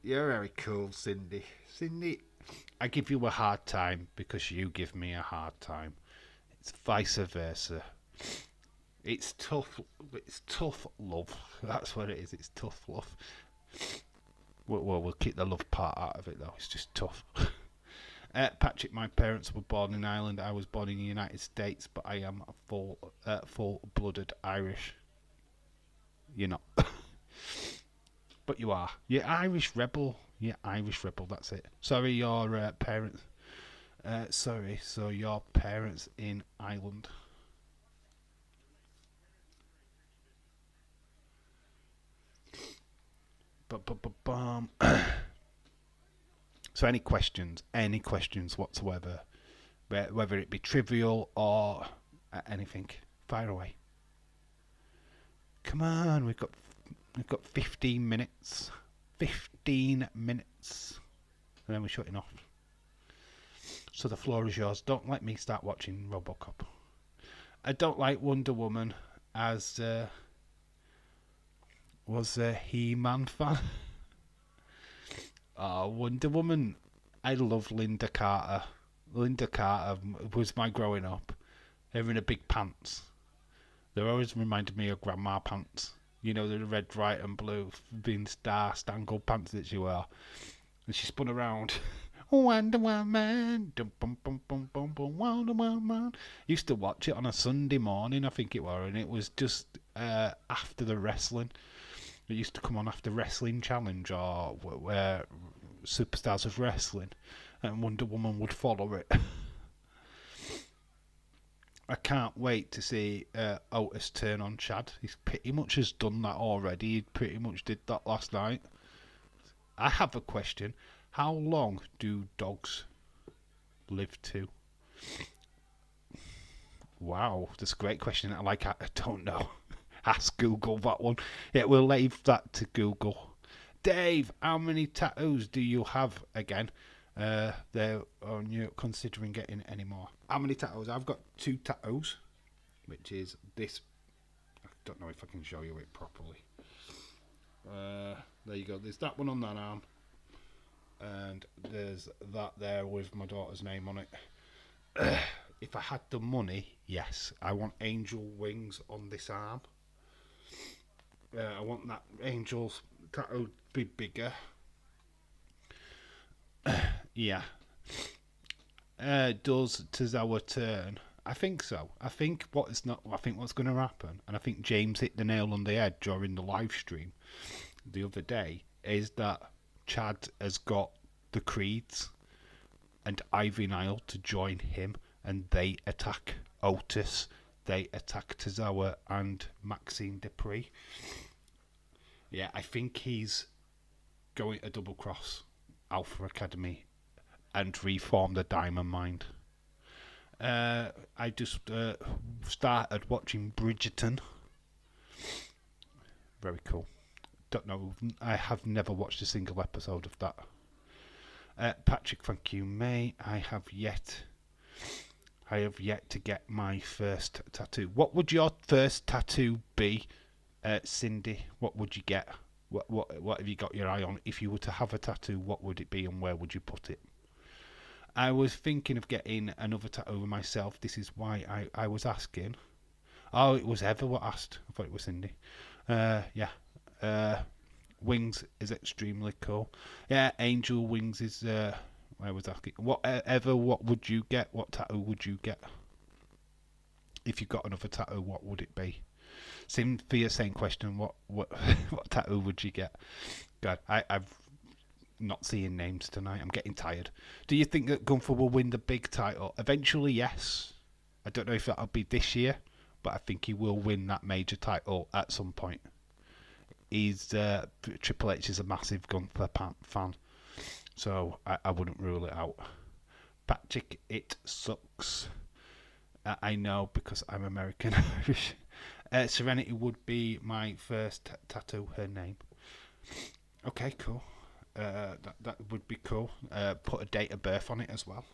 You're very cool, Cindy. Cindy, I give you a hard time because you give me a hard time. It's vice versa. It's tough love. That's what it is. It's tough love. We'll keep the love part out of it though. It's just tough. Patrick, my parents were born in Ireland. I was born in the United States, but I am full-blooded Irish. You're not. But you are. You're Irish rebel. You're Irish rebel, that's it. Sorry, your parents... so your parents in Ireland. Bum. So any questions whatsoever, whether it be trivial or anything, fire away. Come on, we've got 15 minutes. 15 minutes. And then we're shutting off. So the floor is yours. Don't let me start watching RoboCop. I don't like Wonder Woman as was a He-Man fan. Wonder Woman. I love Linda Carter. Linda Carter was my growing up. Her in the big pants. They always reminded me of grandma pants. You know, the red, white and blue being star-spangled pants that she wore. And she spun around. Wonder Woman. Wonder Woman. Used to watch it on a Sunday morning, I think it was. And it was just after the wrestling. It used to come on after Wrestling Challenge or where Superstars of Wrestling, and Wonder Woman would follow it. I can't wait to see Otis turn on Chad. He's pretty much has done that already. He pretty much did that last night. I have a question. How long do dogs live to? Wow, that's a great question. I don't know. Ask Google that one. Yeah, we'll leave that to Google. Dave, how many tattoos do you have again? They're on you considering getting any more. How many tattoos? I've got 2 tattoos, which is this. I don't know if I can show you it properly. There you go. There's that one on that arm, and there's that there with my daughter's name on it. If I had the money, yes, I want angel wings on this arm. I want that angel's tattoo to be bigger. Yeah. Does Tozawa turn? I think so. I think what's going to happen, and I think James hit the nail on the head during the live stream the other day, is that Chad has got the Creeds and Ivy Nile to join him, and they attack Otis. They attack Tozawa and Maxine Dupree. Yeah, I think he's going to double cross Alpha Academy and reform the Diamond Mind. I just started watching Bridgerton. Very cool. Don't know. I have never watched a single episode of that. Patrick, thank you, mate. I have yet to get my first tattoo. What would your first tattoo be, Cindy? What would you get? What have you got your eye on? If you were to have a tattoo, what would it be and where would you put it? I was thinking of getting another tattoo myself. This is why I was asking. Oh, it was Ever what asked. I thought it was Cindy. Yeah. Wings is extremely cool. Yeah, angel wings is... I was asking, what would you get? What tattoo would you get? If you got another tattoo, what would it be? Cynthia, same question. What what tattoo would you get? God, I've not seeing names tonight. I'm getting tired. Do you think that Gunther will win the big title? Eventually, yes. I don't know if that'll be this year, but I think he will win that major title at some point. Triple H is a massive Gunther fan. So I wouldn't rule it out. Patrick, it sucks. I know because I'm American. Serenity would be my first tattoo, her name. Okay, cool. That would be cool. Put a date of birth on it as well.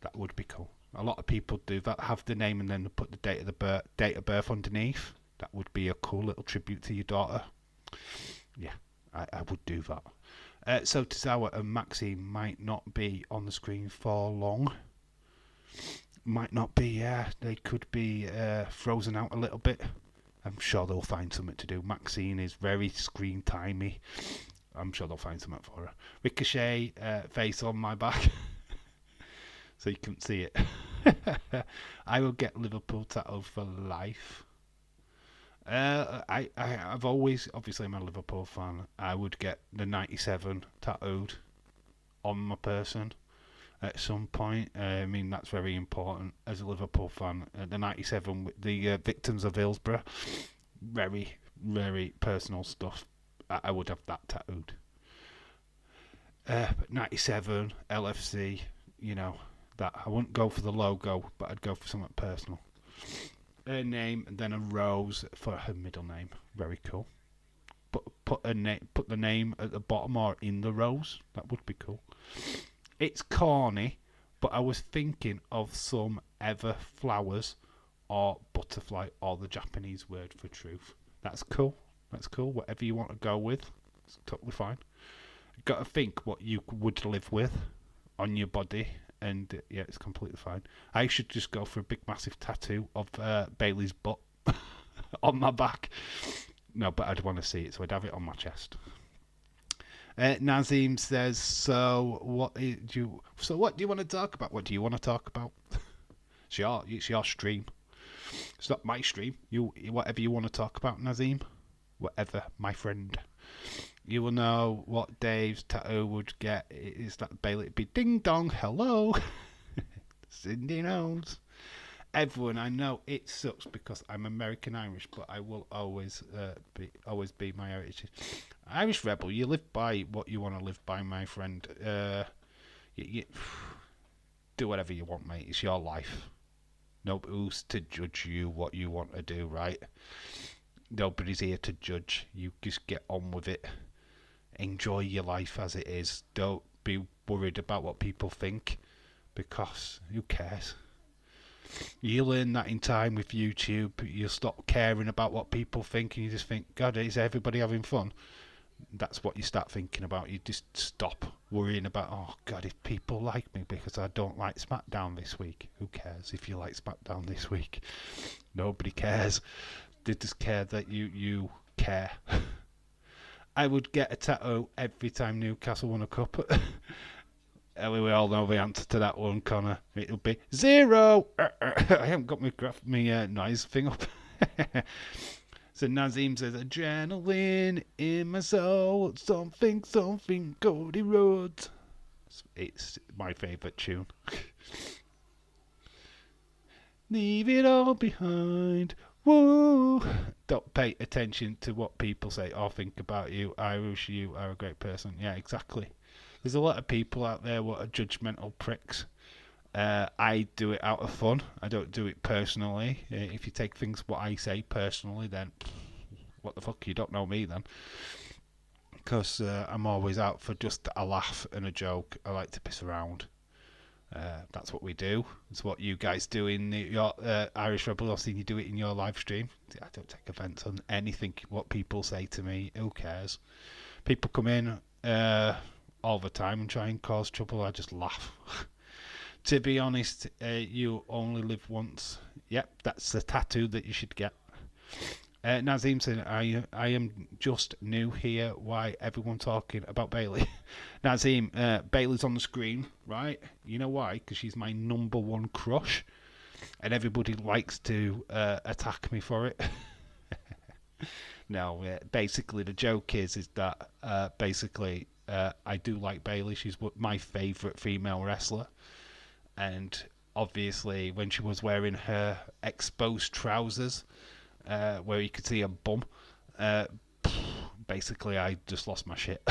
That would be cool. A lot of people do that, have the name and then put the date of birth underneath. That would be a cool little tribute to your daughter. Yeah, I would do that. So Tozawa and Maxine might not be on the screen for long. Might not be, yeah. They could be frozen out a little bit. I'm sure they'll find something to do. Maxine is very screen timey. I'm sure they'll find something for her. Ricochet face on my back, so you couldn't see it. I will get Liverpool tattooed for life. I've always, obviously I'm a Liverpool fan, I would get the 97 tattooed on my person at some point. I mean, that's very important as a Liverpool fan. The 97, the victims of Hillsborough, very, very personal stuff. I would have that tattooed. But 97, LFC, that I wouldn't go for the logo, but I'd go for something personal. Her name and then a rose for her middle name. Very cool. Put the name at the bottom or in the rose. That would be cool. It's corny, but I was thinking of some ever flowers or butterfly or the Japanese word for truth. That's cool. Whatever you want to go with, it's totally fine. Got to think what you would live with on your body. And yeah, it's completely fine. I should just go for a big massive tattoo of Bayley's butt on my back. No, but I'd want to see it, so I'd have it on my chest. Nazim says, so what do you want to talk about? What do you want to talk about? It's your stream. It's not my stream. Whatever you want to talk about, Nazim. Whatever, my friend. You will know what Dave's tattoo would get. Is that Bailey? It'd be ding dong, hello. Cindy knows. Everyone, I know it sucks because I'm American Irish, but I will always be my heritage. Irish rebel, you live by what you want to live by, my friend. You do whatever you want, mate. It's your life. Nobody's to judge you what you want to do, right? Nobody's here to judge. You just get on with it. Enjoy your life as it is. Don't be worried about what people think, because who cares? You learn that in time with YouTube. You'll stop caring about what people think and you just think, God, is everybody having fun? That's what you start thinking about. You just stop worrying about, oh God, if people like me because I don't like SmackDown this week. Who cares if you like SmackDown this week? Nobody cares. They just care that you care. I would get a tattoo every time Newcastle won a cup. We all know the answer to that one, Connor. It'll be 0. I haven't got my noise thing up. So Nazim says, adrenaline in my soul, something, Cody Rhodes. It's my favourite tune. Leave it all behind. Woo! Don't pay attention to what people say or think about you. Irish, you are a great person. Yeah, exactly. There's a lot of people out there what are judgmental pricks. I do it out of fun. I don't do it personally. If you take things what I say personally, then what the fuck? You don't know me then. Because I'm always out for just a laugh and a joke. I like to piss around. That's what we do. It's what you guys do in your Irish Rebel. I've seen you do it in your live stream. I don't take offence on anything what people say to me. Who cares? People come in all the time and try and cause trouble. I just laugh. To be honest, you only live once. Yep, that's the tattoo that you should get. Nazim said, I am just new here. Why everyone talking about Bayley? Nazim, Bayley's on the screen, right? You know why? Because she's my number one crush. And everybody likes to attack me for it. No, basically the joke is that I do like Bayley. She's my favourite female wrestler. And obviously when she was wearing her exposed trousers, where you could see a bum, basically I just lost my shit.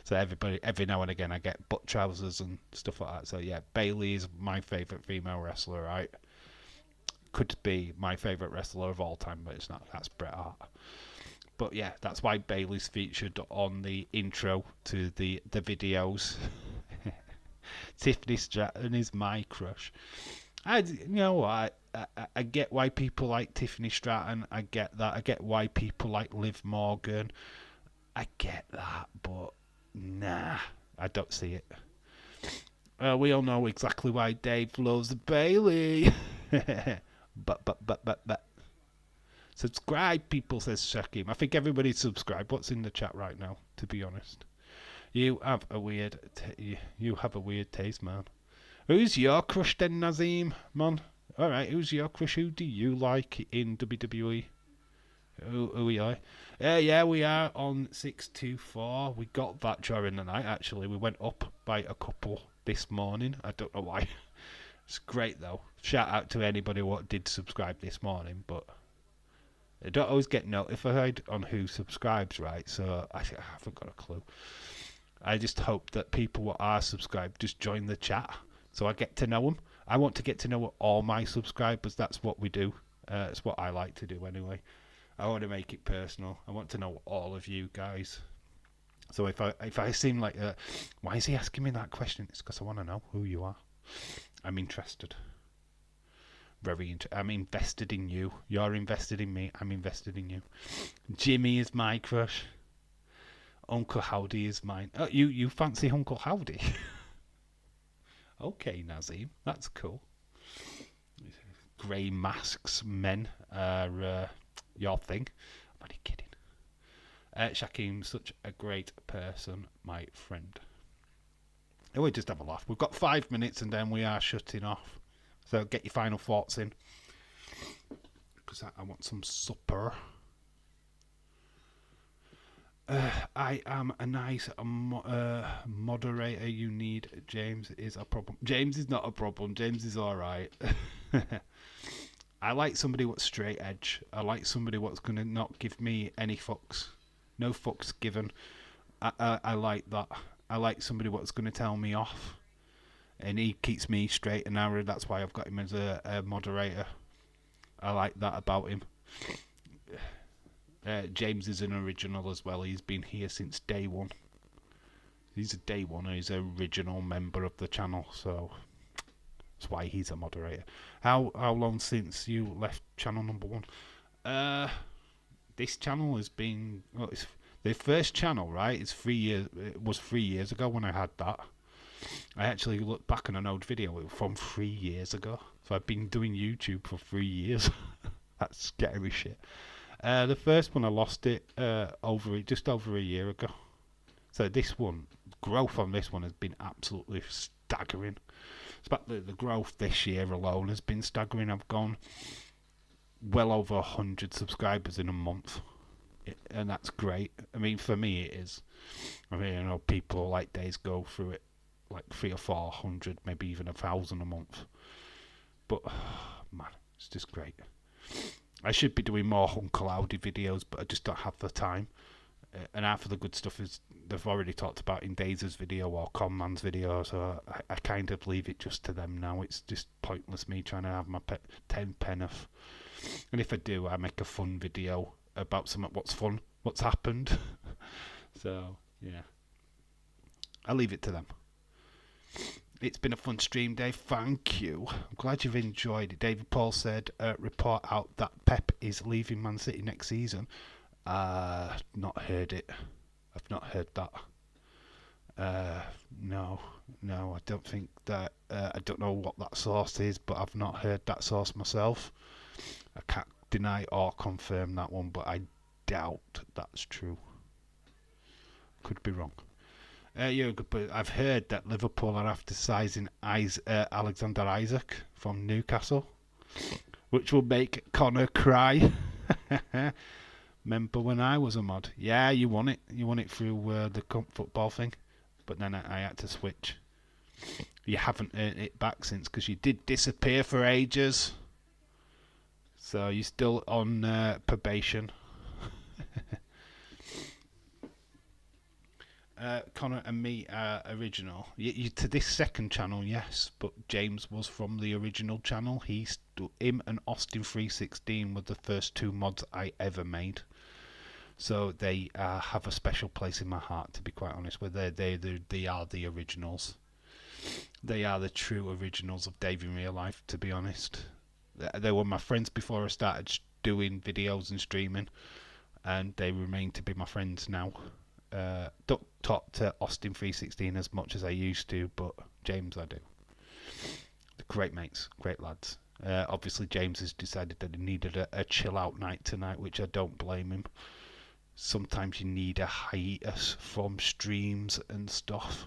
So every now and again I get butt trousers and stuff like that. So yeah, Bayley is my favourite female wrestler, right? Could be my favourite wrestler of all time, but it's not. That's Bret Hart. But yeah, that's why Bayley's featured on the intro to the videos. Tiffany Stratton is my crush. I get why people like Tiffany Stratton. I get that. I get why people like Liv Morgan. I get that, but nah, I don't see it. We all know exactly why Dave loves Bayley. but. Subscribe, people, says Shakim. I think everybody's subscribed. What's in the chat right now, to be honest? You have a weird taste, man. Who's your crush then, Nazim, man? Alright, who's your crush? Who do you like in WWE? Who are we are? Yeah, we are on 624. We got that during the night, actually. We went up by a couple this morning. I don't know why. It's great, though. Shout out to anybody what did subscribe this morning, but I don't always get notified on who subscribes, right? So I haven't got a clue. I just hope that people who are subscribed just join the chat so I get to know them. I want to get to know all my subscribers. That's what we do. It's what I like to do anyway. I want to make it personal. I want to know all of you guys. So if I seem like, why is he asking me that question? It's because I want to know who you are. I'm interested. I'm invested in you. You're invested in me. I'm invested in you. Jimmy is my crush. Uncle Howdy is mine. Oh, you fancy Uncle Howdy? Okay, Nazim, that's cool. Grey masks men are your thing. I'm only kidding. Shakim's such a great person, my friend. Oh, we just have a laugh. We've got 5 minutes and then we are shutting off. So get your final thoughts in. Because I want some supper. I am a nice moderator. You need. James is a problem. James is not a problem. James is alright. I like somebody what's straight edge. I like somebody what's going to not give me any fucks. No fucks given. I like that. I like somebody what's going to tell me off. And he keeps me straight and narrow. That's why I've got him as a moderator. I like that about him. James is an original as well. He's been here since day one. He's a day one. He's an original member of the channel, so that's why he's a moderator. How long since you left channel number 1? This channel has been. Well, it's the first channel, right? It's 3 years. It was 3 years ago when I had that. I actually looked back on an old video from 3 years ago. So I've been doing YouTube for 3 years. That's scary shit. The first one I lost it just over a year ago. So this one, growth on this one has been absolutely staggering. It's about the growth this year alone has been staggering. I've gone well over 100 subscribers in a month, and that's great. I mean, for me it is. I mean, I know people like Days go through it like 300 or 400, maybe even 1,000 a month. But man, it's just great. I should be doing more Uncle Howdy videos, but I just don't have the time. And half of the good stuff is they've already talked about in Daze's video or Conman's video, so I kind of leave it just to them now. It's just pointless me trying to have my 10 penneth. And if I do, I make a fun video about something what's fun, what's happened. So, yeah. I leave it to them. It's been a fun stream, Dave. Thank you. I'm glad you've enjoyed it. David Paul said, report out that Pep is leaving Man City next season. Not heard it. I've not heard that. No, I don't think that. I don't know what that source is, but I've not heard that source myself. I can't deny or confirm that one, but I doubt that's true. Could be wrong. But I've heard that Liverpool are after sizing Alexander Isak from Newcastle, which will make Connor cry. Remember when I was a mod? Yeah, you won it. You won it through the football thing, but then I had to switch. You haven't earned it back since because you did disappear for ages. So you're still on probation. Connor and me are original. To this second channel, yes, but James was from the original channel. Him and Austin 316 were the first 2 mods I ever made. So they have a special place in my heart, to be quite honest. Where they are the originals. They are the true originals of Dave in Real Life, to be honest. They were my friends before I started doing videos and streaming, and they remain to be my friends now. Don't talk to Austin 316 as much as I used to, but James I do. Great mates, great lads. Obviously, James has decided that he needed a chill out night tonight, which I don't blame him. Sometimes you need a hiatus from streams and stuff.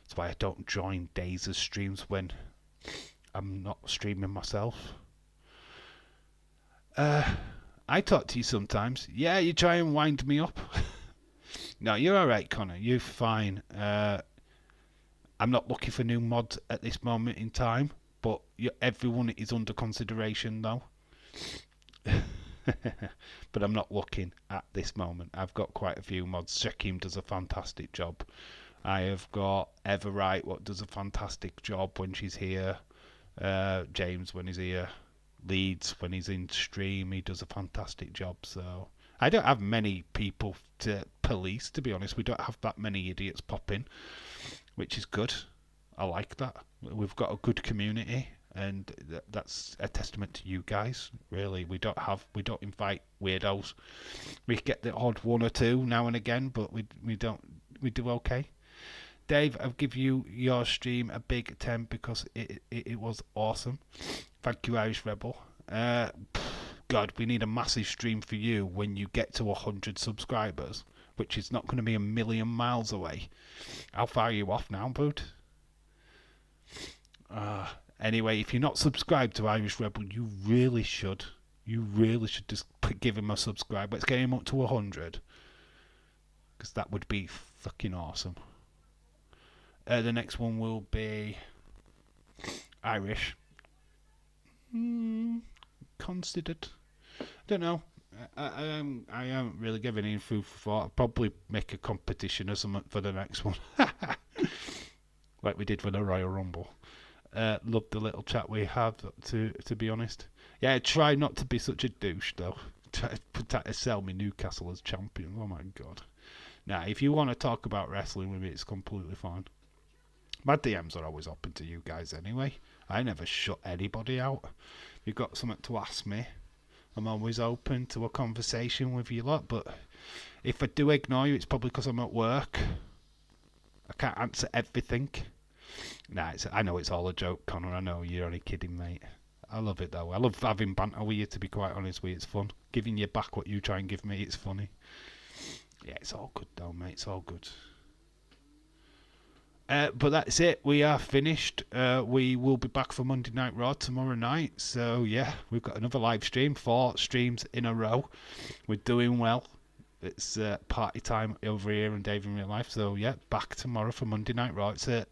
That's why I don't join days of streams when I'm not streaming myself. I talk to you sometimes. Yeah, you try and wind me up. No, you're alright, Connor. You're fine. I'm not looking for new mods at this moment in time, but everyone is under consideration though. But I'm not looking at this moment. I've got quite a few mods. Shakim does a fantastic job. I have got Everright, what does a fantastic job when she's here. James when he's here. Leeds when he's in stream, he does a fantastic job. So I don't have many people to police, to be honest. We don't have that many idiots popping, which is good. I like that. We've got a good community, and that's a testament to you guys. Really, we don't invite weirdos. We get the odd one or two now and again, but we do okay. Dave, I'll give you your stream a big 10 because it was awesome. Thank you, Irish Rebel. God, we need a massive stream for you when you get to 100 subscribers, which is not going to be a million miles away. How far are you off now, bud? Anyway, if you're not subscribed to Irish Rebel, you really should. You really should just give him a subscribe. Let's get him up to 100. Because that would be fucking awesome. The next one will be Irish. Considered. I don't know. I haven't really given any food for thought. I'll probably make a competition or something for the next one. Like we did for the Royal Rumble. Love the little chat we have, to be honest. Yeah, try not to be such a douche, though. Try to sell me Newcastle as champion. Oh, my God. Nah, if you want to talk about wrestling with me, it's completely fine. My DMs are always open to you guys anyway. I never shut anybody out. If you've got something to ask me, I'm always open to a conversation with you lot. But if I do ignore you, it's probably because I'm at work. I can't answer everything. Nah, I know it's all a joke, Connor. I know you're only kidding, mate. I love it, though. I love having banter with you, to be quite honest with you. It's fun. Giving you back what you try and give me, it's funny. Yeah, it's all good, though, mate. It's all good. But that's it. We are finished. We will be back for Monday Night Raw tomorrow night. So, yeah, we've got another live stream. 4 streams in a row. We're doing well. It's party time over here and Dave in Real Life. So, yeah, back tomorrow for Monday Night Raw. It's a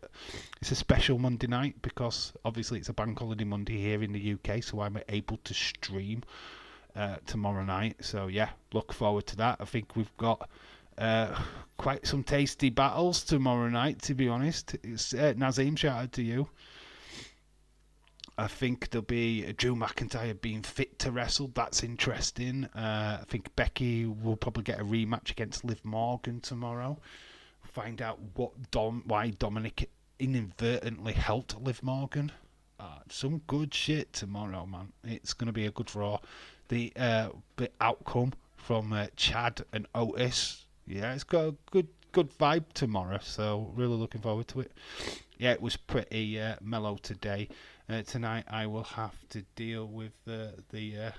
special Monday night because, obviously, it's a bank holiday Monday here in the UK. So, I'm able to stream tomorrow night. So, yeah, look forward to that. I think we've got... quite some tasty battles tomorrow night, to be honest. It's Nazim, shout out to you. I think there'll be Drew McIntyre being fit to wrestle. That's interesting. I think Becky will probably get a rematch against Liv Morgan tomorrow. Find out why Dominic inadvertently helped Liv Morgan. Some good shit tomorrow, man. It's going to be a good Raw. The outcome from Chad and Otis. Yeah, it's got a good vibe tomorrow, so really looking forward to it. Yeah, it was pretty mellow today. Tonight I will have to deal with the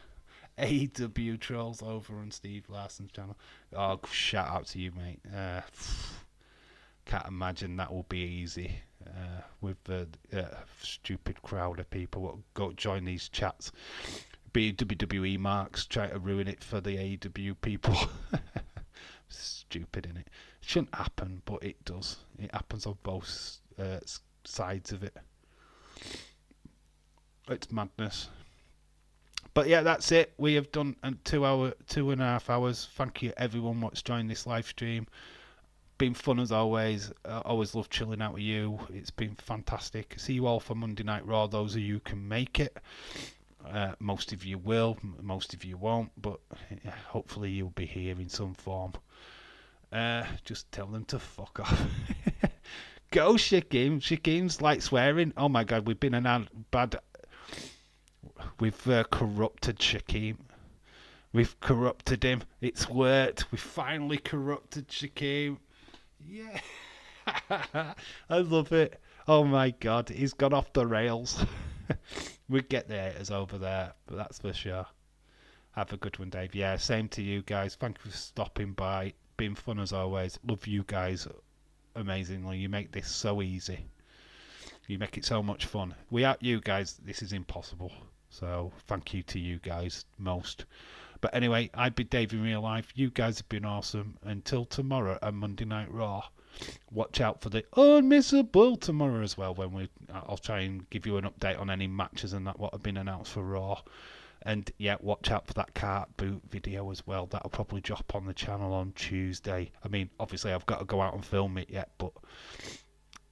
AEW trolls over on Steve Larson's channel. Oh, shout out to you, mate. Can't imagine that will be easy with the stupid crowd of people that go join these chats. Be WWE marks, try to ruin it for the AEW people. Stupid, innit? It shouldn't happen, but it does. It happens on both sides of it. It's madness. But yeah, that's it. We have done 2.5 hours. Thank you everyone what's joined this live stream. Been fun as always. Always love chilling out with you. It's been fantastic. See you all for Monday Night Raw. Those of you who can make it. Most of you will, most of you won't, but hopefully you'll be here in some form. Just tell them to fuck off. Go, Shakim. Shakim's like swearing. Oh my God, we've been we've corrupted Shakim. We've corrupted him. It's worked. We finally corrupted Shakim. Yeah. I love it. Oh my God, he's gone off the rails. We'd get the haters over there, but that's for sure. Have a good one, Dave. Yeah, same to you guys. Thank you for stopping by. Been fun as always. Love you guys amazingly. You make this so easy. You make it so much fun. Without you guys, this is impossible. So thank you to you guys most. But anyway, I've been Dave in real life. You guys have been awesome. Until tomorrow and Monday Night Raw. Watch out for the Unmissable tomorrow as well. I'll try and give you an update on any matches and that what have been announced for Raw. And yeah, watch out for that cart boot video as well. That'll probably drop on the channel on Tuesday. I mean, obviously I've got to go out and film it yet, but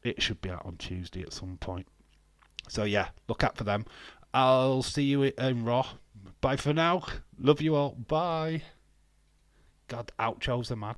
it should be out on Tuesday at some point. So yeah, look out for them. I'll see you in Raw. Bye for now. Love you all. Bye. God, outros are mad.